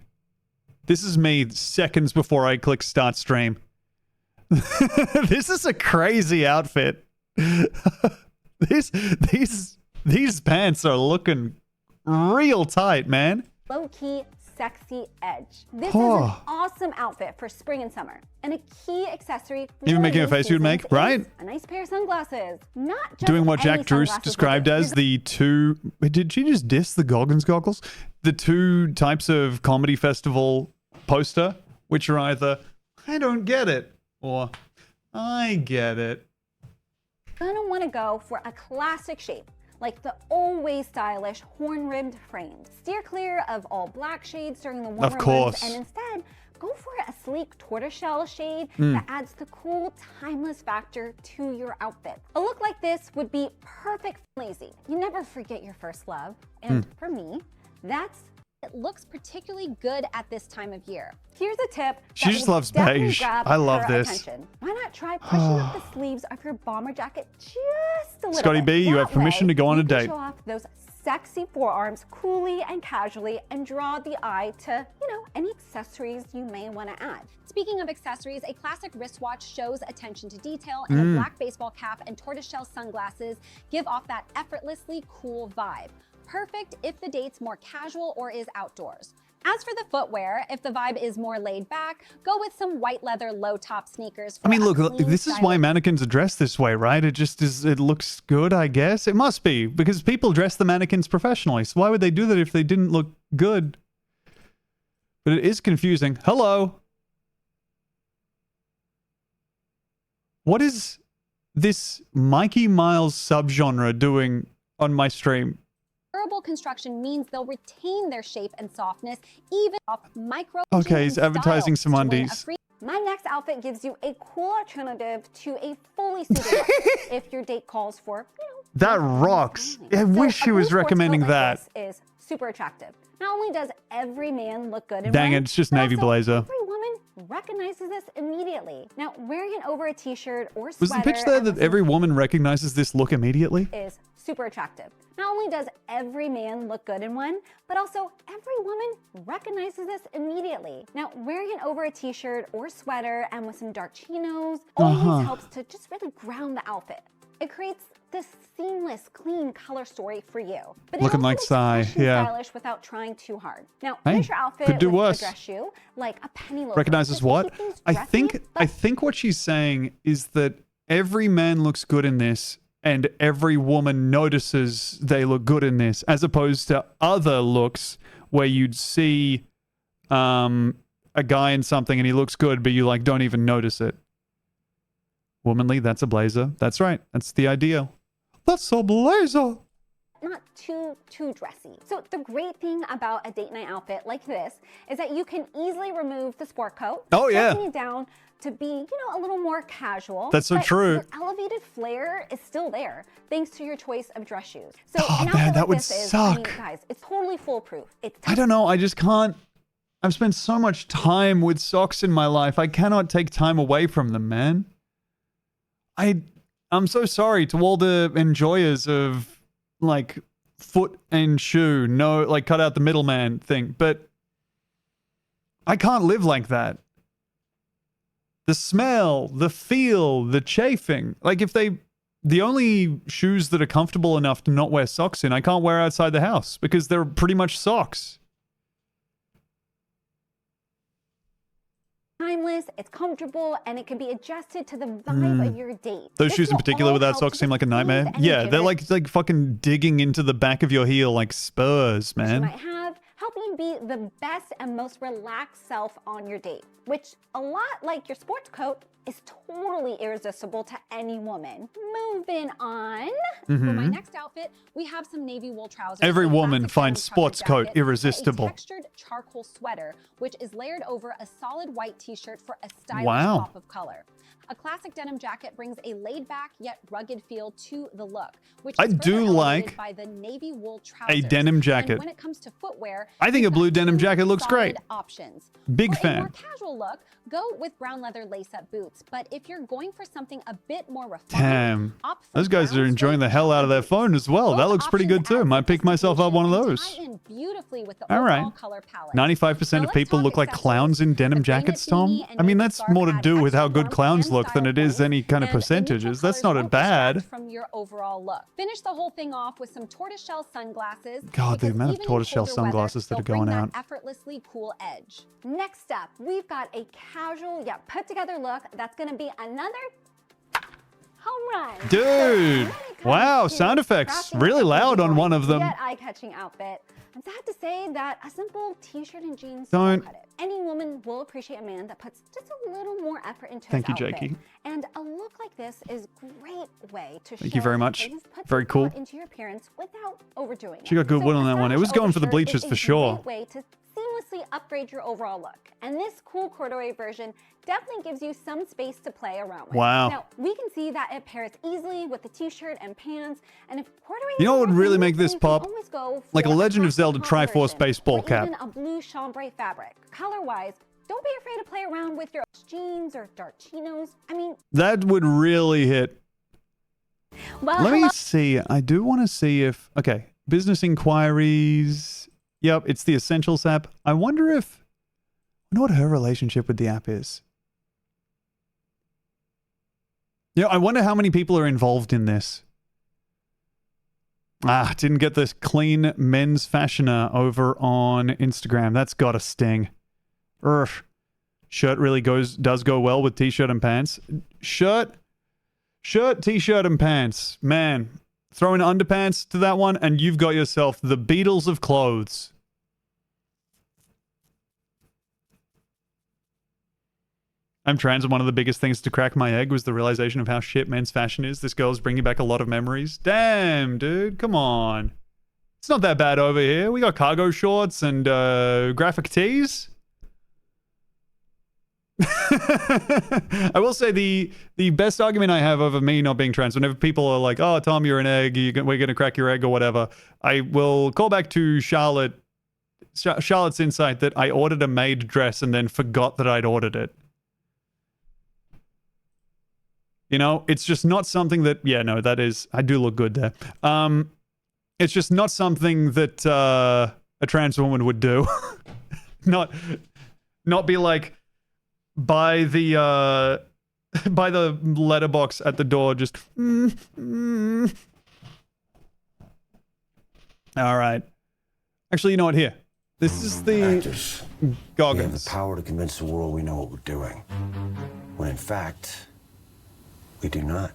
This is me seconds before I click start stream. This is a crazy outfit. These pants are looking real tight, man. Low-key, sexy edge. This is an awesome outfit for spring and summer. And a key accessory. Even making a face you would make, right? A nice pair of sunglasses. Not just doing what any Jack Drew sunglasses described with it. as the two... Did she just diss the Goggins goggles? The two types of comedy festival poster, which are either, I don't get it, or I get it. You're gonna want to go for a classic shape, like the always stylish horn-rimmed frames. Steer clear of all black shades during the warmer months, and instead go for a sleek tortoiseshell shade that adds the cool, timeless factor to your outfit. A look like this would be perfect for lazy. You never forget your first love, and for me, it looks particularly good at this time of year. Here's a tip. She just loves beige. I love this. Attention. Why not try pushing up the sleeves of your bomber jacket just a little Scotty bit? B, you have permission to go on a You can date. show off those sexy forearms coolly and casually and draw the eye to, any accessories you may want to add. Speaking of accessories, a classic wristwatch shows attention to detail, and a black baseball cap and tortoiseshell sunglasses give off that effortlessly cool vibe. Perfect if the date's more casual or is outdoors. As for the footwear, if the vibe is more laid back, go with some white leather low top sneakers. I mean, look, this is why mannequins are dressed this way, right? It just is, it looks good, I guess. It must be, because people dress the mannequins professionally. So why would they do that if they didn't look good? But it is confusing. Hello. What is this Mikey Miles subgenre doing on my stream? Durable construction means they'll retain their shape and softness, even off micro. Okay, he's advertising some undies. My next outfit gives you a cool alternative to a fully suited outfit if your date calls for, That rocks. I wish he was recommending that. This is super attractive. Not only does every man look good in Dang one, it, it's just but navy also blazer. every woman recognizes this immediately. Now, wearing it over a t-shirt or sweater Was the pitch there and that with every woman recognizes this look immediately? is super attractive. Not only does every man look good in one, but also every woman recognizes this immediately. Now, wearing it over a t-shirt or sweater and with some dark chinos always helps to just really ground the outfit. It creates this seamless, clean color story for you. But Looking it also like looks Psy, fashion yeah. stylish without trying too hard. Now, Hey, finish your outfit could do with worse. a dress shoe, like a penny loafer. Recognizes Just to what? keep things I dressy, think what she's saying is that every man looks good in this and every woman notices they look good in this, as opposed to other looks where you'd see a guy in something and he looks good, but you like don't even notice it. Womanly, that's a blazer. That's right. That's the ideal. That's a blazer. not too dressy. So the great thing about a date night outfit like this is that you can easily remove the sport coat. Oh, yeah. Dressing it down to be, a little more casual. That's so but true. Your elevated flair is still there thanks to your choice of dress shoes. So Oh, an man, outfit that like would this is, suck. guys, it's totally foolproof. It's I don't know. I just can't. I've spent so much time with socks in my life. I cannot take time away from them, man. I'm so sorry to all the enjoyers of like foot and shoe. No, like cut out the middleman thing. But I can't live like that. The smell, the feel, the chafing. Like the only shoes that are comfortable enough to not wear socks in, I can't wear outside the house because they're pretty much socks. timeless, it's comfortable, and it can be adjusted to the vibe of your date. Those This shoes in will particular all without help socks to seem like a soothe nightmare. and Yeah, they're inhibit like fucking digging into the back of your heel like spurs, you man. might have, helping you be the best and most relaxed self on your date, which a lot like your sports coat is totally irresistible to any woman. Moving on. For my next outfit, we have some navy wool trousers. Every a woman classic finds denim trucker sports coat jacket, and irresistible. A textured charcoal sweater, which is layered over a solid white t-shirt for a stylish Wow. pop of color. A classic denim jacket brings a laid-back yet rugged feel to the look, which I is do further elevated like by the navy wool trousers. a denim jacket. And when it comes to footwear, I think a you've blue got denim two jacket looks solid great. Options. Big For a fan. more casual look, go with brown leather lace-up boots. But if you're going for something a bit more refined, Damn. opt for Those guys brown are enjoying the suede hell out of their boots. phone as well. That Both looks pretty options good too. add Might pick myself up one of sophistication those. and tie in beautifully with the All right. overall color palette. 95% Now of let's people talk look like accessories. clowns in denim The thing that jackets, Tom. beanie and I mean, navy that's scarf more to add do with how extra good warmth clowns and look than style it is points, any kind of and the neutral percentages. That's colors not a won't distract bad. from your overall look. Finish the whole thing off with some tortoiseshell sunglasses. God, the because amount of even in tortoiseshell colder weather, sunglasses that they'll are going bring out. that effortlessly cool edge. Next up, we've got a casual yet put together look that's going to be another home run. Dude, So when it comes wow, to sound effects crafting really a loud on one of them. yet eye-catching outfit, I'm sad to say that a simple t-shirt and jeans Don't. cut it. Any woman will appreciate a man that puts just a little more effort into Thank his you, outfit. Jakey. And a look like this is a great way to Thank show you very that much. you've put Very some cool. thought into your appearance without overdoing it. She got good So wood on a that one. It was stylish going for the overshirt bleachers is for a sure. great way to seamlessly upgrade your overall look. And this cool corduroy version definitely gives you some space to play around with. Wow. Now, we can see that it pairs easily with the t-shirt and pants. And if corduroy You know what isn't would really working, make this you can pop? always go Like a for Legend of classic Zelda cotton Triforce version, baseball or cap. even a blue chambray fabric. Color-wise, don't be afraid to play around with your jeans or dark chinos. I mean, That would really hit. well, Let me hello. see. I do want to see if... Okay. Business inquiries. Yep, it's the Essentials app. I wonder what her relationship with the app is. Yeah, I wonder how many people are involved in this. Didn't get this clean men's fashioner over on Instagram. That's got a sting. Urgh. Shirt really does go well with t-shirt and pants. Shirt, t-shirt, and pants. Man, throw in underpants to that one, and you've got yourself the Beatles of clothes. I'm trans, and one of the biggest things to crack my egg was the realization of how shit men's fashion is. This girl's bringing back a lot of memories. Damn, dude, come on. It's not that bad over here. We got cargo shorts and graphic tees. I will say the best argument I have over me not being trans, whenever people are like, oh, Tom, you're an egg, we're going to crack your egg or whatever, I will call back to Charlotte's insight that I ordered a maid dress and then forgot that I'd ordered it. You know, it's just not something that, yeah, no, that is, I do look good there. It's just not something that a trans woman would do. not be like, by the letterbox at the door, just All right. Actually, you know what? Here, this is the Actors. Goggins. We have the power to convince the world we know what we're doing, when in fact, we do not.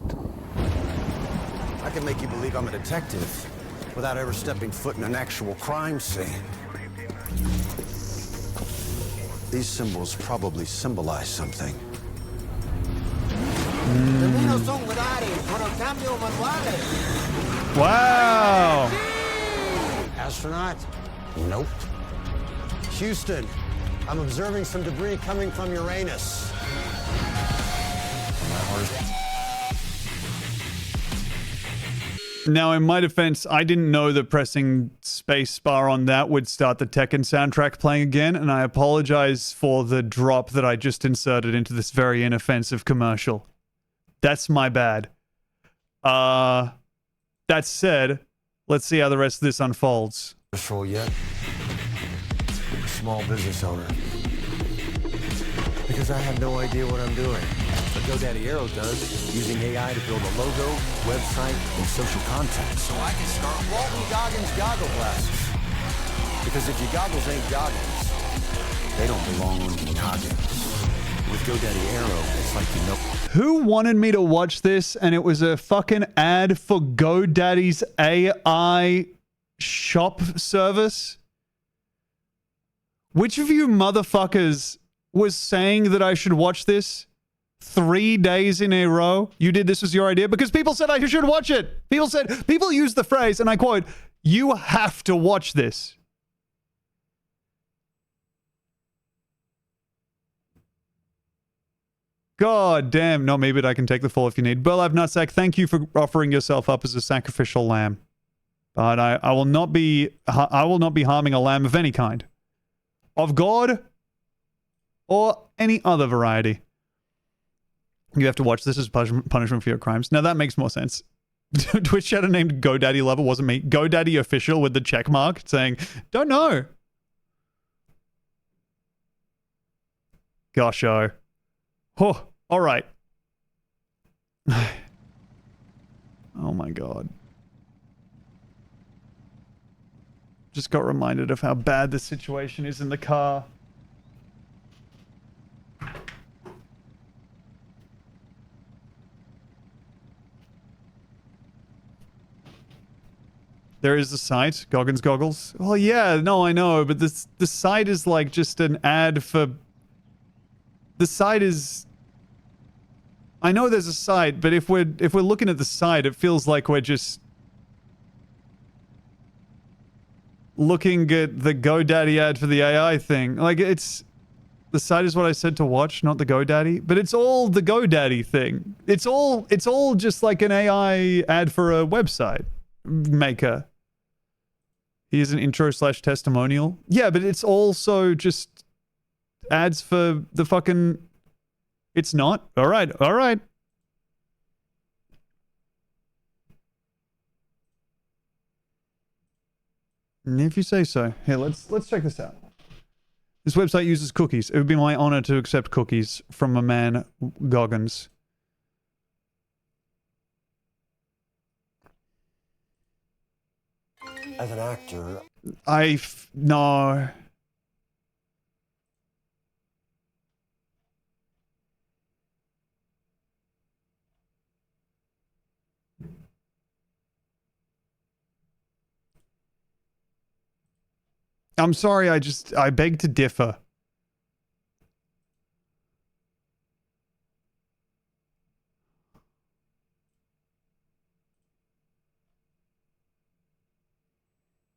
I can make you believe I'm a detective without ever stepping foot in an actual crime scene. These symbols probably symbolize something. Wow. Astronaut? Nope. Houston, I'm observing some debris coming from Uranus. Now, in my defense, I didn't know that pressing spacebar on that would start the Tekken soundtrack playing again, and I apologize for the drop that I just inserted into this very inoffensive commercial. That's my bad. That said, let's see how the rest of this unfolds. Sure yet? Small business owner. Because I have no idea what I'm doing. But GoDaddy Arrow does, using AI to build a logo, website, and social contacts. So I can start Walton Goggins goggle glasses. Because if your goggles ain't goggins, they don't belong on your noggin. With GoDaddy Arrow, it's like you know. Who wanted me to watch this and it was a fucking ad for GoDaddy's AI shop service? Which of you motherfuckers was saying that I should watch this 3 days in a row? You did, this was your idea? Because people said I should watch it. People used the phrase, and I quote, "You have to watch this." God damn. Not me, but I can take the fall if you need. Burlap Nutsack, thank you for offering yourself up as a sacrificial lamb. But I will not be harming a lamb of any kind. Of God or any other variety. You have to watch this as punishment for your crimes. Now that makes more sense. Twitch chat named GoDaddy Lover wasn't me. GoDaddy Official with the check mark saying, don't know. Gosh, oh. Oh, all right. Oh my God. Just got reminded of how bad the situation is in the car. There is a site, Goggins Goggles. Oh yeah, no, I know, but the site is like just an ad for... The site is... I know there's a site, but if we're looking at the site, it feels like we're just looking at the GoDaddy ad for the AI thing. Like, it's... The site is what I said to watch, not the GoDaddy. But it's all the GoDaddy thing. It's all just like an AI ad for a website maker. Here's an intro/testimonial. Yeah, but it's also just ads for the fucking... It's not. All right, all right. If you say so. Here, let's check this out. This website uses cookies. It would be my honor to accept cookies from a man, Goggins. As an actor... No. I'm sorry, I beg to differ.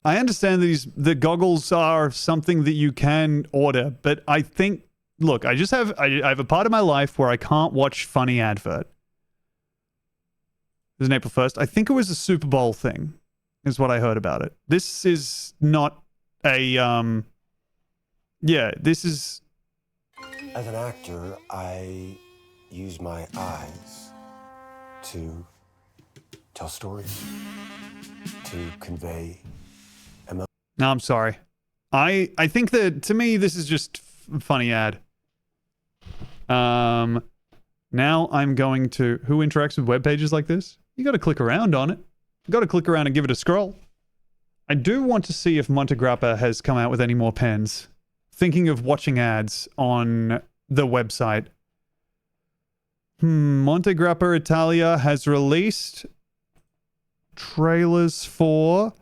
I understand that the goggles are something that you can order, but I think, look, I have a part of my life where I can't watch funny advert. It was on April 1st. I think it was a Super Bowl thing, is what I heard about it. This is not a, yeah, this is... As an actor, I use my eyes to tell stories, to convey emotion. No, I'm sorry. I think that, to me, this is just funny ad. Now I'm going to... Who interacts with web pages like this? You got to click around on it. You got to click around and give it a scroll. I do want to see if Montegrappa has come out with any more pens. Thinking of watching ads on the website. Montegrappa Italia has released trailers for...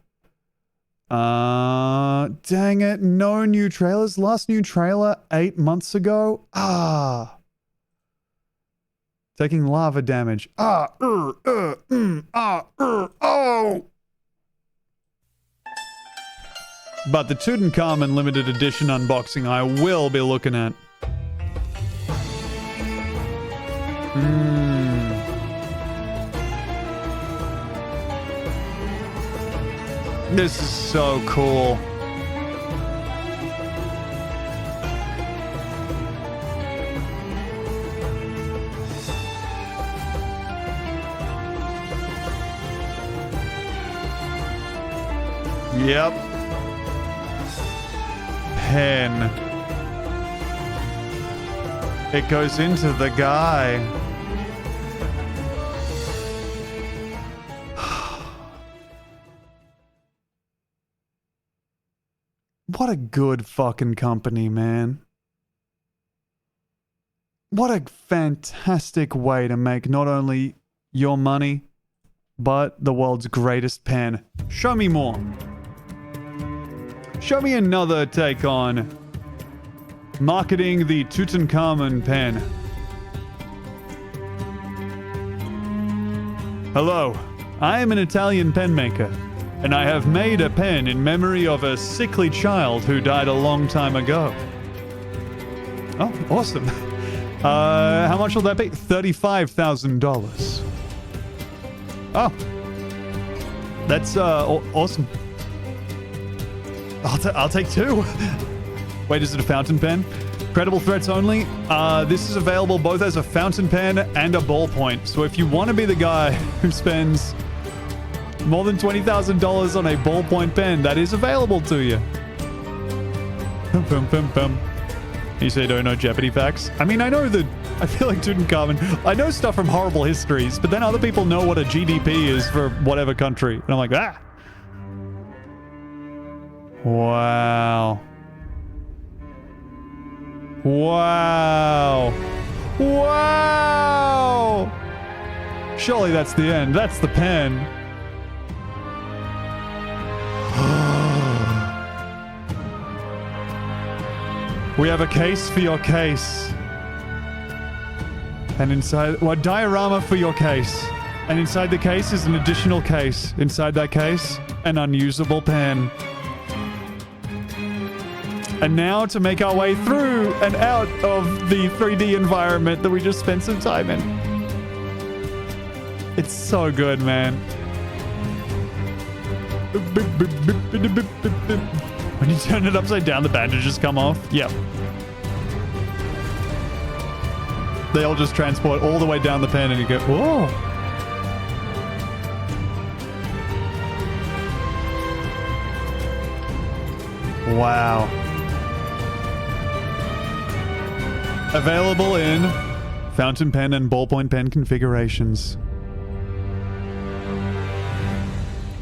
dang it, no new trailers. Last new trailer 8 months ago. Taking lava damage. Oh! But the Tutankhamun limited edition unboxing I will be looking at. This is so cool. Yep. Pen. It goes into the guy. What a good fucking company, man. What a fantastic way to make not only your money, but the world's greatest pen. Show me more. Show me another take on marketing the Tutankhamun pen. Hello, I am an Italian pen maker, and I have made a pen in memory of a sickly child who died a long time ago. Oh, awesome. How much will that be? $35,000. Oh. That's awesome. I'll take two. Wait, is it a fountain pen? Credible threats only. This is available both as a fountain pen and a ballpoint. So if you want to be the guy who spends more than $20,000 on a ballpoint pen, that is available to you. You say you don't know Jeopardy facts? I mean, I know that... I feel like Tutankhamun... I know stuff from horrible histories, but then other people know what a GDP is for whatever country. And I'm like, ah! Wow. Wow. Wow! Surely that's the end. That's the pen. We have a case for your case. And inside... Well, a diorama for your case. And inside the case is an additional case. Inside that case, an unusable pen. And now to make our way through and out of the 3D environment that we just spent some time in. It's so good, man. When you turn it upside down, the bandages come off. Yep. They all just transport all the way down the pen and you go, whoa. Wow. Available in fountain pen and ballpoint pen configurations.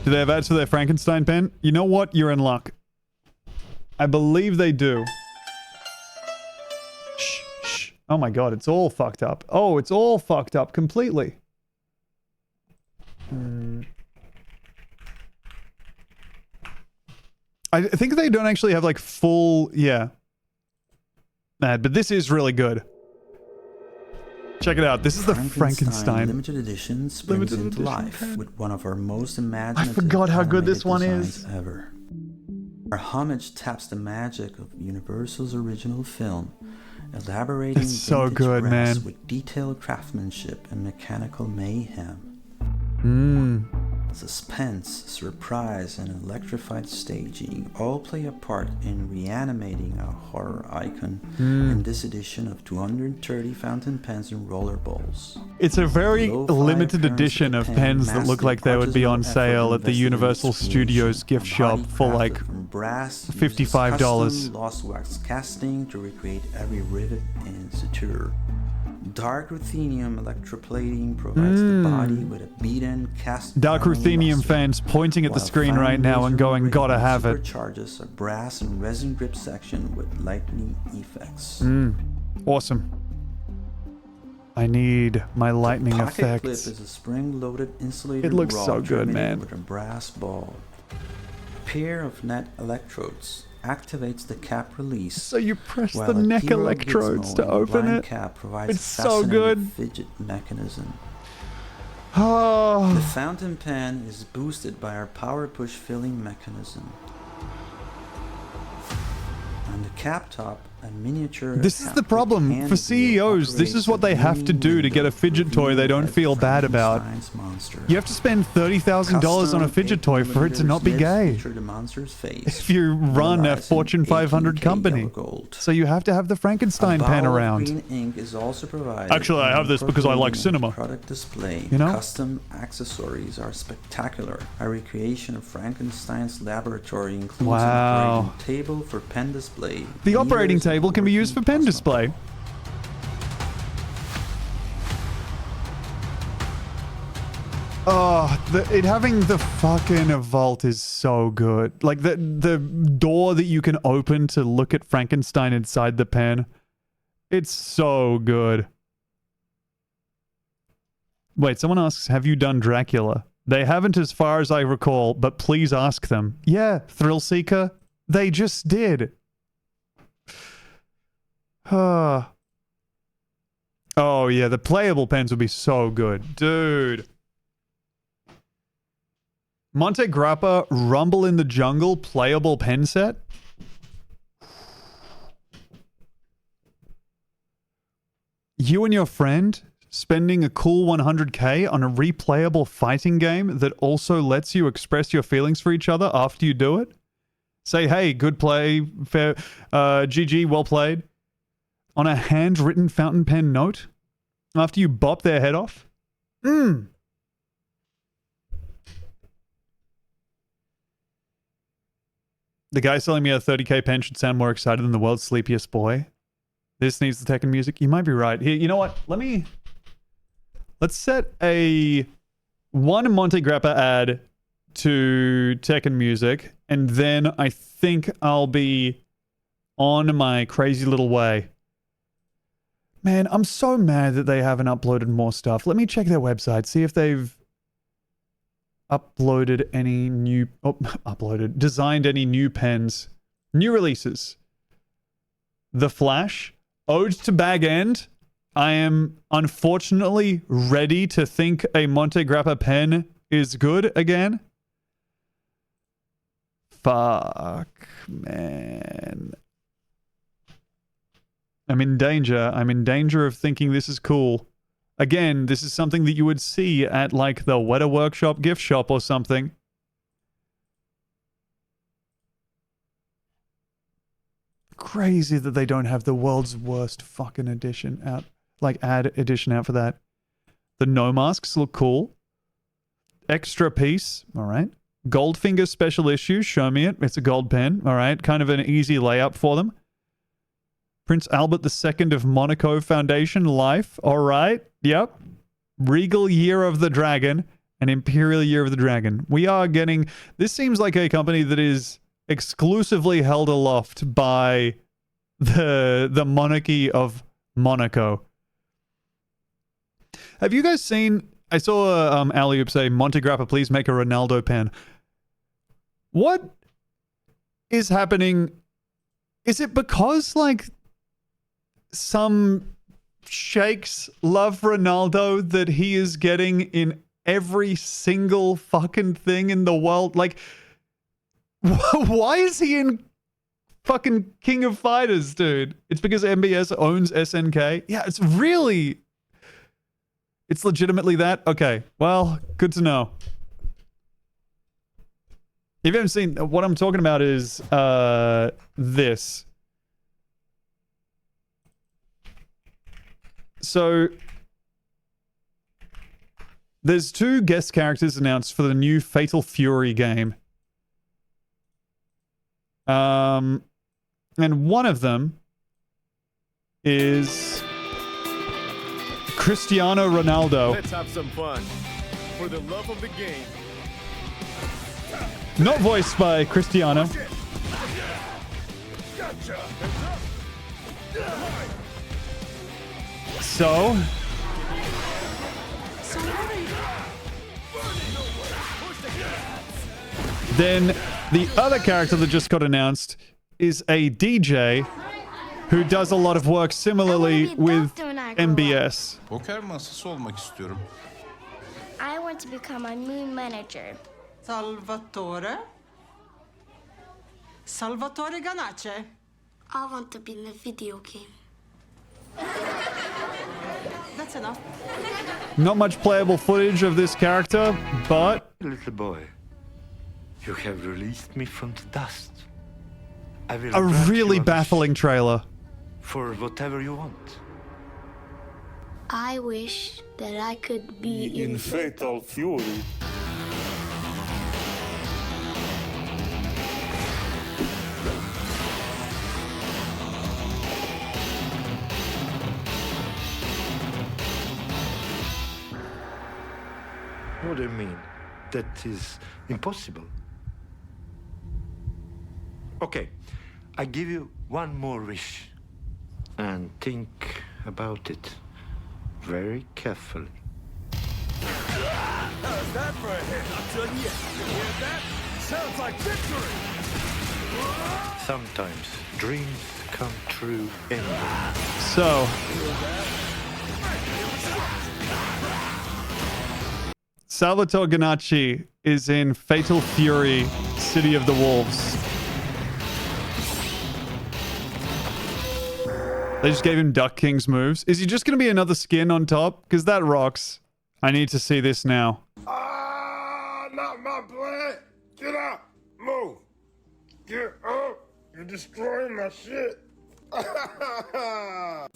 Do they have ads for their Frankenstein pen? You know what? You're in luck. I believe they do. Shh, shh. Oh my god, it's all fucked up. Oh, it's all fucked up completely. I think they don't actually have like full... Yeah. Ad, but this is really good. Check it out. This is the Frankenstein. Limited edition springs into life with one of our most imaginative... I forgot how good this one is. Ever. Our homage taps the magic of Universal's original film, elaborating It's so vintage good, brass man. with detailed craftsmanship and mechanical mayhem. Suspense, surprise, and electrified staging all play a part in reanimating a horror icon in this edition of 230 fountain pens and roller balls. It's a very Lo-fi limited appearance edition of pen pens that look mastered like they would be on artisanal effort sale at the invested in Universal its Studios creation. gift A shop body for like crafted from brass uses $55. custom lost wax casting to recreate every rivet and suture. Dark ruthenium electroplating provides the body with a beaten cast Dark iron Ruthenium luster, fans pointing at the while screen fine right now and laser going, gotta engraving have it. supercharges a brass and resin grip section with lightning effects. Awesome. I need my lightning Pocket clip effects. is a spring-loaded insulated It looks rod so good, terminated man. with a brass ball. A pair of net electrodes activates the cap release. So you press while the a neck hero electrodes gizmo to in a open blind it. Cap provides It's a so fascinating good. fidget mechanism. Oh. The fountain pen is boosted by our power push filling mechanism. On the cap top, a miniature. This is the problem. For CEOs, this is what they have to do to get a fidget toy they don't feel bad about. You have to spend $30,000 on a fidget toy for it to not be gay. If you run a Fortune 500 company. So you have to have the Frankenstein pen around. Green ink is also provided. Actually, I have this because I like incorporated in cinema. Product display. You know? Custom accessories are spectacular. A recreation of Frankenstein's laboratory includes an Wow. operating table for pen display. The operating meters, and table can be used for pen display. Oh, it having the fucking vault is so good. Like the door that you can open to look at Frankenstein inside the pen. It's so good. Wait, someone asks, have you done Dracula? They haven't as far as I recall, but please ask them. Yeah, Thrill Seeker. They just did. Oh yeah, the playable pens would be so good. Dude. Monte Grappa Rumble in the Jungle playable pen set? You and your friend spending a cool 100k on a replayable fighting game that also lets you express your feelings for each other after you do it? Say, hey, good play, fair, GG, well played. On a handwritten fountain pen note after you bop their head off? The guy selling me a 30k pen should sound more excited than the world's sleepiest boy. This needs the Tekken music. You might be right. Here, you know what? Let's set a one Monte Grappa ad to Tekken music, and then I think I'll be on my crazy little way. Man, I'm so mad that they haven't uploaded more stuff. Let me check their website, see if they've uploaded any new... designed any new pens. New releases. The Flash. Ode to Bag End. I am unfortunately ready to think a Monte Grappa pen is good again. Fuck, man. I'm in danger. I'm in danger of thinking this is cool. Again, this is something that you would see at like the Weta Workshop gift shop or something. Crazy that they don't have the world's worst fucking edition out. Like ad edition out for that. The no masks look cool. Extra piece. All right. Goldfinger special issue. Show me it. It's a gold pen. All right. Kind of an easy layup for them. Prince Albert II of Monaco Foundation Life. All right. Yep. Regal Year of the Dragon and Imperial Year of the Dragon. We are getting... This seems like a company that is exclusively held aloft by the monarchy of Monaco. Have you guys seen... I saw Alley-Oop say, Monte Grappa, please make a Ronaldo pen. What is happening? Is it because, like, some sheikhs love Ronaldo that he is getting in every single fucking thing in the world? Like, Why is he in fucking King of Fighters, dude? It's because MBS owns SNK? Yeah, it's legitimately that? Okay, well, good to know. If you haven't seen, what I'm talking about is this. So, there's 2 guest characters announced for the new Fatal Fury game. And one of them is Cristiano Ronaldo. Let's have some fun. For the love of the game. Not voiced by Cristiano. So, then the other character that just got announced is a DJ who does a lot of work similarly with MBS. Poker masası olmak istiyorum. I want to become a moon manager. Salvatore? Salvatore Ganache? I want to be in a video game. That's enough. Not much playable footage of this character, but... Little boy, you have released me from the dust. I will a grant really you a baffling trailer. for whatever you want. I wish that I could be In Fatal Fury. What do you mean? That is impossible. Okay, I give you one more wish. And think about it very carefully. How's that for a hit? Not done yet. You hear that? Sounds like victory! Sometimes dreams come true anyway. So... Salvatore Ganacci is in Fatal Fury, City of the Wolves. They just gave him Duck King's moves. Is he just going to be another skin on top? Because that rocks. I need to see this now. Ah, not my plan. Get out. Move. Get up. You're destroying my shit.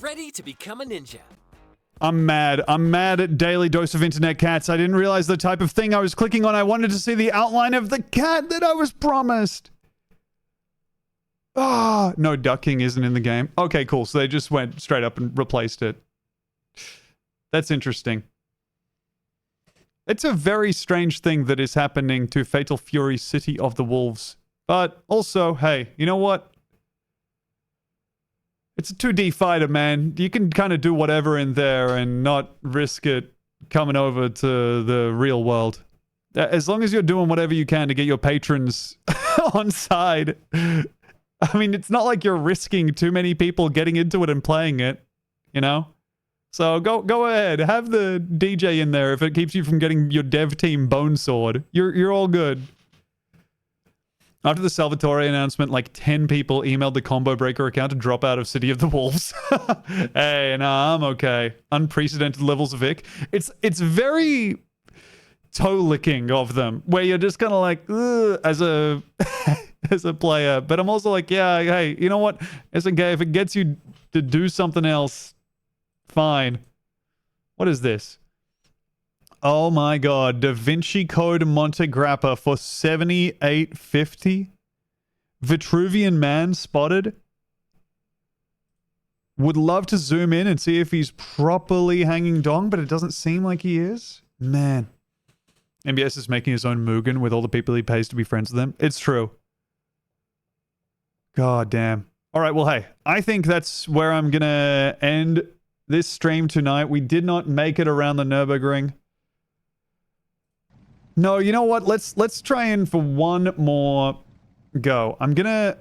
Ready to become a ninja. I'm mad. I'm mad at Daily Dose of Internet Cats. I didn't realize the type of thing I was clicking on. I wanted to see the outline of the cat that I was promised. Ah, no, Duck King isn't in the game. Okay, cool. So they just went straight up and replaced it. That's interesting. It's a very strange thing that is happening to Fatal Fury City of the Wolves. But also, hey, you know what? It's a 2D fighter, man. You can kind of do whatever in there and not risk it coming over to the real world. As long as you're doing whatever you can to get your patrons on side. I mean, it's not like you're risking too many people getting into it and playing it, you know? So go ahead. Have the DJ in there if it keeps you from getting your dev team bone sword. You're all good. After the Salvatore announcement, like 10 people emailed the Combo Breaker account to drop out of City of the Wolves. Hey, nah, I'm okay. Unprecedented levels of ick. It's very toe-licking of them, where you're just kind of like, ugh, as a as a player. But I'm also like, yeah, hey, you know what? SNK, if it gets you to do something else, fine. What is this? Oh my god, Da Vinci Code Monte Grappa for 78.50. Vitruvian Man spotted. Would love to zoom in and see if he's properly hanging dong, but it doesn't seem like he is. Man. MBS is making his own Mugen with all the people he pays to be friends with them. It's true. God damn. Alright, well hey, I think that's where I'm gonna end this stream tonight. We did not make it around the Nürburgring. No, you know what? Let's try in for one more go. I'm gonna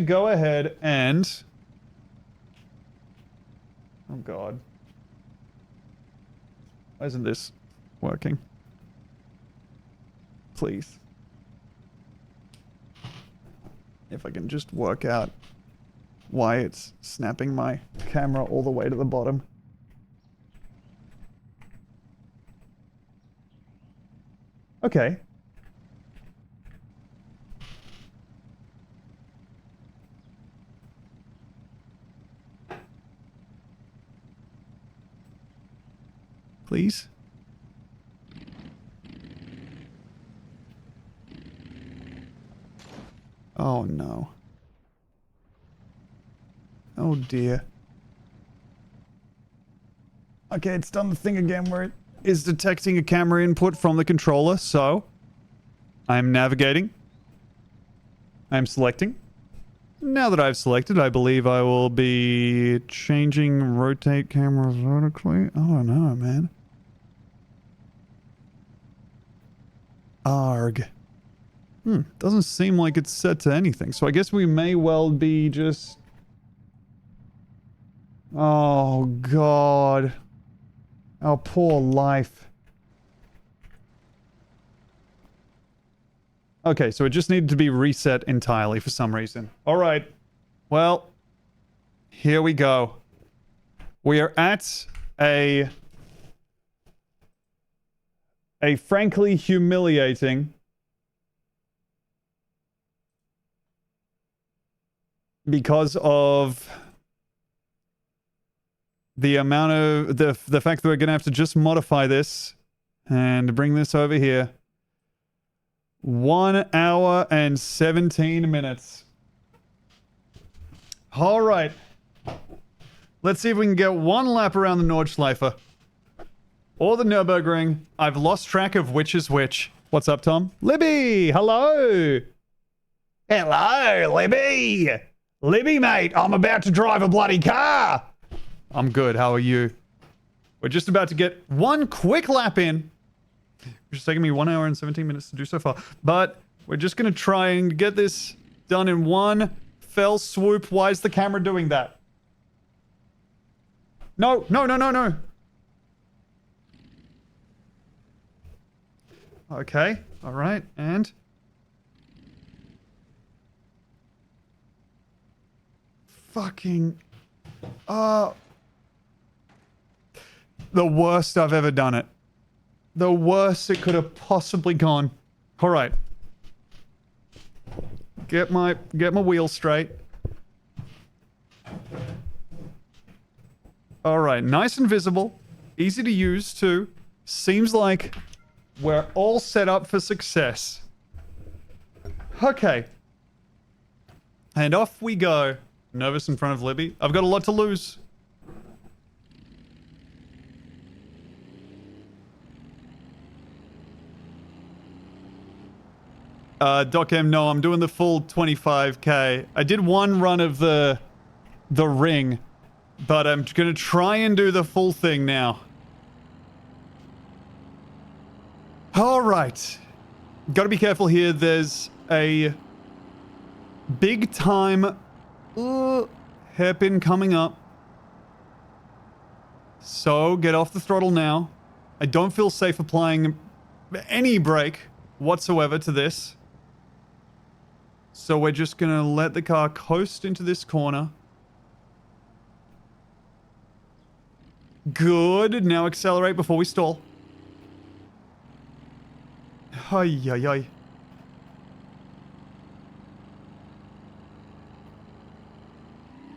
go ahead and... Oh god. Why isn't this working? Please. If I can just work out why it's snapping my camera all the way to the bottom. Okay. Please? Oh no. Oh dear. Okay, it's done the thing again where it is detecting a camera input from the controller, so I'm navigating. I'm selecting. Now that I've selected, I believe I will be changing rotate camera vertically. I don't know, man. Arg. Doesn't seem like it's set to anything, so I guess we may well be just... Oh, God. Our poor life. Okay, so it just needed to be reset entirely for some reason. Alright. Well, here we go. We are at a frankly humiliating because of the amount of the fact that we're gonna have to just modify this and bring this over here. 1 hour and 17 minutes. All right. Let's see if we can get one lap around the Nordschleife. Or the Nürburgring. I've lost track of which is which. What's up, Tom? Libby! Hello! Hello, Libby! Libby, mate, I'm about to drive a bloody car! I'm good, how are you? We're just about to get one quick lap in. Which has taken me 1 hour and 17 minutes to do so far. But we're just going to try and get this done in one fell swoop. Why is the camera doing that? No, no, no, no, no. Okay, alright, and... Fucking... the worst I've ever done it. The worst it could have possibly gone. Alright. Get my wheel straight. Alright, nice and visible. Easy to use too. Seems like we're all set up for success. Okay. And off we go. Nervous in front of Libby. I've got a lot to lose. Doc M, no, I'm doing the full 25k. I did one run of the ring, but I'm gonna try and do the full thing now. Alright. Gotta be careful here. There's a big time hairpin coming up. So, get off the throttle now. I don't feel safe applying any brake whatsoever to this. So we're just gonna let the car coast into this corner. Good. Now accelerate before we stall. Ay, ay, ay.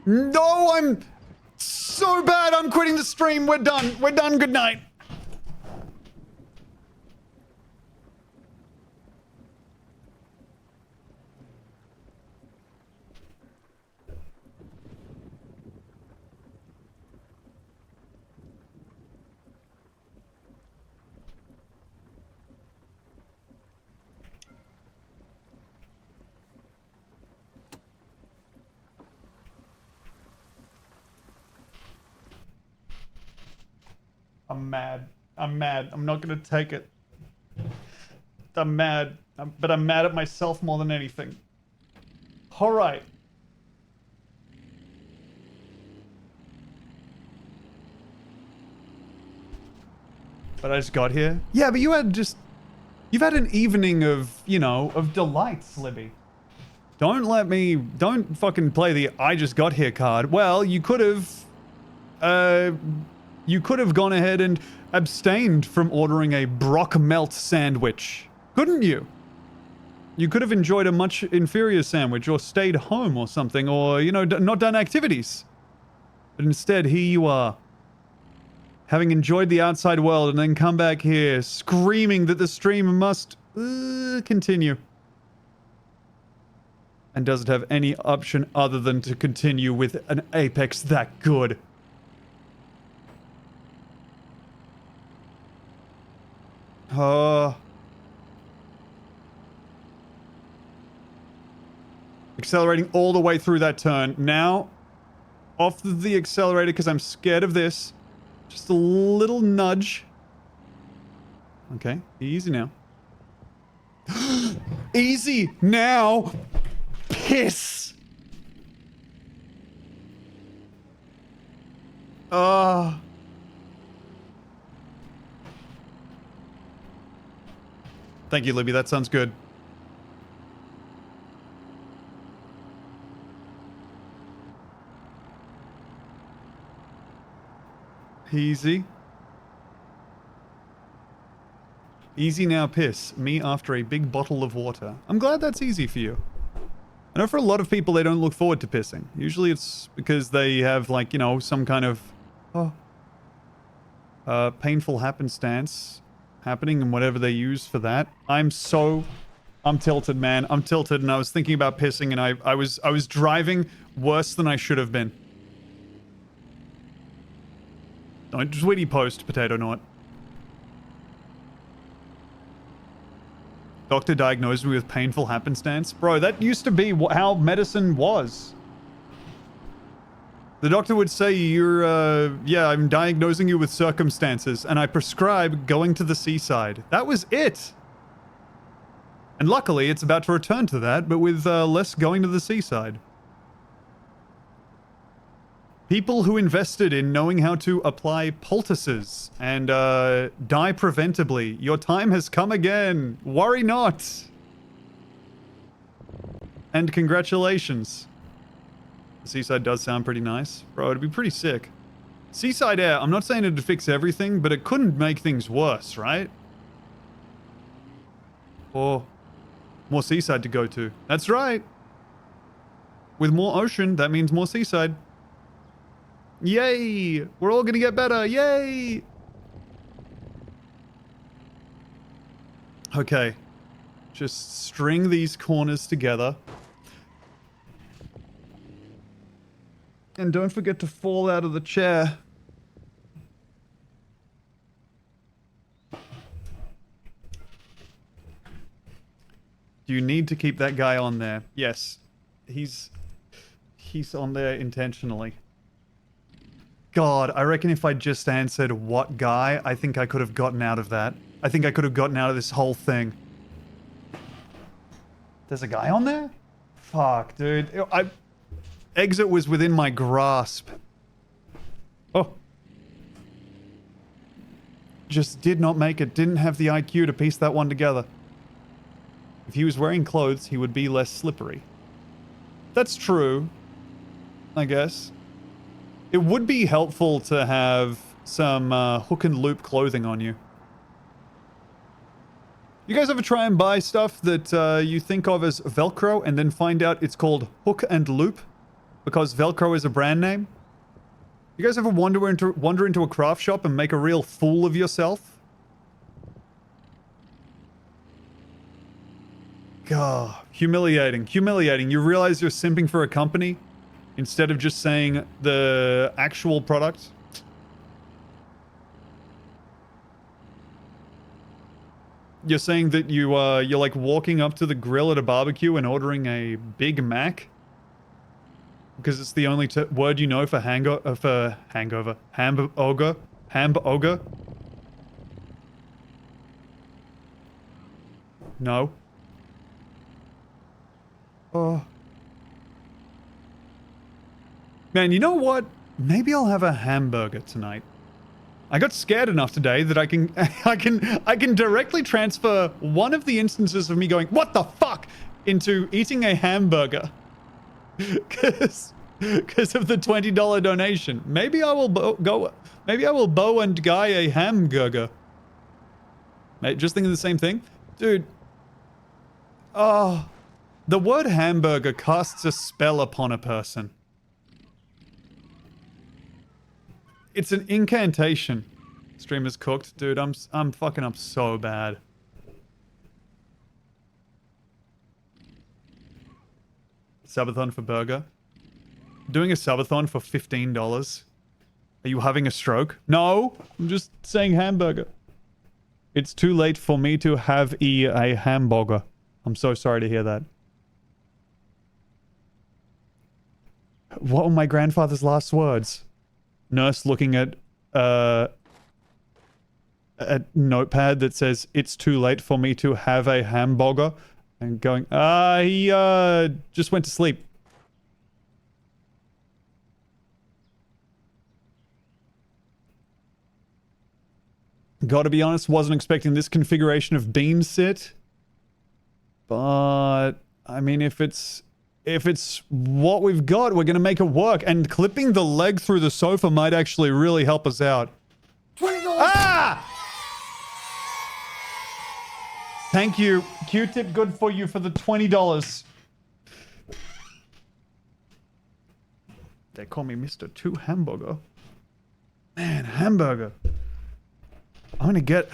No, I'm so bad. I'm quitting the stream. We're done. We're done. Good night. I'm mad. I'm mad. I'm not gonna take it. I'm mad. But I'm mad at myself more than anything. Alright. But I just got here? Yeah, but you had just... You've had an evening of, you know, of delights, Libby. Don't fucking play the I just got here card. Well, you could have gone ahead and abstained from ordering a Brock melt sandwich, couldn't you? You could have enjoyed a much inferior sandwich or stayed home or something, or, you know, not done activities. But instead, here you are, having enjoyed the outside world and then come back here screaming that the stream must continue. And does it have any option other than to continue with an Apex that good? Accelerating all the way through that turn. Now, off the accelerator because I'm scared of this. Just a little nudge. Okay, easy now. Easy now! Piss! Thank you, Libby. That sounds good. Easy. Easy now, piss. Me after a big bottle of water. I'm glad that's easy for you. I know for a lot of people they don't look forward to pissing. Usually it's because they have, like, you know, some kind of painful happenstance happening and whatever they use for that. I'm tilted, man. I'm tilted, and I was thinking about pissing, and I was driving worse than I should have been. Don't sweetie post, potato knot. Doctor diagnosed me with painful happenstance. Bro, that used to be how medicine was. The doctor would say, yeah, I'm diagnosing you with circumstances, and I prescribe going to the seaside. That was it. And luckily, it's about to return to that, but with less going to the seaside. People who invested in knowing how to apply poultices and die preventably. Your time has come again. Worry not. And congratulations. The seaside does sound pretty nice. Bro, it'd be pretty sick. Seaside air, I'm not saying it'd fix everything, but it couldn't make things worse, right? Or more seaside to go to. That's right. With more ocean, that means more seaside. Yay! We're all gonna get better! Yay! Okay. Just string these corners together. And don't forget to fall out of the chair. Do you need to keep that guy on there? Yes. He's on there intentionally. God, I reckon if I just answered what guy, I think I could have gotten out of that. I think I could have gotten out of this whole thing. There's a guy on there? Fuck, dude. Exit was within my grasp. Oh. Just did not make it. Didn't have the IQ to piece that one together. If he was wearing clothes, he would be less slippery. That's true, I guess. It would be helpful to have some hook and loop clothing on you. You guys ever try and buy stuff that you think of as Velcro and then find out it's called hook and loop because Velcro is a brand name? You guys ever wander into a craft shop and make a real fool of yourself? God, humiliating, humiliating. You realize you're simping for a company instead of just saying the actual product? You're saying that you're like walking up to the grill at a barbecue and ordering a Big Mac? Because it's the only word you know for hangover. Hamburger? Hamburger? No. Oh. Man, you know what? Maybe I'll have a hamburger tonight. I got scared enough today that I can directly transfer one of the instances of me going, "What the fuck?" into eating a hamburger because of the $20 donation. Maybe I will maybe I will bow and guy a hamburger. Mate, just thinking the same thing. Dude. Oh, the word hamburger casts a spell upon a person. It's an incantation. Stream is cooked. Dude, I'm fucking up so bad. Subathon for burger. Doing a subathon for $15. Are you having a stroke? No, I'm just saying hamburger. It's too late for me to have a hamburger. I'm so sorry to hear that. What were my grandfather's last words? Nurse looking at a notepad that says, it's too late for me to have a hamburger. And going, he just went to sleep. Gotta be honest, wasn't expecting this configuration of bean sit. But, I mean, if it's what we've got, we're gonna make it work. And clipping the leg through the sofa might actually really help us out. $20! Ah! Thank you. Q-tip good for you for the $20. They call me Mr. 2 Hamburger. Man, hamburger. I'm gonna get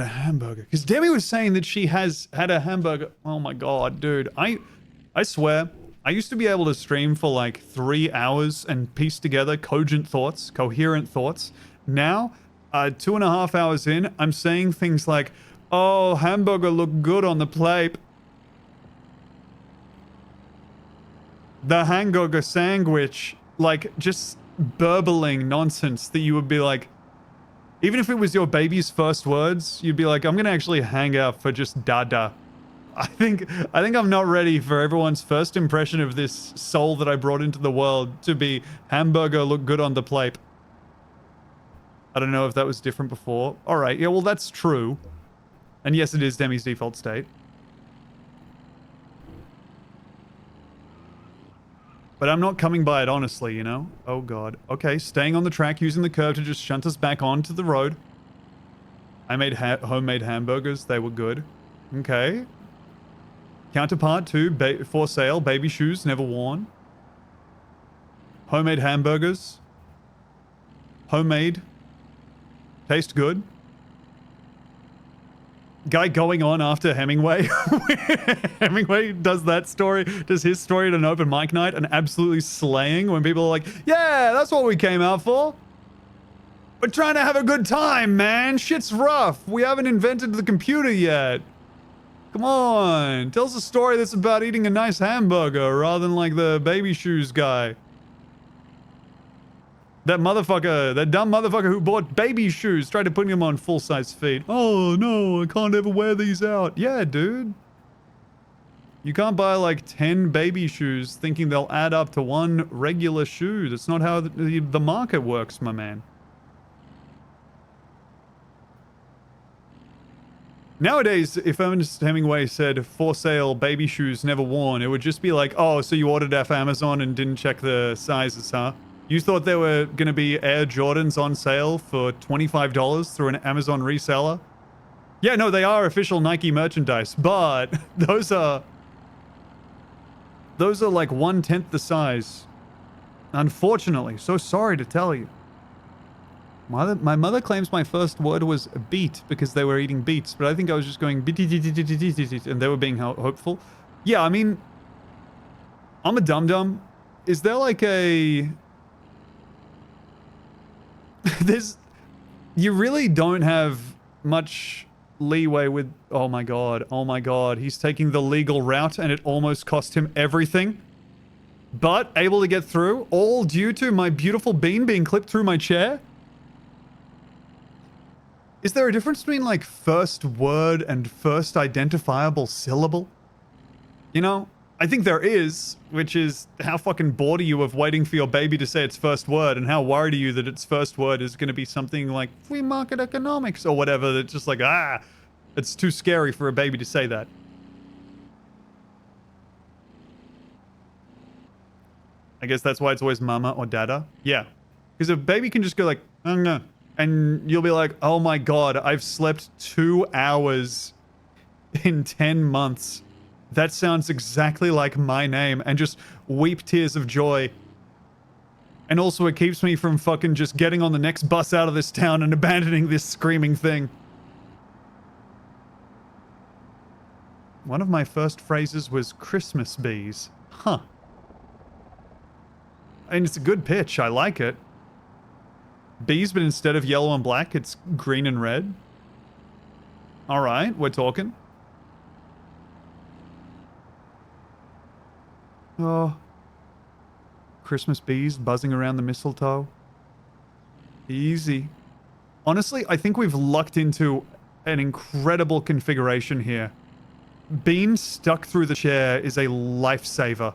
a hamburger. Because Demi was saying that she has had a hamburger. Oh my god, dude. I swear, I used to be able to stream for like 3 hours and piece together cogent thoughts, coherent thoughts. Now, 2.5 hours in, I'm saying things like, oh, hamburger look good on the plate. The hamburger sandwich. Like, just burbling nonsense that you would be like... Even if it was your baby's first words, you'd be like, I'm gonna actually hang out for just dada. I think I'm not ready for everyone's first impression of this soul that I brought into the world to be hamburger look good on the plate. I don't know if that was different before. Alright, yeah, well that's true. And yes, it is Demi's default state. But I'm not coming by it honestly, you know? Oh god. Okay, staying on the track, using the curve to just shunt us back onto the road. I made homemade hamburgers. They were good. Okay. Counterpart 2, for sale, baby shoes, never worn. Homemade hamburgers. Homemade. Taste good. Guy going on after Hemingway. Hemingway does that story, does his story at an open mic night and absolutely slaying when people are like, yeah, that's what we came out for. We're trying to have a good time, man. Shit's rough. We haven't invented the computer yet. Come on. Tell us a story that's about eating a nice hamburger rather than like the baby shoes guy. That motherfucker, that dumb motherfucker who bought baby shoes, tried to put them on full-size feet. Oh, no, I can't ever wear these out. Yeah, dude. You can't buy like 10 baby shoes thinking they'll add up to one regular shoe. That's not how the market works, my man. Nowadays, if Ernest Hemingway said, for sale, baby shoes never worn, it would just be like, oh, so you ordered off Amazon and didn't check the sizes, huh? You thought there were going to be Air Jordans on sale for $25 through an Amazon reseller? Yeah, no, they are official Nike merchandise, but those are like 1/10 the size. Unfortunately, so sorry to tell you. My mother claims my first word was beet because they were eating beets, but I think I was just going and they were being hopeful. Yeah, I mean, I'm a dum-dum. Is there like a... You really don't have much leeway with... Oh my god, he's taking the legal route and it almost cost him everything. But able to get through, all due to my beautiful bean being clipped through my chair? Is there a difference between like first word and first identifiable syllable? You know? I think there is, which is how fucking bored are you of waiting for your baby to say its first word, and how worried are you that its first word is going to be something like free market economics or whatever that's just like, it's too scary for a baby to say that. I guess that's why it's always mama or dada. Yeah. Because a baby can just go like, no. And you'll be like, oh my god, I've slept 2 hours in 10 months. That sounds exactly like my name. And just weep tears of joy. And also it keeps me from fucking just getting on the next bus out of this town and abandoning this screaming thing. One of my first phrases was Christmas bees. Huh. And it's a good pitch. I like it. Bees, but instead of yellow and black, it's green and red. Alright, we're talking. Oh. Christmas bees buzzing around the mistletoe. Easy. Honestly, I think we've lucked into an incredible configuration here. Being stuck through the chair is a lifesaver.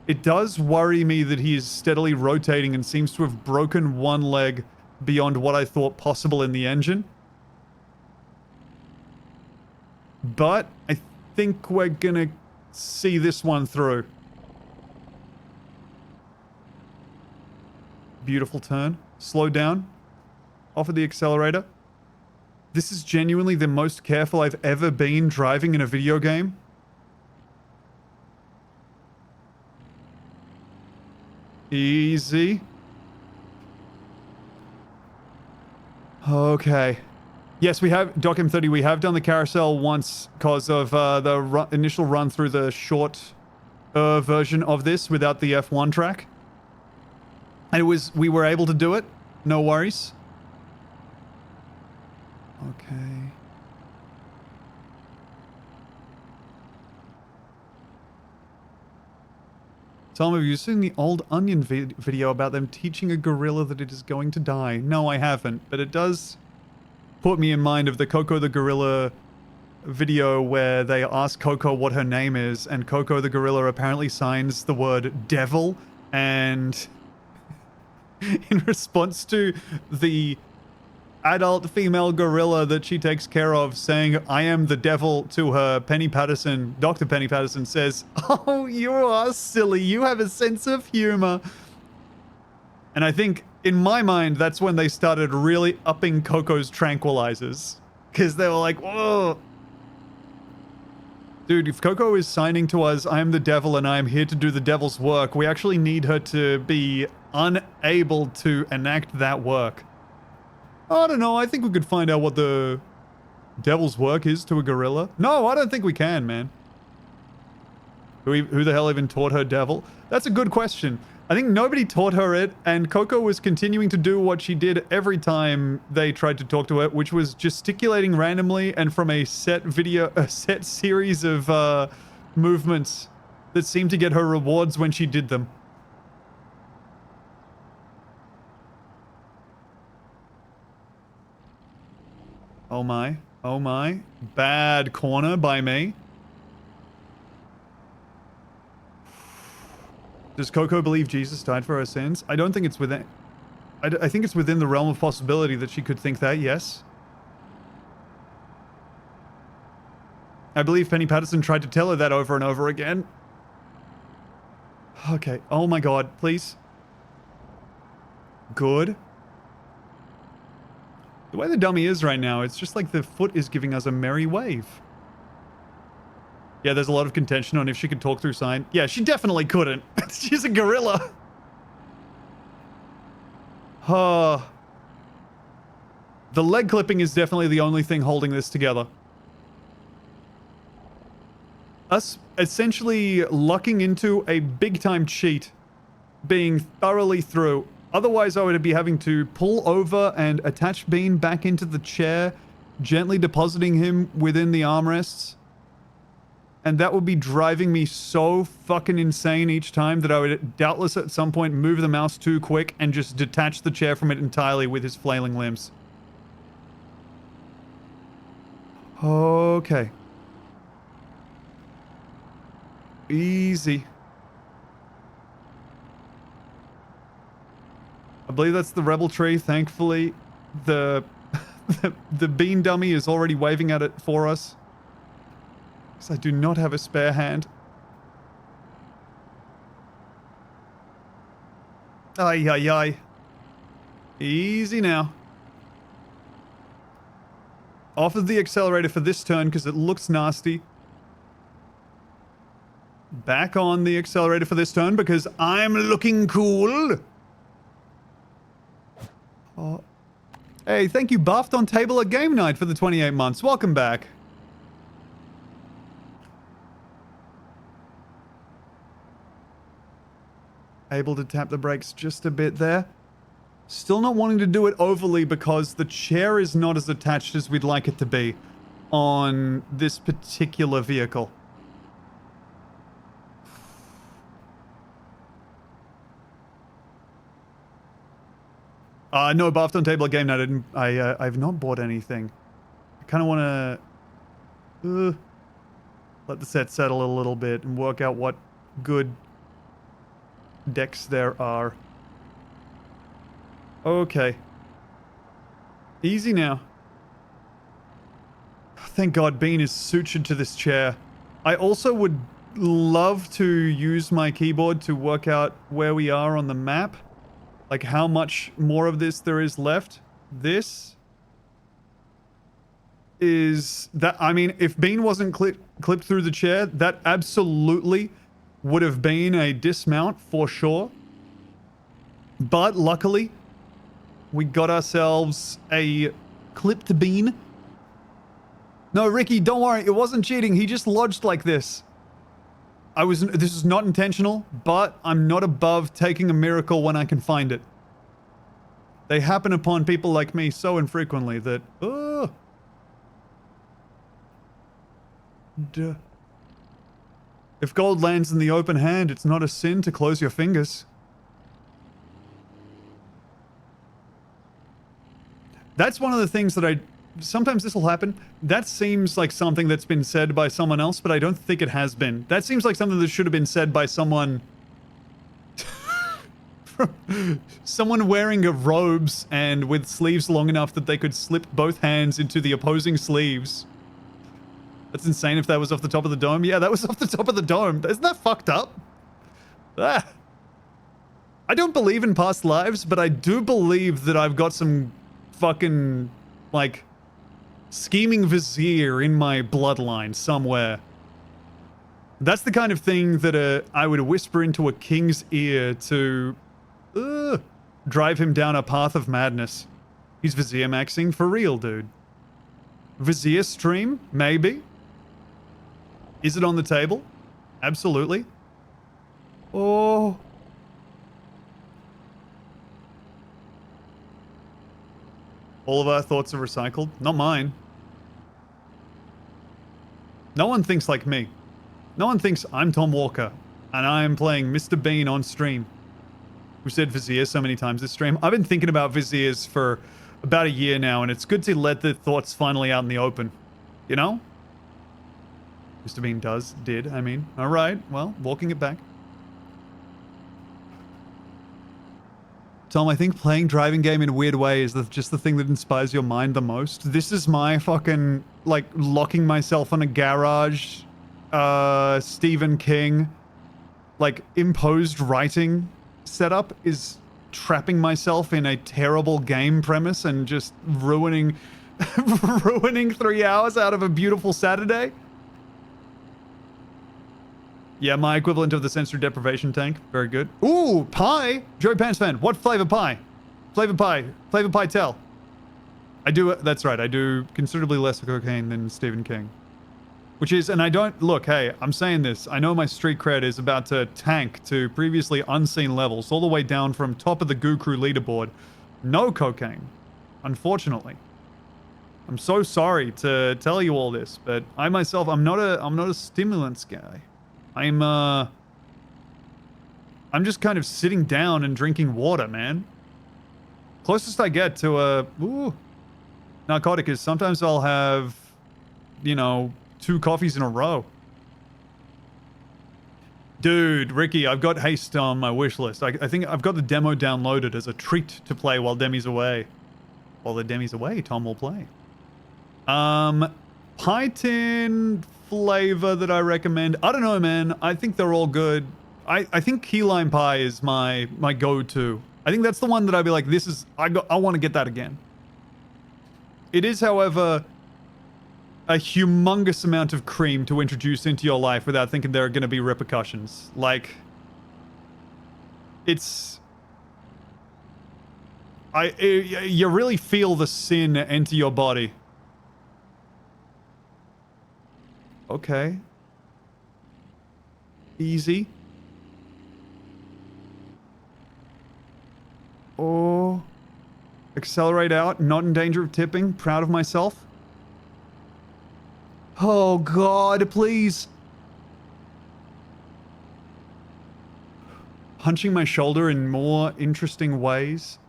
It does worry me that he is steadily rotating and seems to have broken one leg beyond what I thought possible in the engine. But I think we're gonna see this one through. Beautiful turn. Slow down. Off of the accelerator. This is genuinely the most careful I've ever been driving in a video game. Easy. Okay. Yes, we have, Doc M30, we have done the carousel once because of the initial run through the short version of this without the F1 track. And we were able to do it. No worries. Okay. Tom, have you seen the old Onion video about them teaching a gorilla that it is going to die? No, I haven't, but it does put me in mind of the Coco the gorilla video where they ask Coco what her name is, and Coco the gorilla apparently signs the word devil, and in response to the adult female gorilla that she takes care of saying, I am the devil to her, Penny Patterson, Dr. Penny Patterson says, oh, you are silly. You have a sense of humor. And I think, in my mind, that's when they started really upping Coco's tranquilizers. Because they were like, whoa. Dude, if Coco is signing to us, I am the devil and I am here to do the devil's work, we actually need her to be unable to enact that work. I don't know, I think we could find out what the devil's work is to a gorilla. No, I don't think we can, man. Who the hell even taught her devil? That's a good question. I think nobody taught her it, and Coco was continuing to do what she did every time they tried to talk to her, which was gesticulating randomly and from a set series of movements that seemed to get her rewards when she did them. Oh my. Oh my. Bad corner by me. Does Coco believe Jesus died for her sins? I don't think it's within... I think it's within the realm of possibility that she could think that, yes. I believe Penny Patterson tried to tell her that over and over again. Okay. Oh my god, please. Good. The way the dummy is right now, it's just like the foot is giving us a merry wave. Yeah, there's a lot of contention on if she could talk through sign. Yeah, she definitely couldn't. She's a gorilla. The leg clipping is definitely the only thing holding this together. Us essentially lucking into a big-time cheat being thoroughly through. Otherwise, I would be having to pull over and attach Bean back into the chair, gently depositing him within the armrests. And that would be driving me so fucking insane each time that I would doubtless at some point move the mouse too quick and just detach the chair from it entirely with his flailing limbs. Okay. Easy. I believe that's the rebel tree. Thankfully, the bean dummy is already waving at it for us. Because I do not have a spare hand. Ay, ay, ay. Easy now. Off of the accelerator for this turn because it looks nasty. Back on the accelerator for this turn because I'm looking cool. Oh. Hey, thank you, Buffed on Table at Game Night for the 28 months. Welcome back. Able to tap the brakes just a bit there. Still not wanting to do it overly because the chair is not as attached as we'd like it to be on this particular vehicle. No, Buffed on Table at Game Night. I've not bought anything. I kind of want to let the set settle a little bit and work out what good decks there are. Okay. Easy now. Thank God Bean is sutured to this chair. I also would love to use my keyboard to work out where we are on the map. Like how much more of this there is left. This is that, I mean, if Bean wasn't clipped through the chair, that absolutely would have been a dismount for sure. But luckily, we got ourselves a clipped Bean. No, Ricky, don't worry. It wasn't cheating. He just lodged like this. This is not intentional, but I'm not above taking a miracle when I can find it. They happen upon people like me so infrequently that, Duh. If gold lands in the open hand, it's not a sin to close your fingers. That's one of the things that sometimes this will happen. That seems like something that's been said by someone else, but I don't think it has been. That seems like something that should have been said by someone... someone wearing robes and with sleeves long enough that they could slip both hands into the opposing sleeves. That's insane if that was off the top of the dome. Yeah, that was off the top of the dome. Isn't that fucked up? Ah. I don't believe in past lives, but I do believe that I've got some fucking, like, scheming vizier in my bloodline somewhere. That's the kind of thing that I would whisper into a king's ear to drive him down a path of madness. He's vizier maxing for real, dude. Vizier stream? Maybe. Is it on the table? Absolutely. Oh. All of our thoughts are recycled. Not mine. No one thinks like me. No one thinks I'm Tom Walker and I'm playing Mr. Bean on stream. We said Vizier so many times this stream. I've been thinking about Viziers for about a year now, and it's good to let the thoughts finally out in the open. You know? Mr. Bean did, I mean. Alright, well, walking it back. Tom, I think playing driving game in a weird way is just the thing that inspires your mind the most. This is my fucking, like, locking myself in a garage, Stephen King, like, imposed writing setup is trapping myself in a terrible game premise and just ruining 3 hours out of a beautiful Saturday. Yeah, my equivalent of the sensory deprivation tank. Very good. Ooh, pie! Joey Pants fan, what flavor pie? Flavor pie tell. I do, that's right, I do considerably less cocaine than Stephen King. Which is, and I don't, look, hey, I'm saying this, I know my street cred is about to tank to previously unseen levels, all the way down from top of the Goo Crew leaderboard. No cocaine, unfortunately. I'm so sorry to tell you all this, but I myself, I'm not a stimulants guy. I'm just kind of sitting down and drinking water, man. Closest I get to a narcotic is sometimes I'll have, you know, 2 coffees in a row. Dude, Ricky, I've got Haste on my wish list. I think I've got the demo downloaded as a treat to play while Demi's away. While the Demi's away, Tom will play. Pie tin flavor that I recommend. I don't know, man. I think they're all good. I think key lime pie is my go-to. I think that's the one that I'd be like, this is, I want to get that again. It is, however, a humongous amount of cream to introduce into your life without thinking there are going to be repercussions. Like, it's... you really feel the sin enter your body. Okay. Easy. Oh. Accelerate out. Not in danger of tipping. Proud of myself. Oh, God, please. Punching my shoulder in more interesting ways.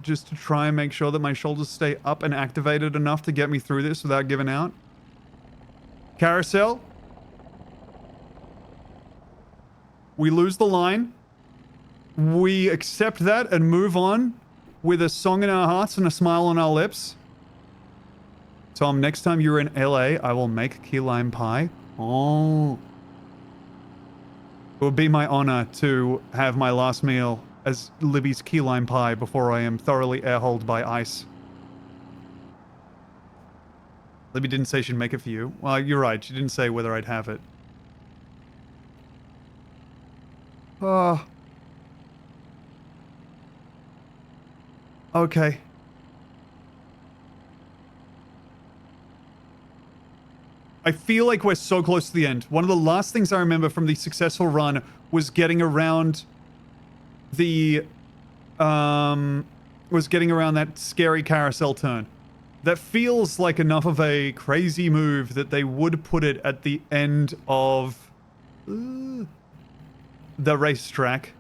Just to try and make sure that my shoulders stay up and activated enough to get me through this without giving out. Carousel. We lose the line. We accept that and move on with a song in our hearts and a smile on our lips. Tom, next time you're in LA, I will make key lime pie. Oh. It would be my honor to have my last meal as Libby's key lime pie before I am thoroughly air-holed by ice. Libby didn't say she'd make it for you. Well, you're right. She didn't say whether I'd have it. Oh. Okay. I feel like we're so close to the end. One of the last things I remember from the successful run was getting around the, that scary carousel turn. That feels like enough of a crazy move that they would put it at the end of the racetrack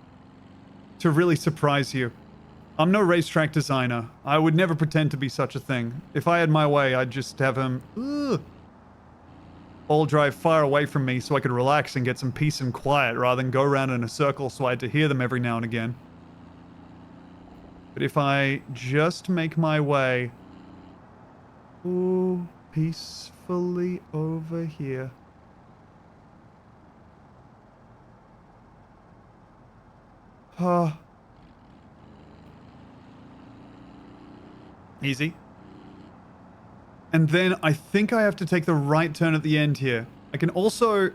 to really surprise you. I'm no racetrack designer. I would never pretend to be such a thing. If I had my way, I'd just have him all drive far away from me so I could relax and get some peace and quiet rather than go around in a circle so I had to hear them every now and again. But if I just make my way peacefully over here. Easy. And then I think I have to take the right turn at the end here. I can also...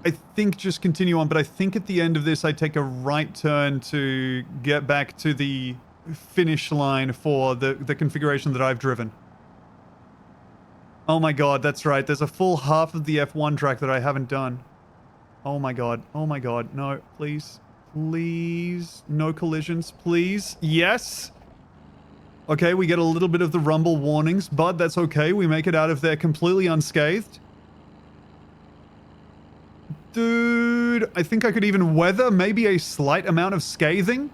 I think just continue on, but I think at the end of this I take a right turn to get back to the finish line for the configuration that I've driven. Oh my god, that's right. There's a full half of the F1 track that I haven't done. Oh my god. Oh my god. No, please. Please. No collisions, please. Yes! Okay, we get a little bit of the rumble warnings, but that's okay. We make it out of there completely unscathed. Dude, I think I could even weather maybe a slight amount of scathing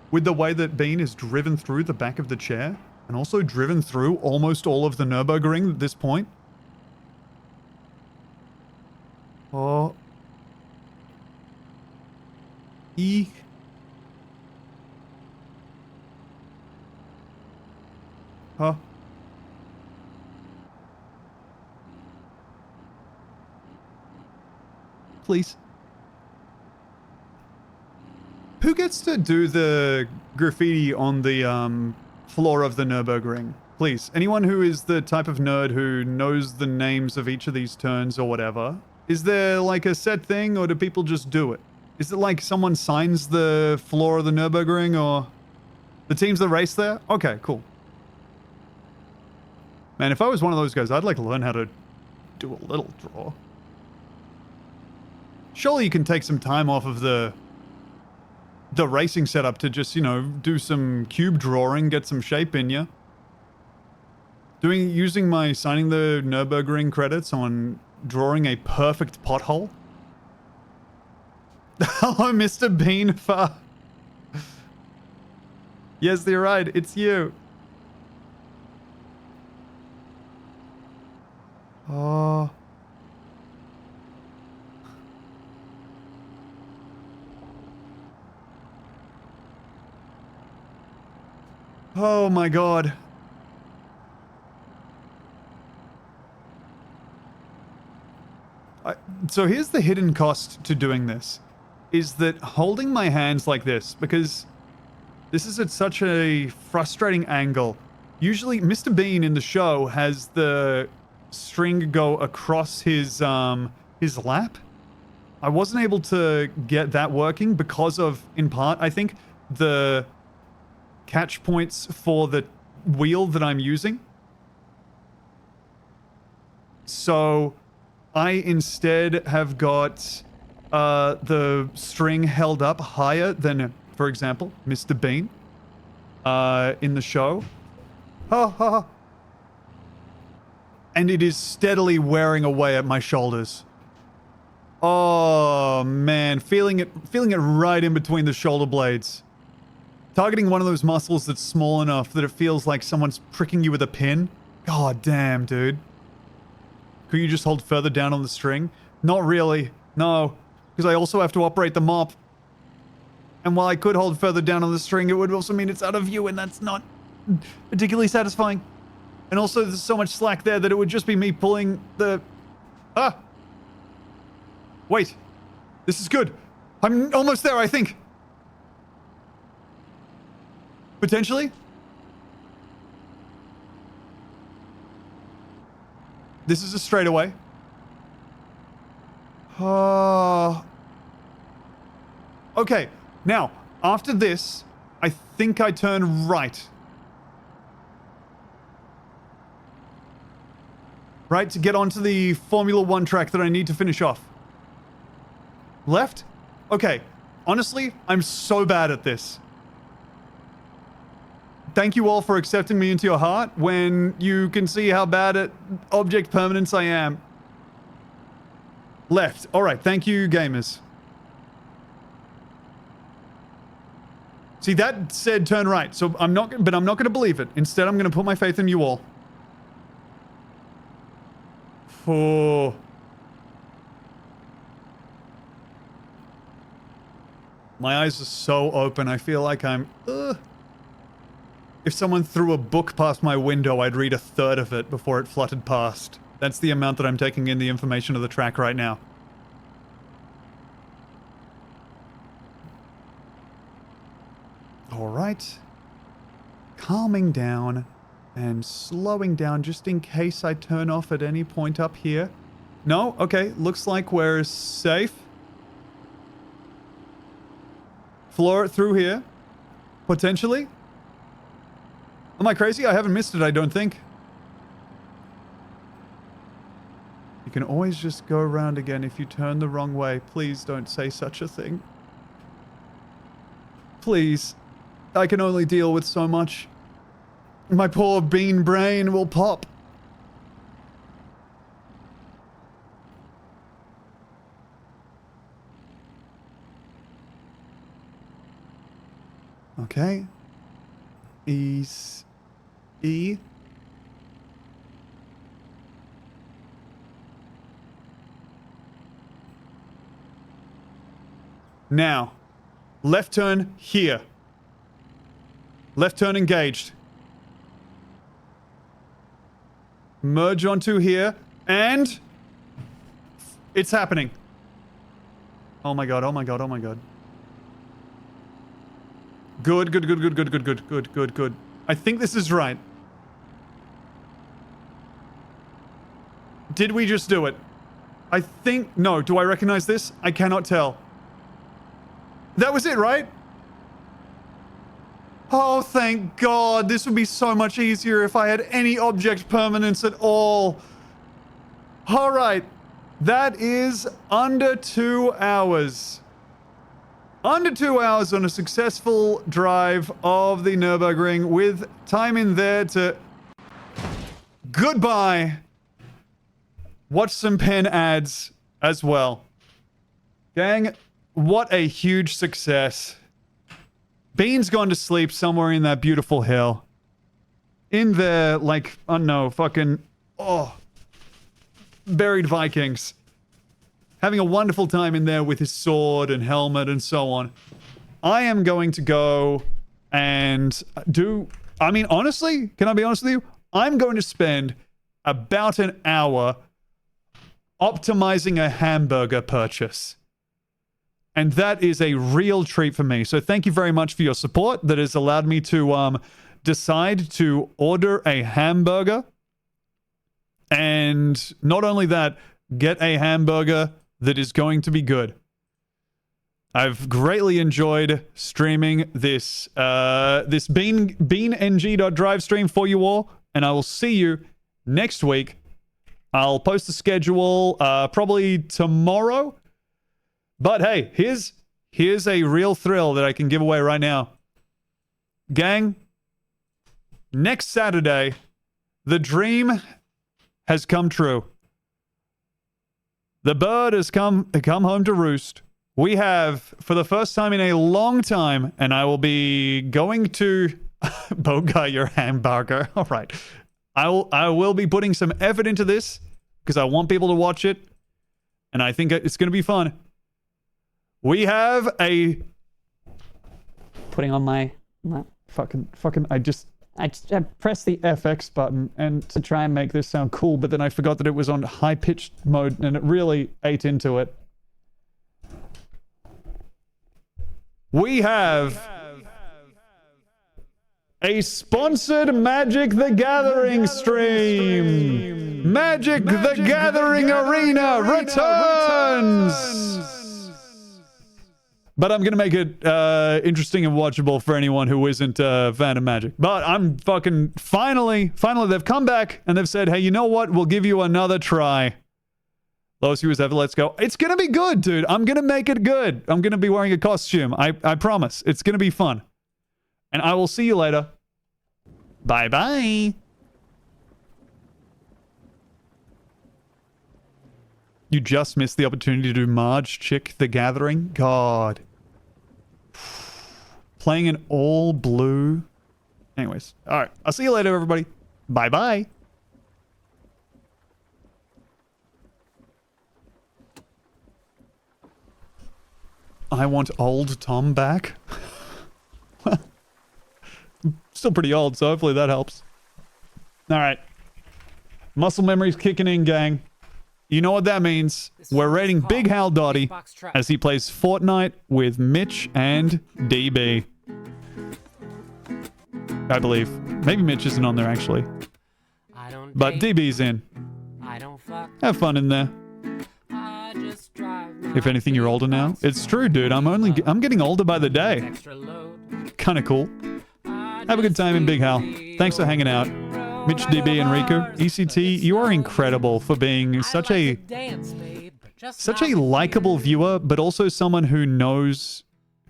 with the way that Bean is driven through the back of the chair and also driven through almost all of the Nürburgring at this point. Oh. Eek. Huh. Please. Who gets to do the graffiti on the floor of the Nürburgring? Please. Anyone who is the type of nerd who knows the names of each of these turns or whatever. Is there like a set thing or do people just do it? Is it like someone signs the floor of the Nürburgring or the teams that race there? Okay, cool. Man, if I was one of those guys, I'd like to learn how to do a little draw. Surely you can take some time off of the racing setup to just, you know, do some cube drawing, get some shape in you. Using my signing the Nürburgring credits on drawing a perfect pothole. Hello, Mr. Beanfa. Yes, you're right. It's you. Oh. Oh my god. So here's the hidden cost to doing this, is that holding my hands like this, because this is at such a frustrating angle. Usually Mr. Bean in the show has the string go across his lap. I wasn't able to get that working because of, in part, I think, the catch points for the wheel that I'm using. So I instead have got the string held up higher than, for example, Mr. Bean in the show. Ha ha ha. And it is steadily wearing away at my shoulders. Oh man, feeling it right in between the shoulder blades. Targeting one of those muscles that's small enough that it feels like someone's pricking you with a pin. God damn, dude. Could you just hold further down on the string? Not really. No. Because I also have to operate the mop. And while I could hold further down on the string, it would also mean it's out of view, and that's not particularly satisfying. And also, there's so much slack there that it would just be me pulling the... Ah! Wait. This is good. I'm almost there, I think. Potentially? This is a straightaway. Okay, now, after this, I think I turn right. Right, to get onto the Formula 1 track that I need to finish off. Left? Okay, honestly, I'm so bad at this. Thank you all for accepting me into your heart when you can see how bad at object permanence I am. Left. Alright, thank you, gamers. See, that said turn right, so I'm not going to believe it. Instead, I'm going to put my faith in you all. Oh. My eyes are so open, I feel like I'm... If someone threw a book past my window, I'd read a third of it before it fluttered past. That's the amount that I'm taking in the information of the track right now. Alright. Calming down and slowing down just in case I turn off at any point up here. No? Okay, looks like we're safe. Floor it through here. Potentially. Am I crazy? I haven't missed it, I don't think. You can always just go around again if you turn the wrong way. Please don't say such a thing. Please. I can only deal with so much. My poor bean brain will pop. Okay. E. Now, left turn here. Left turn engaged. Merge onto here, and it's happening. Oh my god, oh my god, oh my god. Good, good, good, good, good, good, good, good, good, good. I think this is right. Did we just do it? I think... No, do I recognize this? I cannot tell. That was it, right? Oh, thank God. This would be so much easier if I had any object permanence at all. Alright. That is under 2 hours. Under 2 hours on a successful drive of the Nürburgring with time in there to... Goodbye. Watch some pen ads as well. Gang, what a huge success. Bean's gone to sleep somewhere in that beautiful hill. In there, like, I don't know, fucking... Oh. Buried Vikings. Having a wonderful time in there with his sword and helmet and so on. I am going to go and do... I mean, honestly, can I be honest with you? I'm going to spend about an hour optimizing a hamburger purchase. And that is a real treat for me. So thank you very much for your support that has allowed me to decide to order a hamburger. And not only that, get a hamburger that is going to be good. I've greatly enjoyed streaming this beanng.drive stream for you all. And I will see you next week. I'll post the schedule probably tomorrow. But hey, here's a real thrill that I can give away right now. Gang, next Saturday, the dream has come true. The bird has come home to roost. We have, for the first time in a long time, and I will be going to Boga your hamburger. All right. I will be putting some effort into this because I want people to watch it. And I think it's going to be fun. We have a... Putting on my fucking, I pressed the FX button and to try and make this sound cool, but then I forgot that it was on high-pitched mode and it really ate into it. We have a sponsored Magic the Gathering stream. Magic the Gathering Arena returns. But I'm going to make it interesting and watchable for anyone who isn't a fan of Magic. But I'm fucking finally they've come back and they've said, hey, you know what? We'll give you another try. Lowest viewers ever, let's go. It's going to be good, dude. I'm going to make it good. I'm going to be wearing a costume. I promise. It's going to be fun. And I will see you later. Bye-bye. You just missed the opportunity to do Marge Chick the Gathering. God. Playing an all blue. Anyways. All right. I'll see you later, everybody. Bye-bye. I want old Tom back. Still pretty old, so hopefully that helps. All right. Muscle memory's kicking in, gang. You know what that means. We're rating Big Hal Dottie as he plays Fortnite with Mitch and DB. I believe. Maybe Mitch isn't on there, actually. But DB's in. Have fun in there. If anything, you're older now. It's true, dude. I'm getting older by the day. Kind of cool. Have a good time in Big Hal. Thanks for hanging out. Mitch, DB, and Riku. ECT, you are incredible for being such a likable viewer, but also someone who knows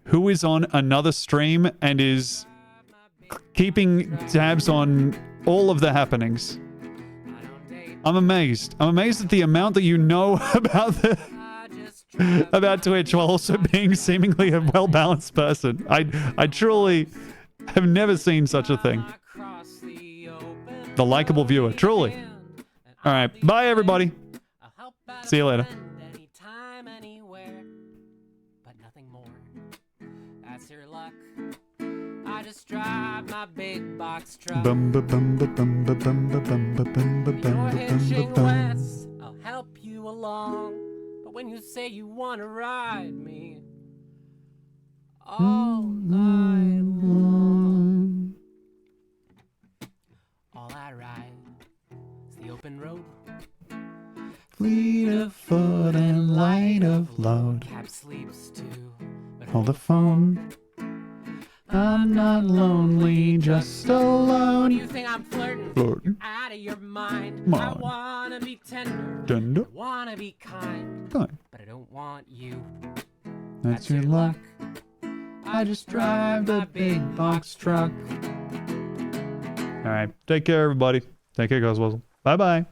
who is on another stream and is keeping tabs on all of the happenings. I'm amazed. I'm amazed at the amount that you know about Twitch while also being seemingly a well-balanced person. I truly have never seen such a thing. The likable viewer, truly. All right, bye everybody. See you later. I just drive my big box truck. Bum ba bum ba bum ba bum ba bum ba bum ba bum ba bum ba bum. I'll help you along, but when you say you want to ride me all night long, all I ride is the open road. Fleet of foot and light of load. Cab sleeps too, but Hold the phone. I'm not lonely, just alone. You think I'm flirting? You're out of your mind. I wanna be tender. I wanna be kind. Fine. But I don't want you. That's your luck. I just drive the big box truck. All right. Take care, everybody. Take care, Ghostwuzzle. Bye-bye.